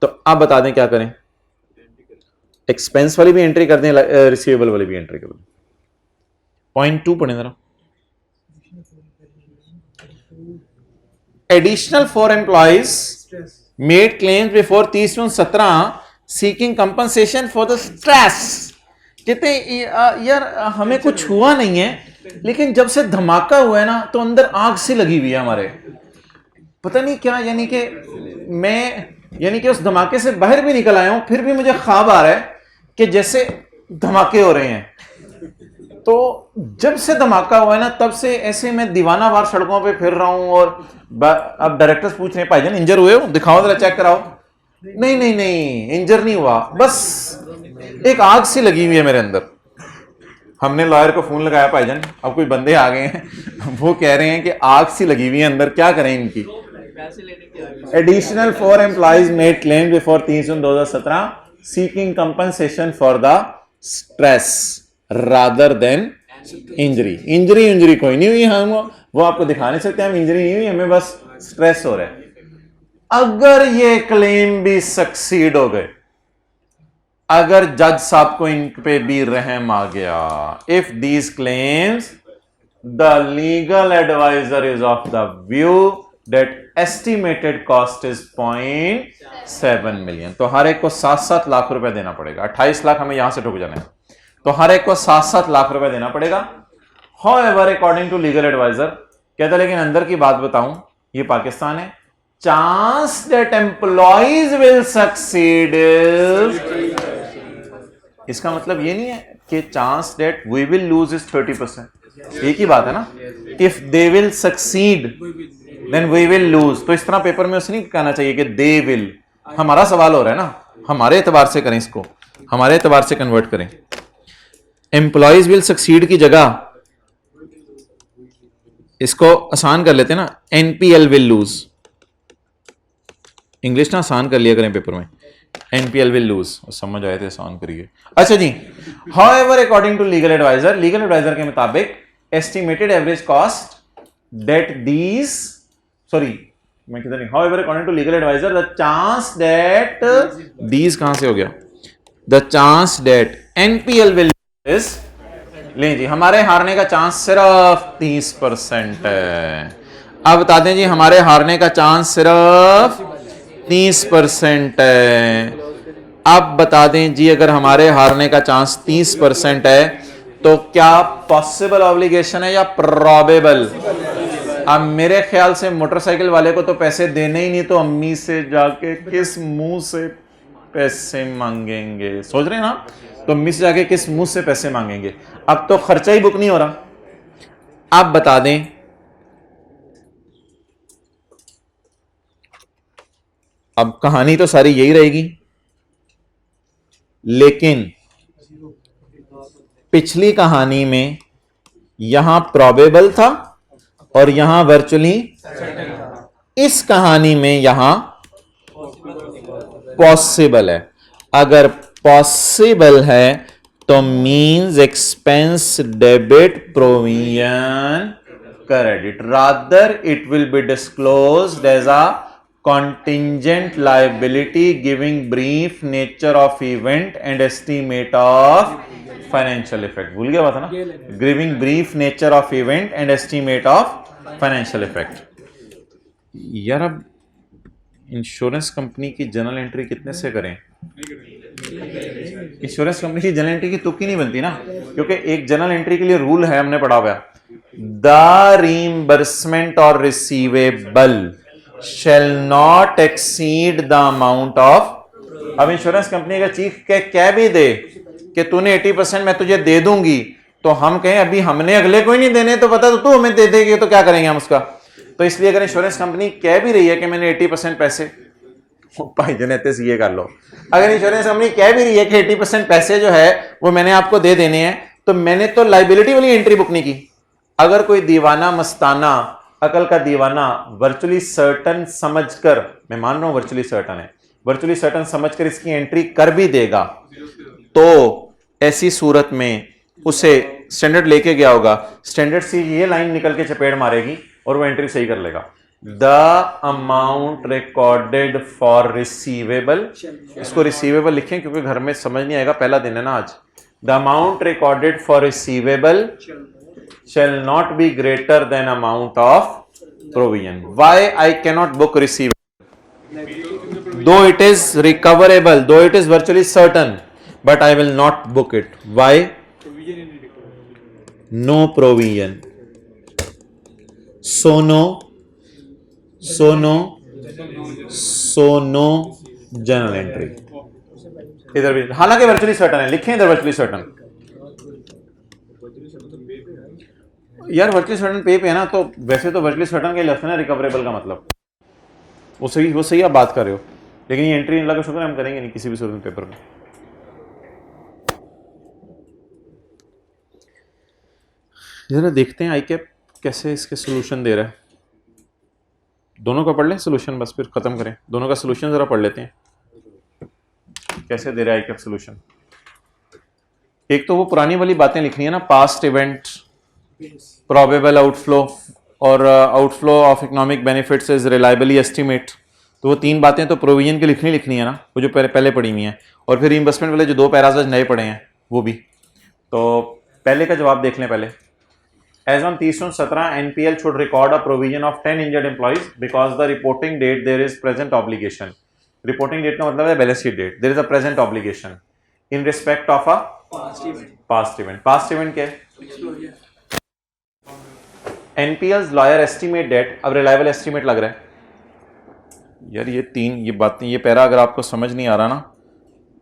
तो आप बता दें क्या करें? एक्सपेंस वाली भी एंट्री कर दें, रिसीवेबल वाली भी एंट्री कर दें। पॉइंट 2 पढ़ें जरा। Additional 4 employees made claims before 30/17 seeking compensation for the stress। कहते यार हमें कुछ हुआ नहीं है, लेकिन जब से धमाका हुआ है ना तो अंदर आग सी लगी हुई है हमारे, पता नहीं क्या। यानी कि उस धमाके से बाहर भी निकल आया हूं, फिर भी मुझे ख्वाब आ रहा है कि जैसे धमाके हो रहे हैं। तो जब से धमाका हुआ है ना, तब से ऐसे मैं दीवाना वार सड़कों पे फिर रहा हूं। और अब डायरेक्टर्स पूछ रहे हैं, भाईजान इंजर हुए हो? दिखाओ जरा, चेक कराओ। नहीं इंजर नहीं हुआ, बस एक आग सी लगी हुई है मेरे अंदर। हमने लॉयर को फोन लगाया, भाईजान अब कोई बंदे आ गए हैं, वो कह रहे हैं कि आग सी लगी हुई है अंदर, क्या करें इनकी? पैसे लेने की additional 4 employees made claim before 30 June 2017 seeking compensation for the stress rather than injury. Injury कोई नहीं हुई, हम वो आपको दिखा नहीं सकते हम इंजरी नहीं हुई, हमें बस स्ट्रेस हो रहा है। अगर ये क्लेम भी सक्सीड हो गए, अगर जज साहब को इन पे भी रहम आ गया, if these claims the legal adviser is of the view that estimated cost is 0.7 million, तो हर एक को 7-7 लाख रुपए देना पड़ेगा। 28 लाख हमें यहां से ठुक जाना है, तो हर एक को 7-7 लाख रुपए देना पड़ेगा। However according to legal adviser कहता, लेकिन अंदर की बात बताऊं, ये पाकिस्तान है, chance that employees will succeed, इसका मतलब ये नहीं है कि chance that we will lose is 30%, एक ही बात है ना। If they will succeed then we will lose, तो इस तरह पेपर में उसे नहीं कहना चाहिए कि दे विल। हमारा सवाल हो रहा है ना, हमारे एतबार से करें, इसको हमारे एतबार से कन्वर्ट करें। एम्प्लॉइज विल सक्सीड की जगह इसको आसान कर लेते हैं ना, एनपीएल विल लूज। इंग्लिश ना आसान कर लिया करें पेपर में, एनपीएल विल लूज, समझ आए थे, आसान करिए। अच्छा जी, however according to legal adviser के मुताबिक estimated average cost that these, sorry मैं किधर नहीं, however according to legal adviser the chance that these कहां से हो गया, the chance that NPL will is, लें जी, हमारे हारने का चांस सिर्फ 30% है। अब बता दें जी, हमारे हारने का चांस सिर्फ 30% है। अब बता दें जी, अगर हमारे हारने का चांस 30% है तो क्या पॉसिबल ऑब्लिगेशन है या प्रोबेबल? अब मेरे ख्याल से मोटरसाइकिल वाले को तो पैसे देने ही नहीं, तो अम्मी से जाके किस मुंह से पैसे मांगेंगे? सोच रहे हैं ना, तो अम्मी से जाके किस मुंह से पैसे मांगेंगे? अब तो खर्चा ही बुक नहीं हो रहा। आप बता दें, अब कहानी तो सारी यही रहेगी, लेकिन पिछली कहानी में यहां प्रोबेबल था और यहां वर्चुअली, इस कहानी में यहां पॉसिबल है। अगर पॉसिबल है तो means expense debit provision credit, rather it will be disclosed as a contingent liability giving brief nature of event and estimate of financial effect। भूल गया बात है ना, giving brief nature of event and estimate of financial effect. यार अब insurance company की journal entry कितने से करें? इंश्योरेंस कंपनी की जर्नल एंट्री की तुक्की नहीं बनती ना, क्योंकि एक जर्नल एंट्री के लिए रूल है, हमने पढ़ा हुआ, द रीइंबर्समेंट और receivable shall not exceed the amount of। अब इंश्योरेंस कंपनी का चीफ कह भी दे कि तूने 80% मैं तुझे दे दूंगी, तो हम कहें अभी हमने अगले को ही नहीं देने, तो पता तो तू हमें दे देगी, तो क्या करेंगे हम उसका? तो इसलिए अगर इंश्योरेंस कंपनी कह भी रही है कि मैंने 80% पैसे, भाई जनेते से ये कर लो, अगर इंश्योरेंस कंपनी कह भी रही है कि 80% पैसे जो है वो मैंने आपको दे देने हैं, तो मैंने तो लाइबिलिटी वाली एंट्री बुक नहीं की। अगर कोई दीवाना मस्ताना, अकल का दीवाना वर्चुअली सर्टन समझकर, मैं मान रहा हूं वर्चुअली सर्टन है, वर्चुअली सर्टन समझकर इसकी एंट्री कर भी देगा, तो ऐसी सूरत में उसे स्टैंडर्ड लेके गया होगा, स्टैंडर्ड से ये लाइन निकल के चपेट मारेगी और वो एंट्री सही कर लेगा। The amount recorded for receivable, इसको रिसीवेबल लिखें क्योंकि घर में समझ नहीं आएगा, पहला दिन है ना आज। The amount recorded for receivable shall not be greater than amount of provision. Why I cannot book receivable? Though it is recoverable, though it is virtually certain, but I will not book it. Why? No provision. So no journal entry. इधर भी हालांकि virtually certain है, लिखें इधर virtually certain. यार virtually certain पे है ना, तो वैसे तो वर्चुअली सर्टन के लफ्ज़ है ना रिकवरेबल का मतलब, वो सही आप बात कर रहे हो, लेकिन ये एंट्री अल्लाह का शुक्र हम करेंगे नहीं किसी भी सूरत में पेपर में। जरा देखते हैं आई कैप कैसे इसके सोल्यूशन दे रहा है। दोनों का पढ़ लें सोल्यूशन, बस फिर खत्म करें। दोनों का सोल्यूशन जरा पढ़ लेते हैं, कैसे दे रहा है ICAP सोल्यूशन। एक तो वो पुरानी वाली बातें लिखनी है ना, पास्ट इवेंट, प्रोबेबल आउटफ्लो और outflow of economic benefits is reliably estimate. तो वो 3 बातें तो प्रोविजन की लिखनी है ना, वो जो पहले पढ़ी हुई हैं, और फिर इन्वेस्टमेंट वाले जो 2 पैराज आज नए पढ़े हैं वो भी। तो पहले का जवाब देख लें पहले। As on 30/17 NPL should record a provision of 10 injured employees because the reporting date there is present obligation. Reporting date का मतलब है balance sheet date. There is a present obligation in respect of a past event. Past event क्या है? NPL's lawyer estimate debt, अब reliable estimate लग रहा है यार। ये बातें, ये पैरा अगर आपको समझ नहीं आ रहा ना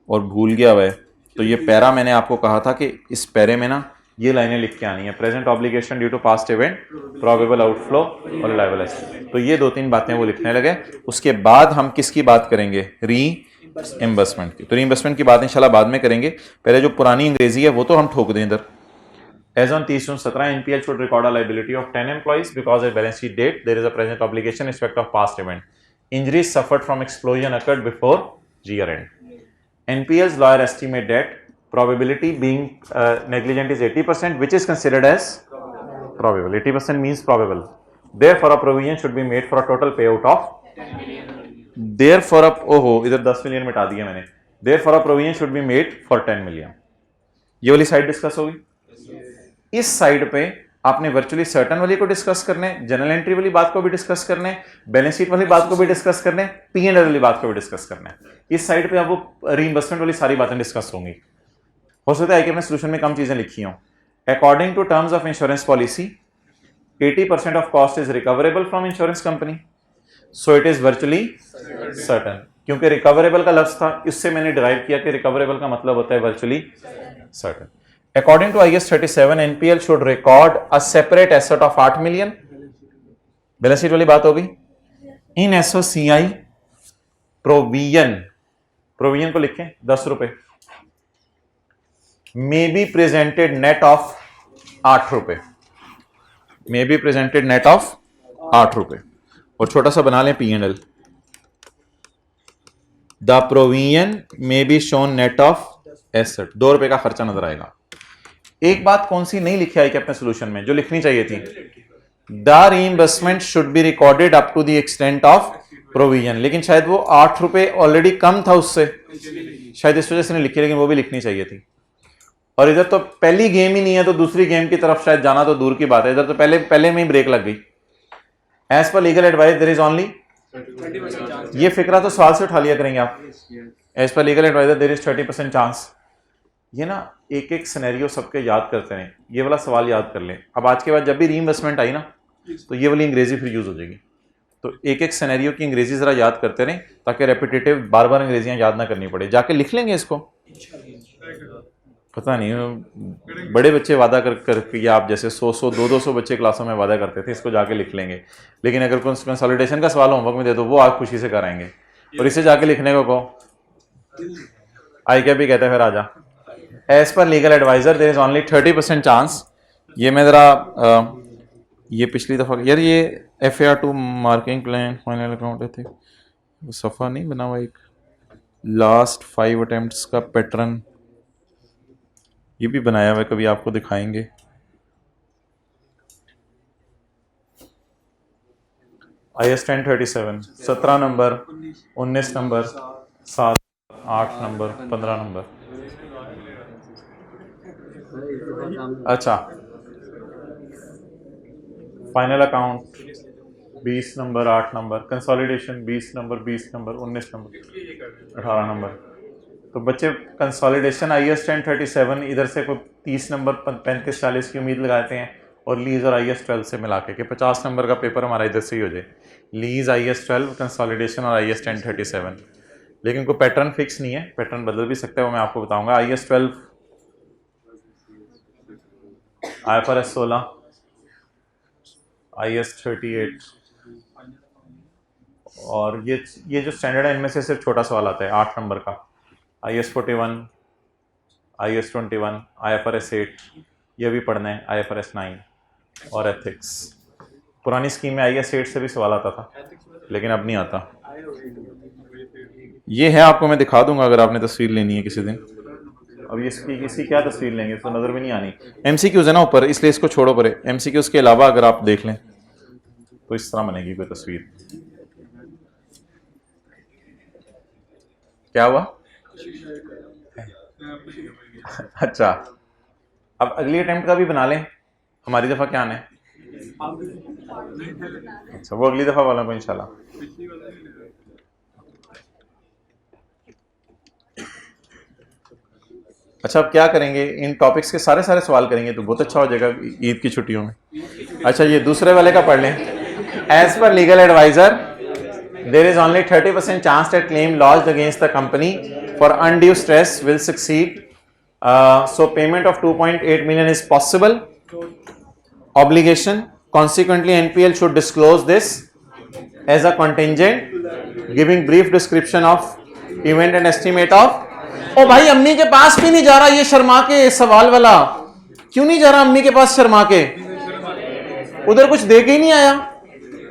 और भूल गया हुआ है, तो ये पैरा मैंने आपको कहा था कि इस पैरे में ना ये लाइनें लिख के आनी है, present obligation due to past event, probable outflow और रिलायबल एस्टिमेट। तो ये 2-3 बातें वो लिखने लगे। उसके बाद हम किसकी बात करेंगे? रीइंबर्समेंट की। तो रीइंबर्समेंट की बात इंशाल्लाह बाद में करेंगे, पहले जो पुरानी अंग्रेजी है वो तो हम ठोक दें इधर। As on 30/17 NPL should record a liability of 10 employees because at balance sheet date there is a present obligation in respect of past event. Injuries suffered from explosion occurred before year end. NPL's lawyer estimate that probability being negligent is 80%, which is considered as probable. 80% means probable. Therefore, a provision should be made for a total payout of 10 million. Therefore, इधर 10 million मिटा दिया मैंने। Therefore, a provision should be made for 10 million. ये वाली side discuss होगी। इस side पे आपने वर्चुअली सर्टन वाली को डिस्कस करने, जनरल एंट्री वाली बात को भी डिस्कस करने, बैलेंस शीट वाली बात को भी डिस्कस करने, P&L वाली बात को भी डिस्कस करने। इस साइड पे अब वो रीइंबर्समेंट वाली सारी बातें डिस्कस होंगी। हो सकता है कि अपने सोल्यूशन में कम चीजें लिखी हों। According to terms of insurance policy 80% of cost is recoverable from insurance company, so it is virtually certain. क्योंकि रिकवरेबल का लफ्ज था, इससे मैंने डिराइव किया कि रिकवरेबल का मतलब होता है virtually certain. According to IAS 37, NPL should record a separate asset of 8 million. Balance sheet वाली बात होगी। इन SOCI प्रोविजन को लिखें 10 रुपए, may be presented net of 8 रुपए, may be presented net of 8 रुपए। और छोटा सा बना लें P&L। The provision may be shown net of asset, 2 रुपए का खर्चा नजर आएगा। एक बात कौन सी नहीं लिखी आई कि अपने सोल्यूशन में, जो लिखनी चाहिए थी, the reimbursement should be recorded up to the extent of provision. लेकिन शायद वो 8 रुपए ऑलरेडी कम था उससे, शायद इस वजह से नहीं लिखी, लेकिन वो भी लिखनी चाहिए थी। और इधर तो पहली गेम ही नहीं है, तो दूसरी गेम की तरफ शायद जाना तो दूर की बात है। इधर तो पहले में ही ब्रेक लग गई। As per legal advice there is only, ये फिक्रा तो सवाल से उठा लिया करेंगे आप। As per legal adviser there is 30% chance. ये ना एक एक सिनेरियो सबके याद करते रहें, ये वाला सवाल याद कर लें। अब आज के बाद जब भी रीइंवेस्टमेंट आई ना, तो ये वाली अंग्रेजी फिर यूज हो जाएगी। तो एक एक सिनेरियो की अंग्रेजी जरा याद करते रहें, ताकि रेपिटेटिव बार बार अंग्रेजियां याद ना करनी पड़े। जाके लिख लेंगे इसको। पता नहीं, बड़े बच्चे वादा करके आप जैसे 100 200 बच्चे क्लासों में वादा करते थे, इसको जाके लिख लेंगे। लेकिन अगर कंसोलिडेशन का सवाल होमवर्क में दे दो, वो आप खुशी से कराएंगे। और इसे जाके लिखने को कहो, ICAP भी कहते हैं फिर आजा। As per legal adviser there is only 30% chance. ये मैं जरा ये पिछली दफा यार, ये FAR2 marking plan final account थे, सफ़ा नहीं बना हुआ एक लास्ट 5 अटेम्प्ट्स का पैटर्न, ये भी बनाया हुआ है, कभी आपको दिखाएंगे। IAS 1037 17 number, 19 number, 7, 8 number, 15 number. अच्छा, final account 20 number, 8 number, consolidation 20 number, 20 number, 19 number, 18 number. तो बच्चे कंसोलिडेशन IAS 1037 इधर से कोई 30 नंबर 35-40 की उम्मीद लगाते हैं, और लीज और IAS 12 से मिला के कि 50 नंबर का पेपर हमारा इधर से ही हो जाए। लीज IAS 12, कंसोलिडेशन और IAS 1037। लेकिन कोई पैटर्न फिक्स नहीं है, पैटर्न बदल भी सकता है, वो मैं आपको बताऊंगा। IAS 12, IFRS 16, IAS 38, और ये जो स्टैंडर्ड है इनमें से सिर्फ छोटा सवाल आता है 8 नंबर का। IAS 41, IAS 21, IFRS 8, ये भी पढ़ना है, IFRS 9 और एथिक्स। पुरानी स्कीम में IAS 8 से भी सवाल आता था। लेकिन अब नहीं आता। ये है, आपको मैं दिखा दूंगा अगर आपने तस्वीर लेनी है किसी दिन। अब इसकी क्या तस्वीर लेंगे, तो नज़र में नहीं आनी। MCQs है ना ऊपर, इसलिए इसको छोड़ो परे। MCQs के अलावा अगर आप देख लें तो इस तरह बनेगी कोई तस्वीर। क्या हुआ? अच्छा, अब अगली अटेम्प्ट का भी बना लें। हमारी दफ़ा क्या आना है? अच्छा, वो अगली दफ़ा वालों को इंशाल्लाह। अच्छा, अब क्या करेंगे, इन टॉपिक्स के सारे सवाल करेंगे तो बहुत अच्छा हो जाएगा ईद की छुट्टियों में। अच्छा, ये दूसरे वाले का पढ़ लें। As per legal adviser there is only 30% chance that claim lodged against the company for undue stress will succeed, so payment of 2.8 million is possible obligation, consequently NPL should disclose this as a contingent, giving brief description of event and estimate of। ओ भाई, अम्मी के पास भी नहीं जा रहा ये शर्मा के सवाल वाला। क्यों नहीं जा रहा अम्मी के पास शर्मा के? उधर कुछ दे के ही नहीं आया।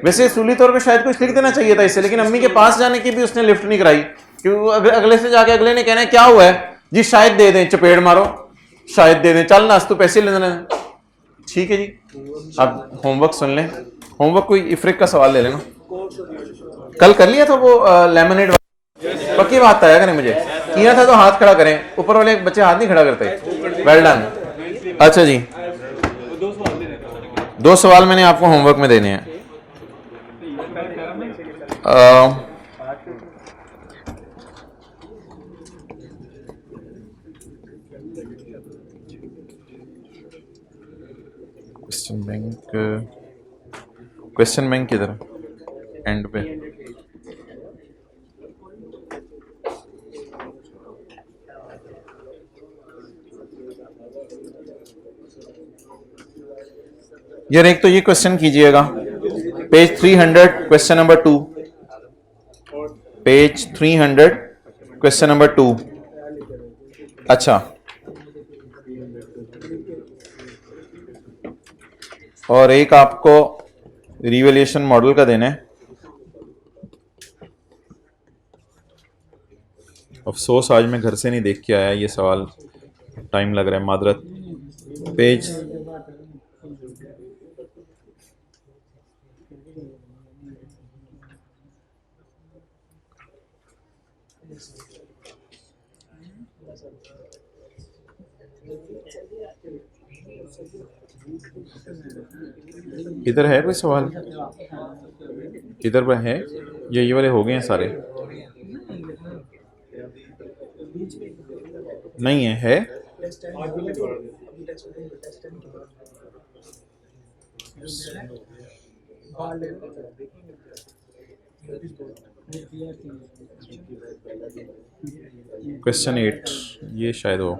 वैसे सूली तौर पे शायद कुछ लिख देना चाहिए था इससे, लेकिन अम्मी के पास जाने की भी उसने लिफ्ट नहीं कराई। क्यों? अगले से जाके अगले ने कहना है क्या हुआ है जी, शायद दे दें, चपेड़ मारो, शायद दे दें, चल ना, तो पैसे ले देना। ठीक है जी, अब होमवर्क सुन लें। होमवर्क कोई इफ्रिक का सवाल ले लेना। कल कर लिया था वो लेमनेड, पक्की बात आया करें, मुझे किया था तो हाथ खड़ा करें। ऊपर वाले बच्चे हाथ नहीं खड़ा करते। Well done. अच्छा जी, 2 सवाल मैंने आपको होमवर्क में देने हैं। क्वेश्चन बैंक किधर है? एंड पे। यार एक तो ये क्वेश्चन कीजिएगा, page 300 question number 2, page 300 question number 2। अच्छा, और एक आपको रिवैल्यूएशन मॉडल का देना है। अफसोस आज मैं घर से नहीं देख के आया ये सवाल, टाइम लग रहा है, मादरत। पेज इधर है कोई सवाल? इधर पर है? ये वाले हो गए हैं सारे? नहीं है? क्वेश्चन 8 ये शायद हो।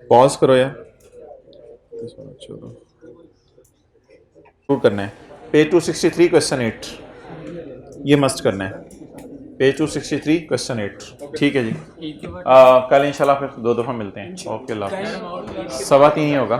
पॉज करो यार, करना है। पेज 263 क्वेश्चन 8 ये मस्ट करना है। Page 263 question 8। ठीक है जी, कल इंशाल्लाह फिर 2 दफ़ा मिलते हैं। ओके, 3:15 ही होगा।